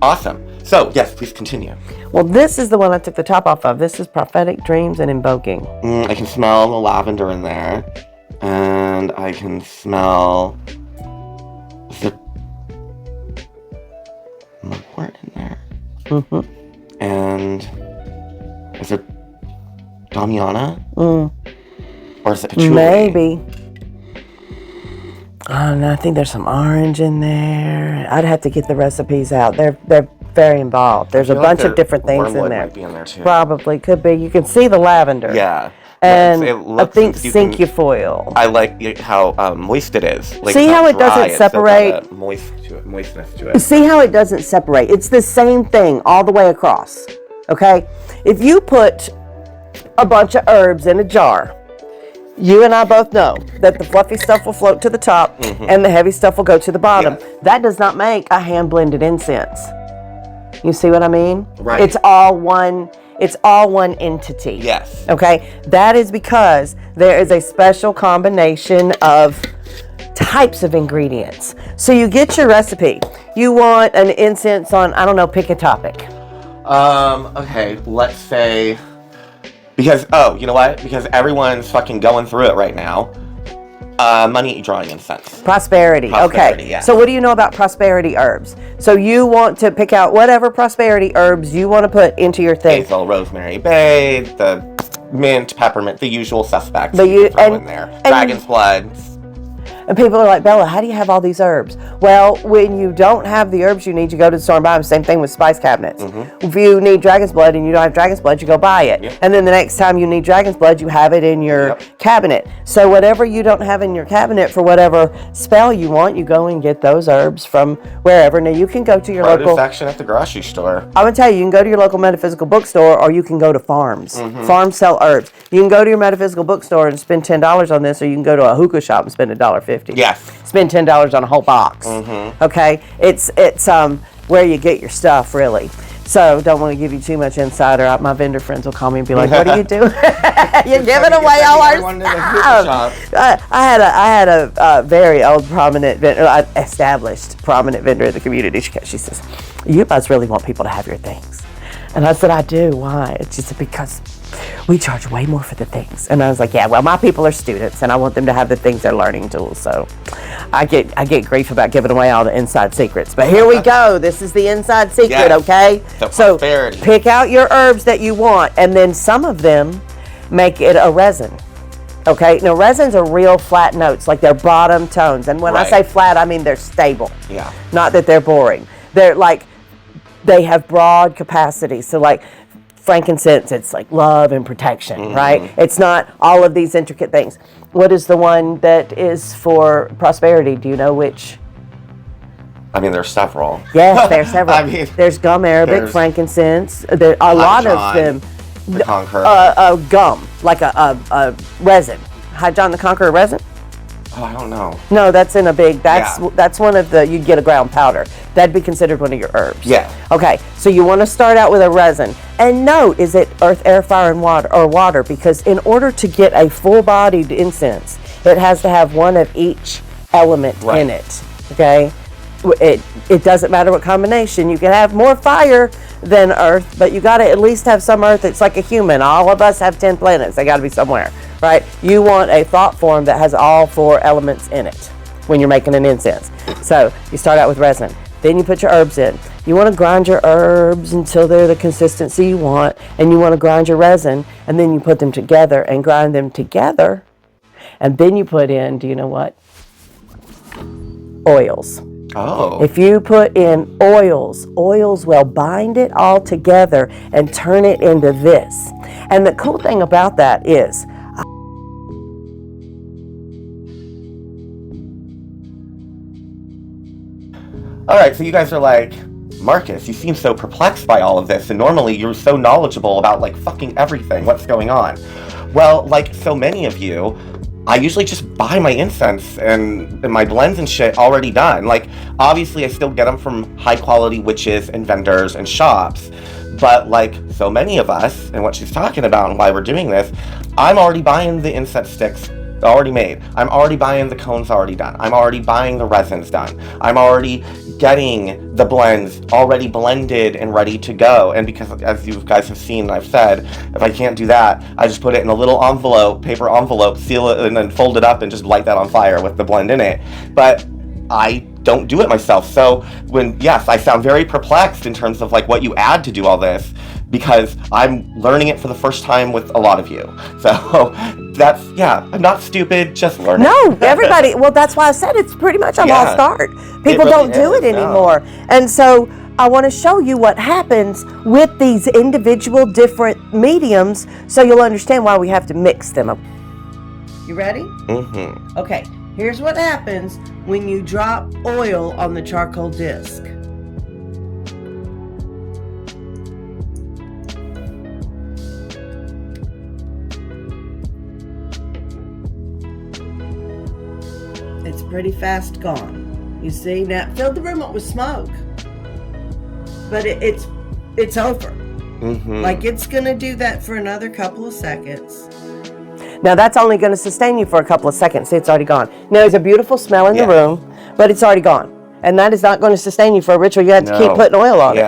Awesome. So yes, please continue. Well, this is the one I took the top off of. This is prophetic dreams and invoking. I can smell the lavender in there, and I can smell the mugwort in there. Mm-hmm. And is it Damiana? Or is it patchouli? Maybe. Oh, no, I think there's some orange in there. I'd have to get the recipes out. They're very involved. There's a bunch of different things in there. Might be in there too. Probably, could be. You can see the lavender. Yeah. And I think cinquefoil. I like how moist it is. Like, see how it doesn't It's separate? Moistness to it. See how it doesn't separate? It's the same thing all the way across. Okay? If you put a bunch of herbs in a jar, you and I both know that the fluffy stuff will float to the top and the heavy stuff will go to the bottom. Yeah. That does not make a hand-blended incense. You see what I mean? Right. It's all one entity. Yes. Okay? That is because there is a special combination of types of ingredients. So you get your recipe. You want an incense on, I don't know, pick a topic. Okay, let's say, because, you know what? Because everyone's fucking going through it right now. Money drawing incense. Prosperity. Okay. Yeah. So what do you know about prosperity herbs? So you want to pick out whatever prosperity herbs you want to put into your thing. Basil, rosemary, bay, the mint, peppermint, the usual suspects. In there. Dragon's blood. And people are like, Bella, how do you have all these herbs? Well, when you don't have the herbs you need, you go to the store and buy them. Same thing with spice cabinets. If you need dragon's blood and you don't have dragon's blood, you go buy it. Yep. And then the next time you need dragon's blood, you have it in your cabinet. So whatever you don't have in your cabinet for whatever spell you want, you go and get those herbs from wherever. Now you can go to your Produce local section at the grocery store. I'm gonna tell you, you can go to your local metaphysical bookstore, or you can go to farms. Farms sell herbs. You can go to your metaphysical bookstore and spend $10 on this, or you can go to a hookah shop and spend $1.50. Yes. Spend $10 on a whole box. Okay, it's where you get your stuff, really. So don't want to give you too much insider. My vendor friends will call me and be like, "What are you doing? You're giving away all our stuff." I had a very old prominent vendor, established prominent vendor in the community. She says, "You guys really want people to have your things?" And I said, "I do. Why?" It's just because we charge way more for the things. And I was like, "Yeah, well, my people are students, and I want them to have the things they're learning tools." So I get grief about giving away all the inside secrets. But here we go. This is the inside secret, okay? So pick out your herbs that you want, and then some of them make it a resin. Okay, now resins are real flat notes, like they're bottom tones. And when I say flat, I mean they're stable. Yeah. Not that they're boring. They're like, they have broad capacity. So like frankincense, it's like love and protection, right? It's not all of these intricate things. What is the one that is for prosperity? Do you know which? I mean, there's several. Yes, there's several. I mean, there's gum arabic, there's frankincense. There a lot of them. The Conqueror. Gum, like a resin. High John the Conqueror resin? Oh, I don't know. No, that's in a big, that's one of the, you'd get a ground powder. That'd be considered one of your herbs. Yeah. Okay, so you want to start out with a resin. And note, is it earth, air, fire, and water? Because in order to get a full-bodied incense, it has to have one of each element in it. Okay? It doesn't matter what combination. You can have more fire than earth, but you got to at least have some earth. It's like a human. All of us have 10 planets. They got to be somewhere, right? You want a thought form that has all 4 elements in it when you're making an incense. So you start out with resin. Then you put your herbs in. You want to grind your herbs until they're the consistency you want, and you want to grind your resin, and then you put them together and grind them together, and then you put in, do you know what? Oils. Oh. If you put in oils will bind it all together and turn it into this. And the cool thing about that is, All right, so you guys are like, Marcus, you seem so perplexed by all of this, and normally you're so knowledgeable about like fucking everything. What's going on? Well, like so many of you, I usually just buy my incense and my blends and shit already done. Like, obviously I still get them from high quality witches and vendors and shops, but like so many of us, and what she's talking about and why we're doing this, I'm already buying the incense sticks already made. I'm already buying the cones already done. I'm already buying the resins done. I'm already getting the blends already blended and ready to go. And because, as you guys have seen and I've said, if I can't do that, I just put it in a little envelope, paper envelope, seal it, and then fold it up and just light that on fire with the blend in it. But I don't do it myself. So when, yes, I sound very perplexed in terms of like what you add to do all this, because I'm learning it for the first time with a lot of you. So that's, yeah, I'm not stupid, just learning. no, everybody, well, that's why I said it's pretty much a lost art. People really don't do is, it anymore. And so I want to show you what happens with these individual different mediums so you'll understand why we have to mix them up. You ready? Mm-hmm. Okay, here's what happens when you drop oil on the charcoal disc. It's pretty fast gone. You see, now it filled the room up with smoke, but it's over. Mm-hmm. Like it's gonna do that for another couple of seconds. Now that's only gonna sustain you for a couple of seconds. See, it's already gone. Now there's a beautiful smell in the room, but it's already gone. And that is not going to sustain you for a ritual. You have to keep putting oil on it.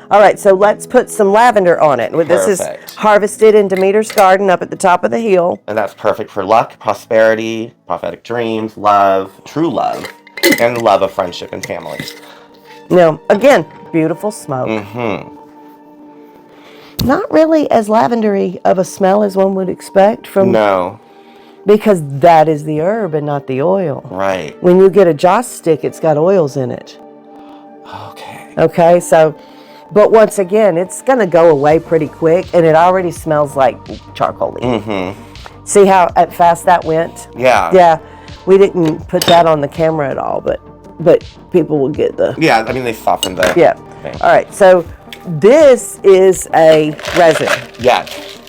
All right, so let's put some lavender on it. This is harvested in Demeter's garden up at the top of the hill. And that's perfect for luck, prosperity, prophetic dreams, love, true love, and love of friendship and family. Now, again, beautiful smoke. Mm-hmm. Not really as lavendery of a smell as one would expect from... No. Because that is the herb and not the oil. Right. When you get a joss stick, it's got oils in it. Okay. Okay, so, but once again, it's going to go away pretty quick, and it already smells like charcoal-y. Mm-hmm. See how fast that went? Yeah. Yeah, we didn't put that on the camera at all, but people will get the... Yeah, I mean, they softened it. Yeah. Okay. All right, so this is a resin, Yes.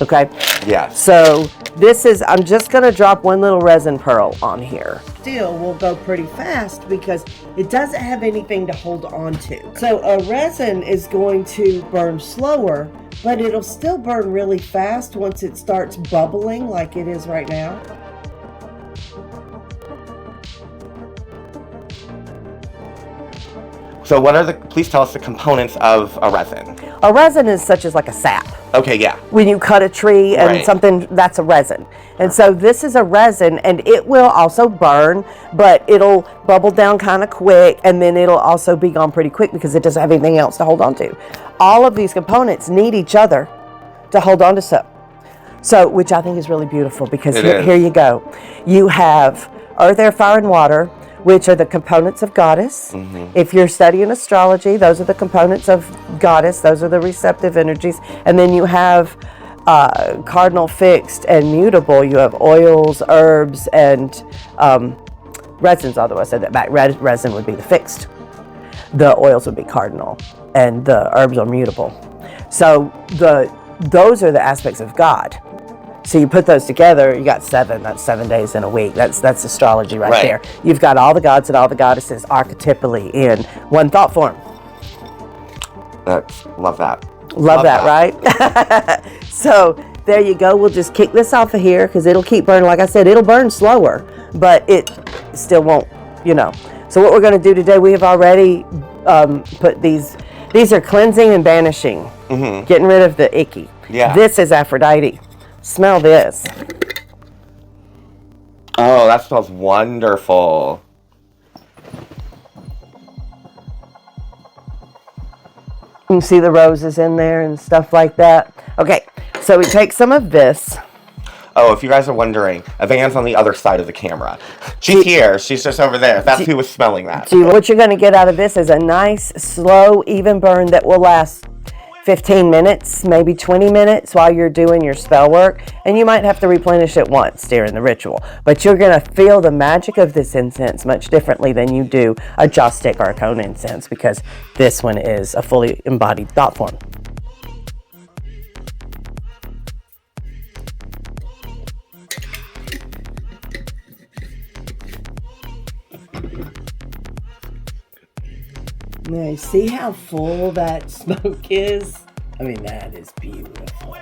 okay? Yes. So this is, I'm just going to drop one little resin pearl on here. Still will go pretty fast because it doesn't have anything to hold on to. So a resin is going to burn slower, but it'll still burn really fast once it starts bubbling like it is right now. So what are please tell us the components of a resin. A resin is such as like a sap. Okay, yeah. When you cut a tree and Right. something, that's a resin. And so this is a resin, and it will also burn, but it'll bubble down kind of quick, and then it'll also be gone pretty quick because it doesn't have anything else to hold on to. All of these components need each other to hold on to stuff. So, which I think is really beautiful because here you go. You have earth, air, fire, and water, which are the components of goddess. Mm-hmm. If you're studying astrology, those are the components of goddess. Those are the receptive energies. And then you have cardinal, fixed, and mutable. You have oils, herbs, and resins, although I said that back. Resin would be the fixed. The oils would be cardinal, and the herbs are mutable. So those are the aspects of God. So you put those together, you got 7. That's 7 days in a week. That's astrology right there. You've got all the gods and all the goddesses archetypally in one thought form. Love that. Love that, right? So there you go. We'll just kick this off of here because it'll keep burning. Like I said, it'll burn slower, but it still won't, So what we're going to do today, we have already put these are cleansing and banishing, getting rid of the icky. Yeah. This is Aphrodite. Smell this. Oh, that smells wonderful. You can see the roses in there and stuff like that. Okay, so we take some of this. Oh, if you guys are wondering, Van's on the other side of the camera. She's here. She's just over there. That's who was smelling that. What you're going to get out of this is a nice, slow, even burn that will last 15 minutes, maybe 20 minutes while you're doing your spell work. And you might have to replenish it once during the ritual. But you're going to feel the magic of this incense much differently than you do a joss stick or a cone incense, because this one is a fully embodied thought form. Now, you see how full that smoke is? I mean, that is beautiful.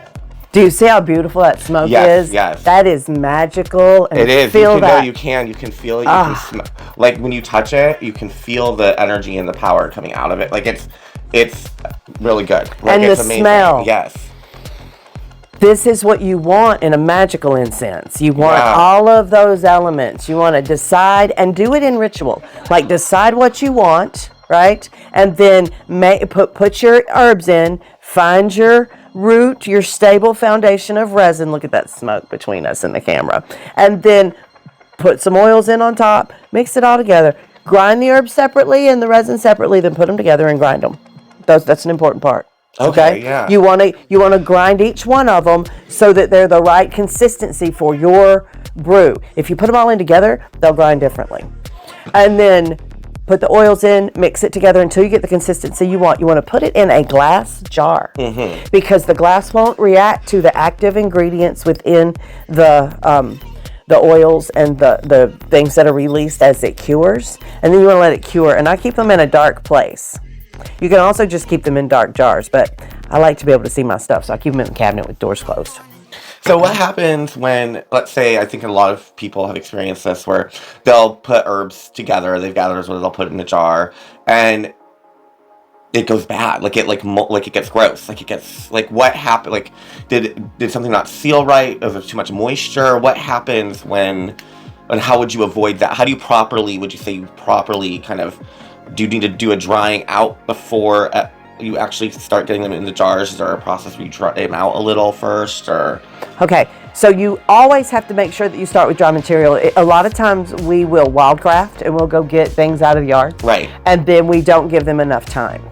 Do you see how beautiful that smoke is? Yes. That is magical. And It is. Feel you can that. know you can. You can feel it. You can smell. Like when you touch it, you can feel the energy and the power coming out of it. Like it's really good. Like, and it's the amazing. smell. Yes. This is what you want in a magical incense. You want all of those elements. You want to decide and do it in ritual. Like decide what you want, right? And then put your herbs in, find your root, your stable foundation of resin. Look at that smoke between us and the camera. And then put some oils in on top, mix it all together. Grind the herbs separately and the resin separately, then put them together and grind them. That's an important part. Okay, yeah. You want to grind each one of them so that they're the right consistency for your brew. If you put them all in together, they'll grind differently. And then put the oils in, mix it together until you get the consistency you want. You want to put it in a glass jar because the glass won't react to the active ingredients within the oils and the things that are released as it cures. And then you want to let it cure. And I keep them in a dark place. You can also just keep them in dark jars, but I like to be able to see my stuff, so I keep them in the cabinet with doors closed. So what happens when, let's say, I think a lot of people have experienced this, where they'll put herbs together, they've gathered herbs, they'll put it in a jar, and it goes bad. Like it gets gross. Like it gets, like what happened? Like did something not seal right? Is there too much moisture? What happens when, and how would you avoid that? How do you properly, would you say you properly kind of, do you need to do a drying out before you actually start getting them in the jars? Is there a process where you dry them out a little first, or? Okay, So you always have to make sure that you start with dry material. A lot of times we will wildcraft and we'll go get things out of the yard. Right. And then we don't give them enough time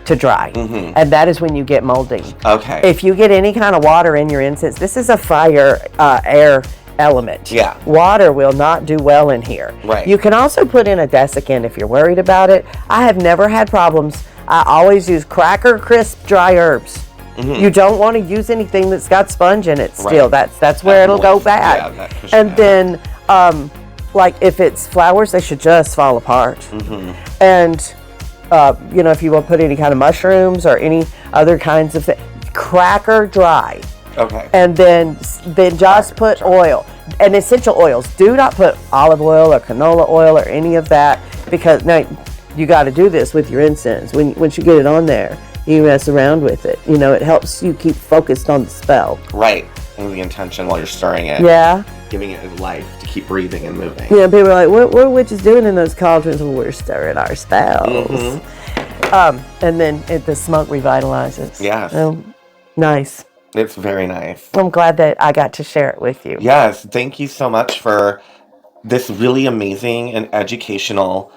to dry. And that is when you get molding. Okay. If you get any kind of water in your incense, this is a fire air element. Yeah. Water will not do well in here. Right. You can also put in a desiccant if you're worried about it. I have never had problems. I always use Cracker Crisp dry herbs. You don't want to use anything that's got sponge in it still. Right. That's where it'll go bad. Yeah, and then like if it's flowers, they should just fall apart. And you know, if you want to put any kind of mushrooms or any other kinds of things, cracker dry. Okay. And then just put oil and essential oils. Do not put olive oil or canola oil or any of that, because now you got to do this with your incense. Once you get it on there, you mess around with it. You know, it helps you keep focused on the spell. Right. And the intention while you're stirring it. Yeah. Giving it life to keep breathing and moving. Yeah, people are like, what are witches doing in those cauldrons? Well, we're stirring our spells. And then the smoke revitalizes. Yes. Nice. It's very nice. I'm glad that I got to share it with you. Yes. Thank you so much for this really amazing and educational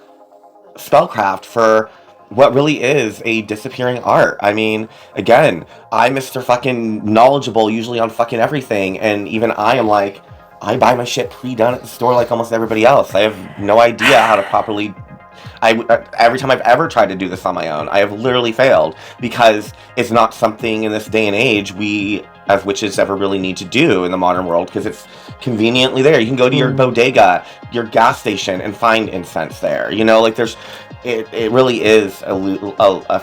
spellcraft for what really is a disappearing art. I mean, again, I'm Mr. fucking knowledgeable usually on fucking everything, and even I am like, I buy my shit pre-done at the store like almost everybody else. I have no idea how to properly... every time I've ever tried to do this on my own, I have literally failed, because it's not something in this day and age we as witches ever really need to do in the modern world, because it's conveniently there. You can go to your bodega, your gas station, and find incense there. You know, like it really is a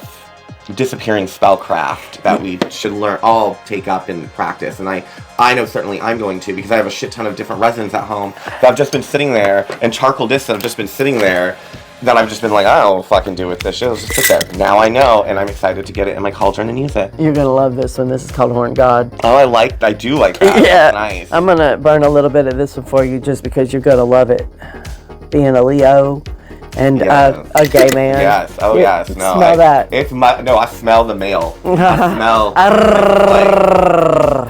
disappearing spellcraft that we should all take up and practice. And I know certainly I'm going to, because I have a shit ton of different resins at home that have just been sitting there, and charcoal discs that have just been sitting there, that I've just been like, I don't know what fucking do with this shit. Let's just sit there. Now I know, and I'm excited to get it in my cauldron and use it. You're gonna love this one. This is called Horn God. Oh, I do like that. Yeah. That's nice. I'm gonna burn a little bit of this one for you, just because you're gonna love it. Being a Leo and a gay man. Yes. Oh, yes. No. Smell that. I smell the male. I smell.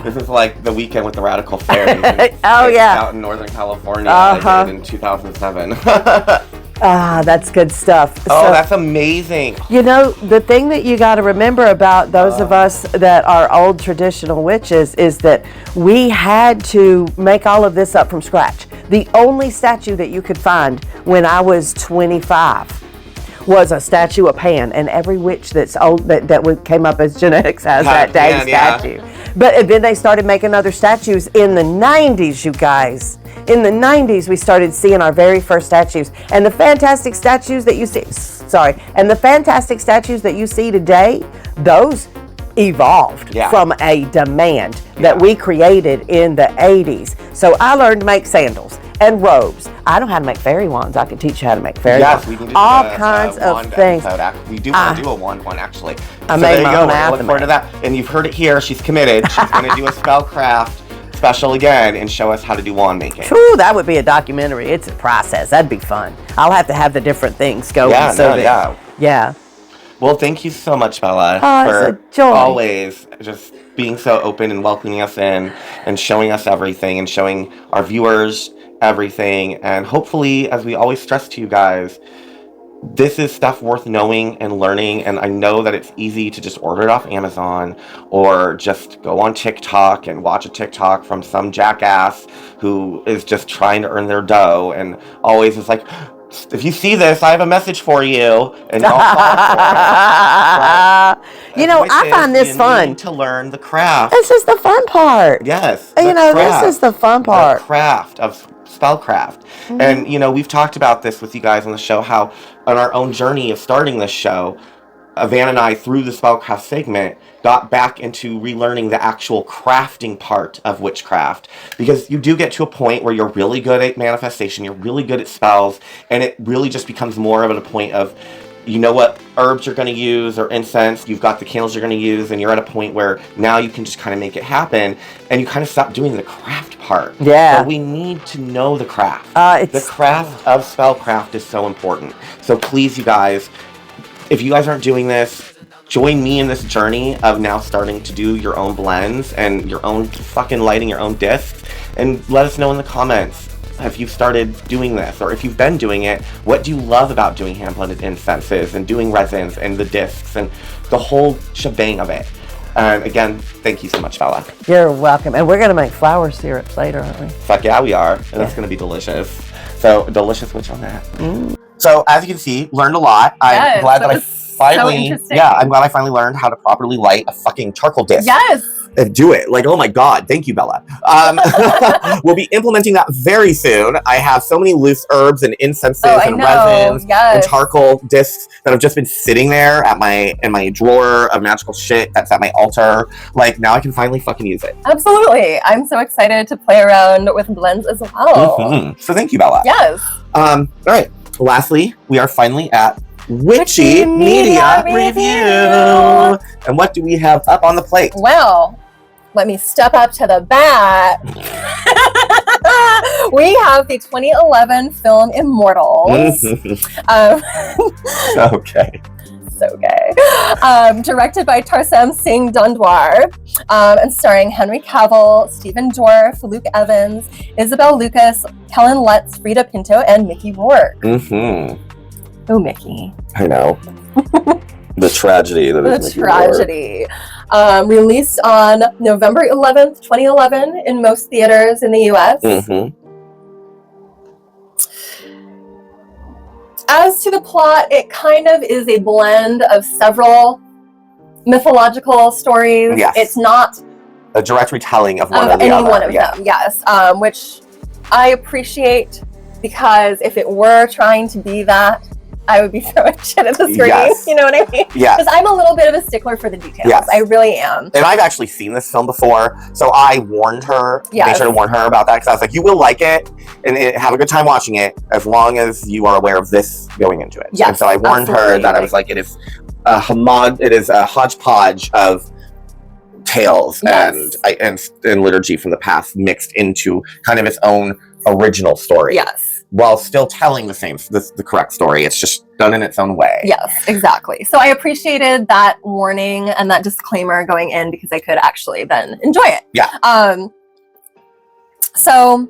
This is like the weekend with the Radical Fairies. Out in Northern California. I did in 2007. That's good stuff. Oh, that's amazing. You know, the thing that you got to remember about those of us that are old traditional witches is that we had to make all of this up from scratch. The only statue that you could find when I was 25 was a statue of Pan, and every witch that's old that came up as genetics has that dang statue. But then they started making other statues in the 90s, you guys. In the 90s, we started seeing our very first statues, and the fantastic statues that you see. And the fantastic statues that you see today, those evolved from a demand that we created in the 80s. So I learned to make sandals and robes. I know how to make fairy wands. I can teach you how to make fairy wands. We need to all do kinds of things. We do want to do a wand one, actually. I so made there you my go. own We're looking forward to that. And you've heard it here. She's committed. She's going to do a spellcraft special again and show us how to do wand making. Ooh, that would be a documentary. It's a process. That'd be fun. I'll have to have the different things going. Yeah. Well, thank you so much, Bella, for always just being so open and welcoming us in and showing us everything and showing our viewers everything. And hopefully, as we always stress to you guys, this is stuff worth knowing and learning. And I know that it's easy to just order it off Amazon or just go on TikTok and watch a TikTok from some jackass who is just trying to earn their dough and always is like, if you see this, I have a message for you, and y'all fall for it. You know, I find this fun. To learn the craft. This is the fun part. Yes. You know, this is the fun part. The craft of spellcraft. Mm-hmm. And, you know, we've talked about this with you guys on the show, how on our own journey of starting this show, Van and I, through the spellcraft segment, got back into relearning the actual crafting part of witchcraft, because you do get to a point where you're really good at manifestation, you're really good at spells, and it really just becomes more of a point of, you know what herbs you're going to use or incense, you've got the candles you're going to use, and you're at a point where now you can just kind of make it happen, and you kind of stop doing the craft part. Yeah. But we need to know the craft. The craft of spellcraft is so important. So please, you guys, if you guys aren't doing this, join me in this journey of now starting to do your own blends and your own fucking lighting your own discs, and let us know in the comments. Have you started doing this? Or if you've been doing it, what do you love about doing hand-blended incenses and doing resins and the discs and the whole shebang of it? And again, thank you so much, Bella. You're welcome. And we're going to make flower syrups later, aren't we? Fuck yeah, we are. And that's going to be delicious. So, delicious witch on that. So, as you can see, learned a lot. I'm glad that I finally, I'm glad I finally learned how to properly light a fucking charcoal disc. Yes. And do it. Like, oh my God. Thank you, Bella. We'll be implementing that very soon. I have so many loose herbs and incenses and resins and charcoal discs that have just been sitting there at in my drawer of magical shit that's at my altar. Like, now I can finally fucking use it. Absolutely. I'm so excited to play around with blends as well. So thank you, Bella. Yes. All right. Lastly, we are finally at Witchy Media Review. And what do we have up on the plate? Well, let me step up to the bat. We have the 2011 film Immortals. Okay. So gay. Directed by Tarsem Singh Dundwar, and starring Henry Cavill, Stephen Dorff, Luke Evans, Isabel Lucas, Helen Lutz, Frida Pinto, and Mickey Rourke. Oh, Mickey. I know. The tragedy that is Mickey tragedy. Released on November 11th, 2011 in most theaters in the U.S. As to the plot, it kind of is a blend of several mythological stories. Yes. It's not a direct retelling of one of or the any other. one of them, yes. Which I appreciate, because if it were trying to be that, I would be throwing shit at the screen. Yes. You know what I mean? Yes. Because I'm a little bit of a stickler for the details. Yes. I really am. And I've actually seen this film before, so I warned her, made sure to warn her about that, because I was like, you will like it, and have a good time watching it, as long as you are aware of this going into it. Yes, and so I warned her that I was like, it is a hodgepodge of tales and liturgy from the past mixed into kind of its own original story. Yes. While still telling the correct story. It's just done in its own way. Yes, exactly. So I appreciated that warning and that disclaimer going in, because I could actually then enjoy it. Yeah. So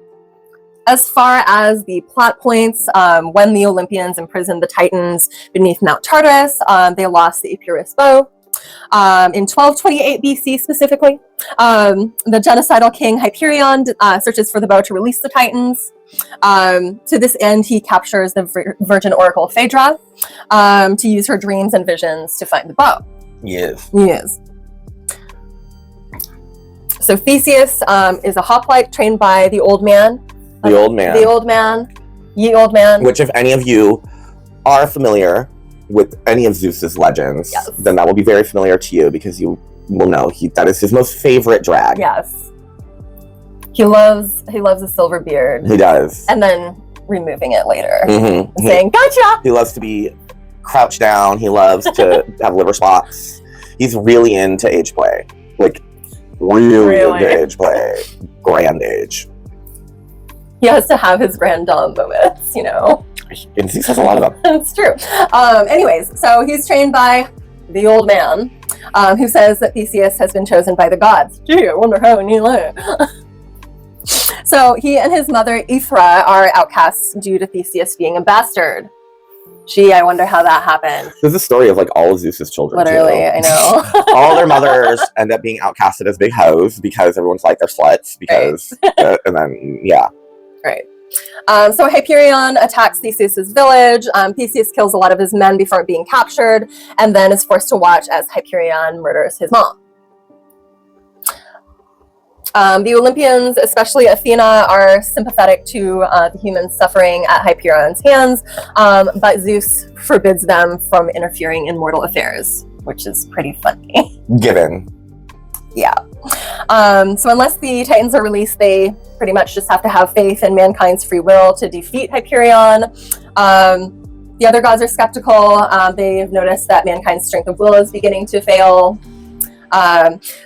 as far as the plot points, when the Olympians imprisoned the Titans beneath Mount Tartarus, they lost the Epirus bow. In 1228 BC specifically, the genocidal king Hyperion searches for the bow to release the Titans. To this end, he captures the virgin oracle Phaedra to use her dreams and visions to find the bow. Yes. So Theseus is a hoplite trained by the old man. Ye old man. Which, if any of you are familiar with any of Zeus's legends, then that will be very familiar to you, because you will know that is his most favorite drag. Yes. He loves a silver beard. He does. And then removing it later. Saying, gotcha! He loves to be crouched down. He loves to have liver spots. He's really into age play. Like, really into age play. Grand age. He has to have his grand dame moments, you know. And he says a lot of them. It's true. Anyways, so he's trained by the old man, who says that Theseus has been chosen by the gods. Gee, I wonder how he learned. So he and his mother Aethra are outcasts due to Theseus being a bastard. Gee, I wonder how that happened. There's a story of like all of Zeus's children. Literally, too. I know. All their mothers end up being outcasted as big hoes, because everyone's like, they're sluts, because and then Right. So Hyperion attacks Theseus's village. Theseus kills a lot of his men before being captured, and then is forced to watch as Hyperion murders his mom. The Olympians, especially Athena, are sympathetic to the humans suffering at Hyperion's hands, but Zeus forbids them from interfering in mortal affairs, which is pretty funny. Given. Yeah. So unless the Titans are released, they pretty much just have to have faith in mankind's free will to defeat Hyperion. The other gods are skeptical. They've noticed that mankind's strength of will is beginning to fail.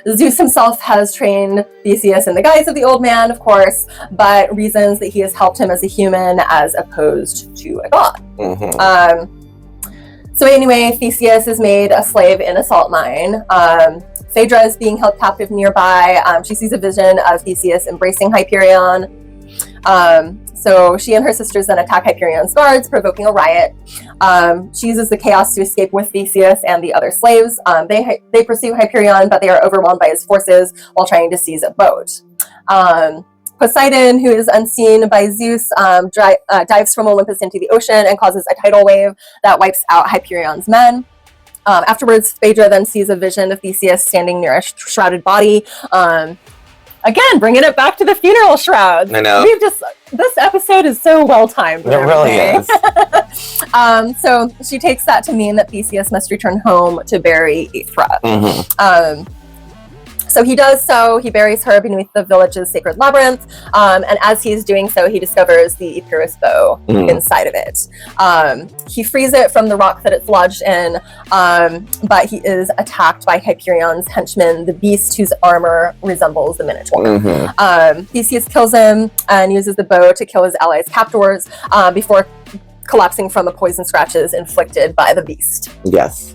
Zeus himself has trained Theseus in the guise of the old man, of course, but reasons that he has helped him as a human as opposed to a god. So anyway, Theseus is made a slave in a salt mine. Phaedra is being held captive nearby. She sees a vision of Theseus embracing Hyperion. So she and her sisters then attack Hyperion's guards, provoking a riot. She uses the chaos to escape with Theseus and the other slaves. They pursue Hyperion, but they are overwhelmed by his forces while trying to seize a boat. Poseidon, who is unseen by Zeus, dives from Olympus into the ocean and causes a tidal wave that wipes out Hyperion's men. Afterwards, Phaedra then sees a vision of Theseus standing near a shrouded body. Again, bringing it back to the funeral shrouds. I know. This episode is so well timed. It really is. So she takes that to mean that Theseus must return home to bury Aethra. Mm-hmm. So he does so. He buries her beneath the village's sacred labyrinth. And as he's doing so, he discovers the Epirus bow inside of it. He frees it from the rock that it's lodged in, but he is attacked by Hyperion's henchman, the beast whose armor resembles the Minotaur. Mm-hmm. Theseus kills him and uses the bow to kill his allies' captors before collapsing from the poison scratches inflicted by the beast. Yes.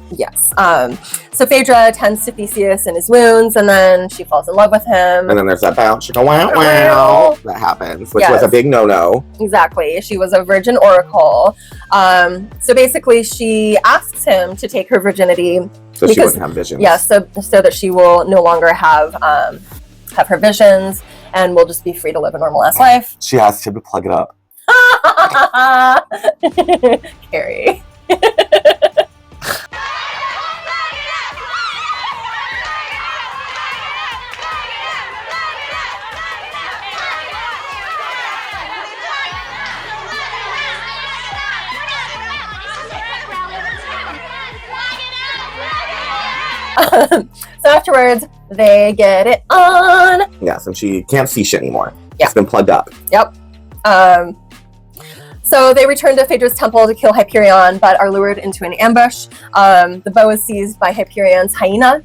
So Phaedra tends to Theseus and his wounds, and then she falls in love with him. And then there's that bounce. She go, wow, wow. That happens, which was a big no-no. Exactly. She was a virgin oracle. So basically, she asks him to take her virginity. So she wouldn't have visions. Yeah, so that she will no longer have her visions and will just be free to live a normal-ass life. She asked him to plug it up. Carrie. So afterwards, they get it on. Yes, and she can't see shit anymore. Yeah. It's been plugged up. Yep. So they return to Phaedra's temple to kill Hyperion, but are lured into an ambush. The bow is seized by Hyperion's hyena.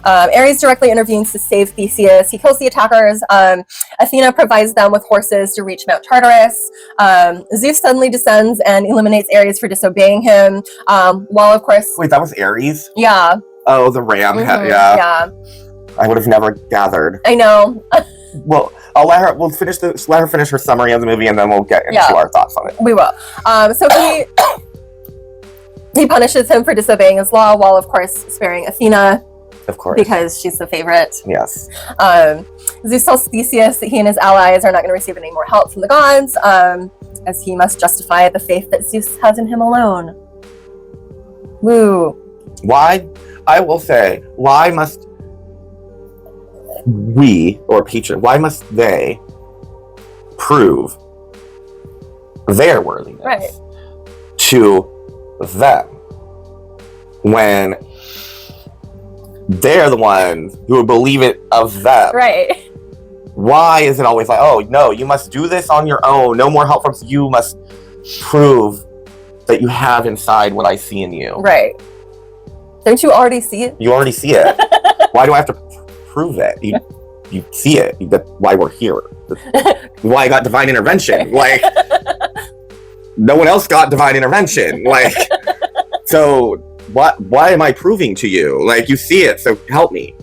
Ares directly intervenes to save Theseus. He kills the attackers. Athena provides them with horses to reach Mount Tartarus. Zeus suddenly descends and eliminates Ares for disobeying him. While, of course... Wait, that was Ares? Yeah. Oh, the ram. Yeah. I would have never gathered. I know. Well, let her finish her summary of the movie, and then we'll get into our thoughts on it. We will. So he punishes him for disobeying his law, while of course sparing Athena. Of course. Because she's the favorite. Yes. Zeus tells Theseus that he and his allies are not going to receive any more help from the gods, as he must justify the faith that Zeus has in him alone. Woo. Why? I will say, why must why must they prove their worthiness to them when they're the ones who believe it of them? Right. Why is it always like, oh, no, you must do this on your own. No more help from you. Must prove that you have inside what I see in you. Right. Don't you already see it? You already see it. Why do I have to prove it? You see it. That's why we're here. That's why I got divine intervention. Like, no one else got divine intervention. Like, so why am I proving to you? Like, you see it, so help me.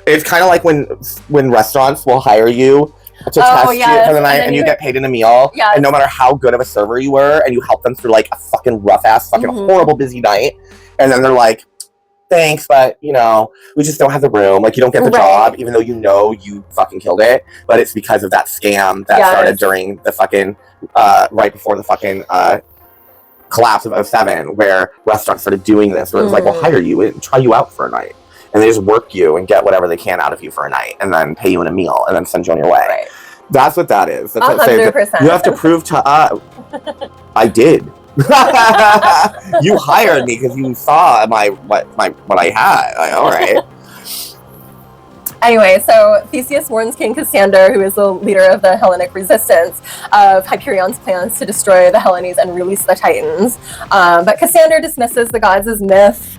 It's kind of like when restaurants will hire you to test you for the night, and you get paid in a meal, and no matter how good of a server you were, and you help them through like a fucking rough ass, fucking horrible busy night, and then they're like, thanks, but we just don't have the room. Like, you don't get the job, even though you fucking killed it. But it's because of that scam that started during the fucking right before the fucking collapse of 2007, where restaurants started doing this, where it was like, we'll hire you and try you out for a night, and they just work you and get whatever they can out of you for a night, and then pay you in a meal, and then send you on your way. Right. That's what that is. That's 100%. You have to prove to us. I did. You hired me because you saw what I had. Like, all right. Anyway, so Theseus warns King Cassander, who is the leader of the Hellenic resistance, of Hyperion's plans to destroy the Hellenes and release the Titans. But Cassander dismisses the gods as myth,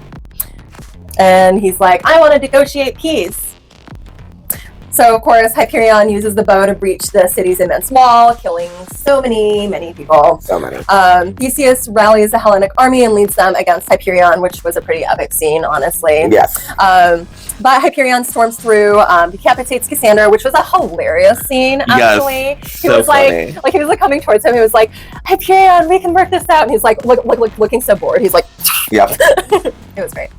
and he's like, I want to negotiate peace. So, of course, Hyperion uses the bow to breach the city's immense wall, killing so many people. So many. Theseus rallies the Hellenic army and leads them against Hyperion, which was a pretty epic scene, honestly. Yes. But Hyperion storms through, decapitates Cassander, which was a hilarious scene, actually. Yes, He so was funny. he was like coming towards him. He was like, Hyperion, we can work this out. And he's like, looking so bored. He's like, Yep. it was great.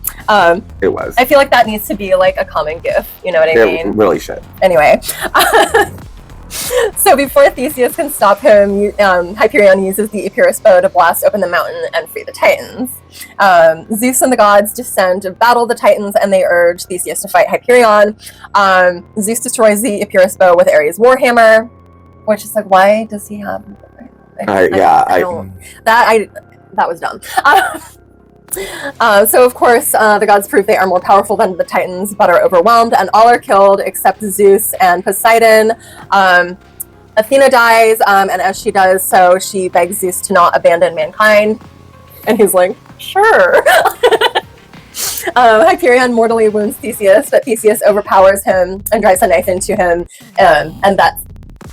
It was. I feel like that needs to be like a common gif. You know what I mean? It really should. Anyway. So before Theseus can stop him, Hyperion uses the Epirus bow to blast open the mountain and free the Titans. Zeus and the gods descend to battle the Titans, and they urge Theseus to fight Hyperion. Zeus destroys the Epirus bow with Ares' warhammer, which is like, why does he have? That was dumb. So of course, the gods prove they are more powerful than the Titans, but are overwhelmed, and all are killed except Zeus and Poseidon. Athena dies, and as she does so, she begs Zeus to not abandon mankind, and he's like, sure. Hyperion mortally wounds Theseus, but Theseus overpowers him and drives a knife into him, and that's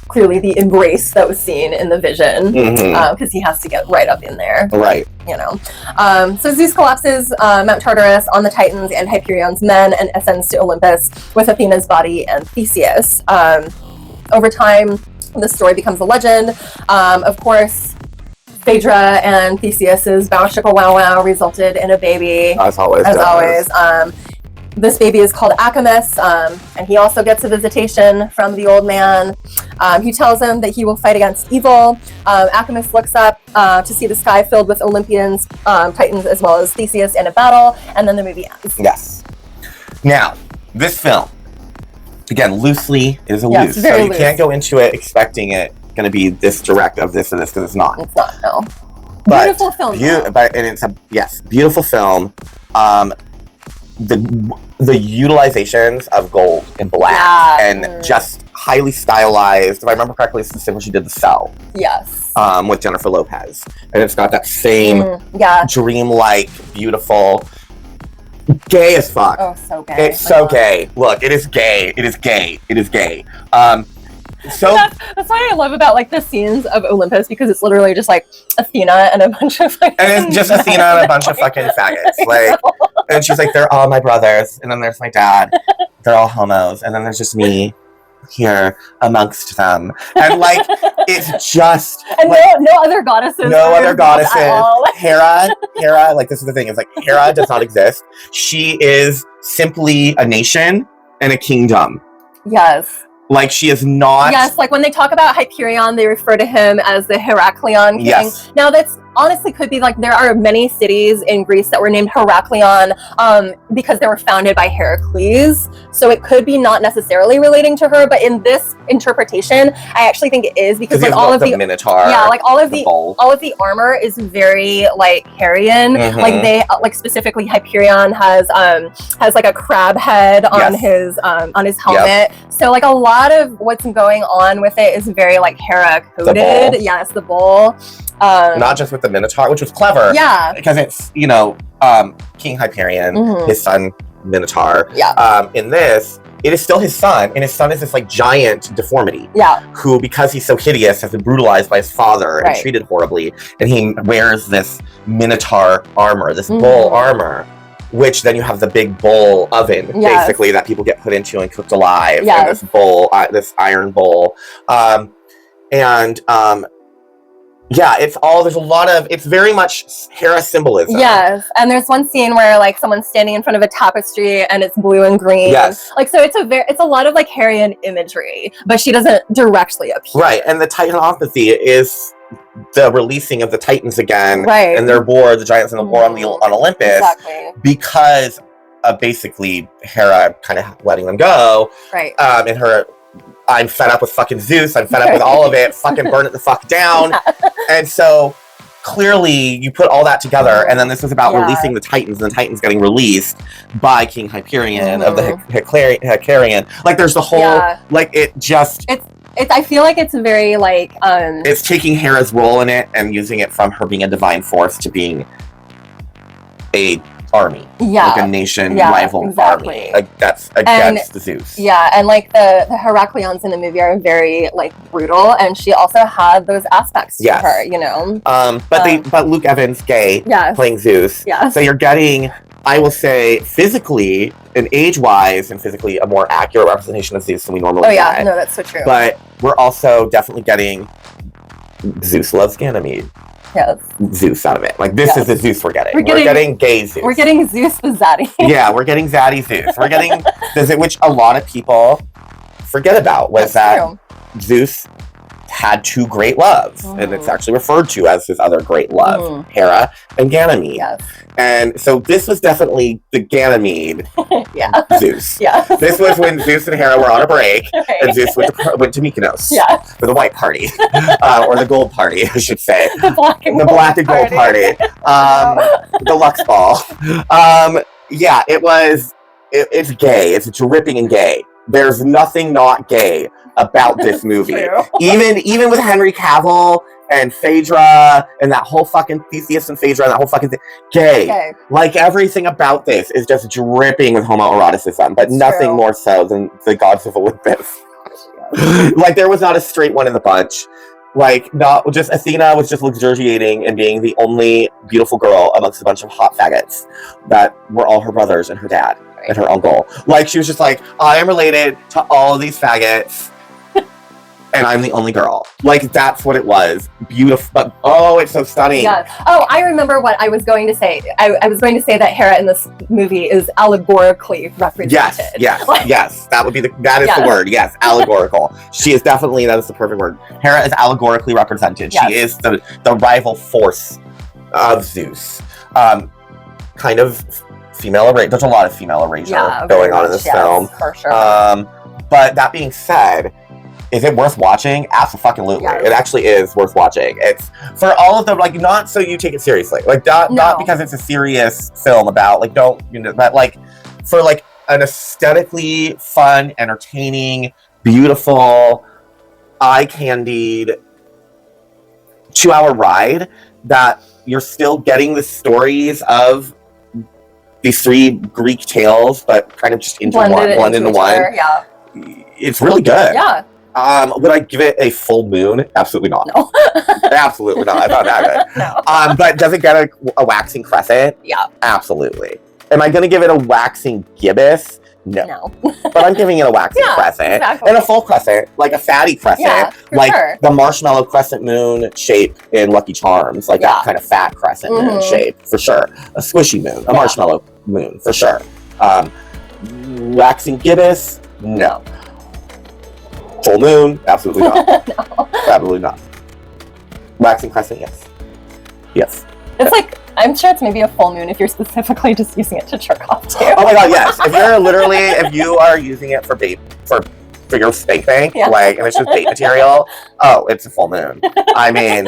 clearly the embrace that was seen in the vision, because he has to get right up in there. Right. You know. So Zeus collapses Mount Tartarus on the Titans and Hyperion's men and ascends to Olympus with Athena's body and Theseus. Over time, the story becomes a legend. Of course, Phaedra and Theseus's bow-shicka wow-wow resulted in a baby. As always. This baby is called Acamas, and he also gets a visitation from the old man. He tells him that he will fight against evil. Acamas looks up to see the sky filled with Olympians, Titans, as well as Theseus in a battle, and then the movie ends. Yes. Now, this film, again, loosely is a Yes, loose, very so you loose. can't go into it expecting it going to be this direct of this and this, because it's not. It's not, no. But Beautiful film, though. And it's beautiful film. The utilizations of gold and black and just highly stylized. If I remember correctly, it's the same when she did The Cell. Yes. With Jennifer Lopez, and it's got that same Yeah. dreamlike, beautiful, gay as fuck. Oh, so gay. It's so gay. Look, it is gay. It is gay. It is gay. So That's why I love about like the scenes of Olympus, because it's literally just like Athena and a bunch of like, and it's just Athena and a bunch of fucking faggots. Like, and she's like, they're all my brothers, and then there's my dad. They're all homos, and then there's just me here amongst them. And like, it's just and like, no other goddesses. no are other involved goddesses. at all. Hera, like, this is the thing. It's like, Hera does not exist. She is simply a nation and a kingdom. Yes. Like, she is not. Yes, like when they talk about Hyperion, they refer to him as the Heraklion king. Yes. Now that's honestly could be like, there are many cities in Greece that were named Heraklion because they were founded by Heracles. So it could be not necessarily relating to her, but in this interpretation, I actually think it is, because like all of the Minotaur. Yeah, like all of the bull. all of the armor is very like Herian. Like they like specifically Hyperion has like a crab head on his helmet. So like a lot of what's going on with it is very like Hera coded. Yes, the bull. Not just with the Minotaur, which was clever. Yeah. Because it's, King Hyperion, his son Minotaur. Yeah. In this, it is still his son, and his son is this like giant deformity. Yeah. Who, because he's so hideous, has been brutalized by his father and treated horribly. And he wears this Minotaur armor, this bull armor, which then you have the big bull oven, basically, that people get put into and cooked alive. Yes. And this bowl, this iron bowl. Yeah, it's very much Hera symbolism. Yes, and there's one scene where like someone's standing in front of a tapestry and it's blue and green. Yes. Like, so it's a lot of like Herian imagery, but she doesn't directly appear. Right, and the Titanopathy is the releasing of the Titans again. Right. And their war, the giants in the war on Olympus. Exactly. Because basically Hera kind of letting them go. Right. And her, I'm fed up with fucking Zeus. I'm fed up with all of it. Fucking burn it the fuck down. And so clearly you put all that together, and then this was about releasing the Titans, and the Titans getting released by King Hyperion of the HEKA-TEA. Like, there's the whole, like, it just... I feel like it's very like... It's taking Hera's role in it and using it from her being a divine force to being a army. Yeah. Like a nation Yeah, rival exactly. army. Like that's against Zeus. Yeah, and like the Heracleons in the movie are very like brutal, and she also had those aspects to Yes. her, you know. But Luke Evans, gay, Yes. playing Zeus. Yes. So you're getting, I will say, physically and age-wise, and physically a more accurate representation of Zeus than we normally Oh yeah, get. no, that's so true. But we're also definitely getting Zeus loves Ganymede. Yes. Zeus out of it. Like, this Yes. is the Zeus we're getting. We're getting gay Zeus. We're getting Zeus the Zaddy. Yeah, we're getting Zaddy Zeus. We're getting which a lot of people forget about, was That's that true. Zeus had two great loves, and it's actually referred to as his other great love, Mhm. Hera and Ganymede. Yes. And so this was definitely the Ganymede Yeah. Zeus. Yeah. This was when Zeus and Hera were on a break, and Right. Zeus went to Mykonos Yeah. for the white party, or the gold party, I should say. The black and The black and gold party. The Lux Ball. Yeah, it's gay. It's dripping and gay. There's nothing not gay about this movie. True. Even with Henry Cavill and Phaedra and that whole fucking Theseus and Phaedra and that whole fucking thing. Gay. Okay. Like, everything about this is just dripping with homoeroticism, but It's nothing true. more so than the gods of Olympus. Like, there was not a straight one in the bunch. Like, not just Athena was just luxuriating and being the only beautiful girl amongst a bunch of hot faggots that were all her brothers and her dad and her uncle. Like, she was just like, I am related to all of these faggots, and I'm the only girl. Like, that's what it was. Beautiful, but oh, it's so stunning. Yeah. Oh, I remember what I was going to say. I was going to say that Hera in this movie is allegorically represented. Yes, Like, yes. That is Yes. the word. Yes, allegorical. She is definitely, that is the perfect word. Hera is allegorically represented. Yes. She is the rival force of Zeus. Kind of female erasure. There's a lot of female erasure yeah, going very on in much, this yes, film. for sure. But that being said, is it worth watching? Absolutely. Yes. It actually is worth watching. It's for all of them, like, not so you take it seriously. Like, not No. because it's a serious film about, like, don't, you know, but like, for like an aesthetically fun, entertaining, beautiful, eye-candied 2-hour ride that you're still getting the stories of these three Greek tales, but kind of just blended into each one. other, yeah. It's really good. Yeah. Would I give it a full moon? Absolutely not. No. Absolutely not. I thought that good. No. But does it get a waxing crescent? Yeah. Absolutely. Am I going to give it a waxing gibbous? No. No. But I'm giving it a waxing Yeah, crescent. exactly. And a full crescent, like a fatty crescent. Yeah, for like sure. the marshmallow crescent moon shape in Lucky Charms. Like that kind of fat crescent moon Mhm. shape, for sure. A squishy moon. A marshmallow moon, for sure. Waxing gibbous? No. Full moon? Absolutely not. No. Absolutely not. Waxing crescent? Yes. Yes. It's like, I'm sure it's maybe a full moon if you're specifically just using it to jerk off too. Oh my god, yes. If you are using it for bait, for your spank bank, Yeah. like, and it's just bait material, oh, it's a full moon. I mean,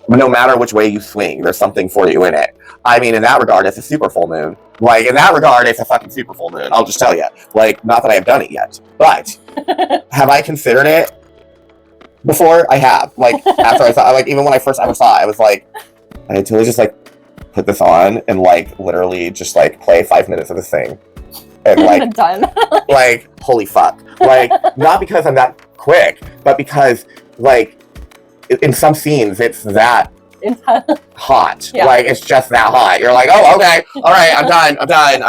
no matter which way you swing, there's something for you in it. I mean, in that regard, it's a super full moon. Like, in that regard, it's a fucking super full moon. I'll just tell you. Like, not that I have done it yet, but have I considered it before? I have. Like, after I saw, like, even when I first ever saw it, I was like, I had to just, like, put this on and, like, literally just, like, play 5 minutes of this thing. And, like, Done. like, holy fuck. Like, not because I'm that quick, but because, like, in some scenes, it's that hot. Yeah. Like, it's just that hot. You're like, oh, okay, all right, I'm done.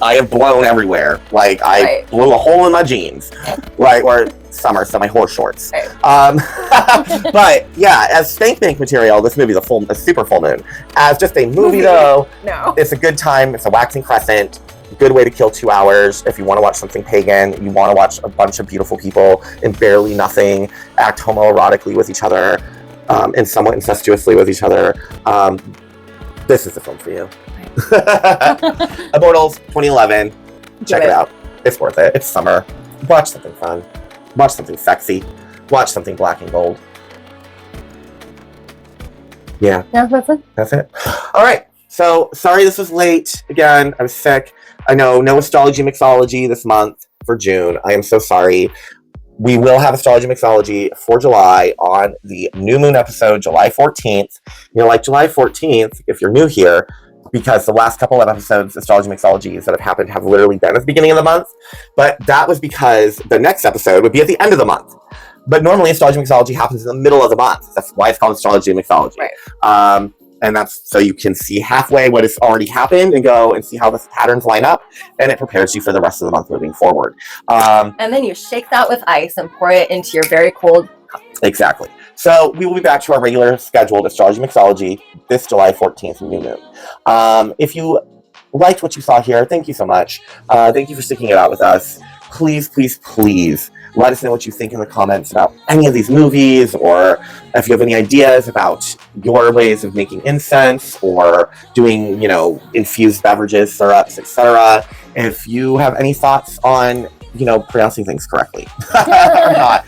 I have blown everywhere. Like, I Right. blew a hole in my jeans. Like, or summer, so my horse shorts. Right. But yeah, as spank bank material, this movie is a super full moon. As just a movie, though, No. it's a good time. It's a waxing crescent. Good way to kill 2 hours if you want to watch something pagan. You want to watch a bunch of beautiful people and barely nothing act homoerotically with each other, and somewhat incestuously with each other. This is the film for you. Immortals 2011. Check it out. It's worth it. It's summer. Watch something fun. Watch something sexy. Watch something black and gold. Yeah. Yeah, that's it. That's it. All right. So, sorry this was late. Again, I was sick. I know, no astrology mixology this month for June. I am so sorry. we will have Astrology Mixology for July on the new moon episode, July 14th. You're like, July 14th, if you're new here, because the last couple of episodes, Astrology Mixologies that have happened have literally been at the beginning of the month. But that was because the next episode would be at the end of the month. But normally Astrology Mixology happens in the middle of the month. That's why it's called Astrology Mixology. Right. And that's so you can see halfway what has already happened and go and see how the patterns line up, and it prepares you for the rest of the month moving forward. And then you shake that with ice and pour it into your very cold cup. Exactly. So we will be back to our regular scheduled Astrology Mixology this July 14th new moon. If you liked what you saw here, thank you so much. Thank you for sticking it out with us. Please, please, please let us know what you think in the comments about any of these movies, or if you have any ideas about your ways of making incense or doing, you know, infused beverages, syrups, etc. If you have any thoughts on, you know, pronouncing things correctly or not,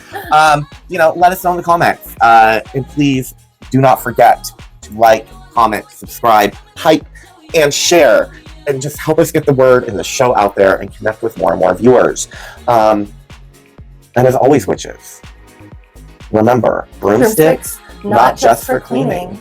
you know, let us know in the comments. And please do not forget to like, comment, subscribe, hype, and share, and just help us get the word and the show out there and connect with more and more viewers. And as always, witches, remember, broomsticks, not just for cleaning.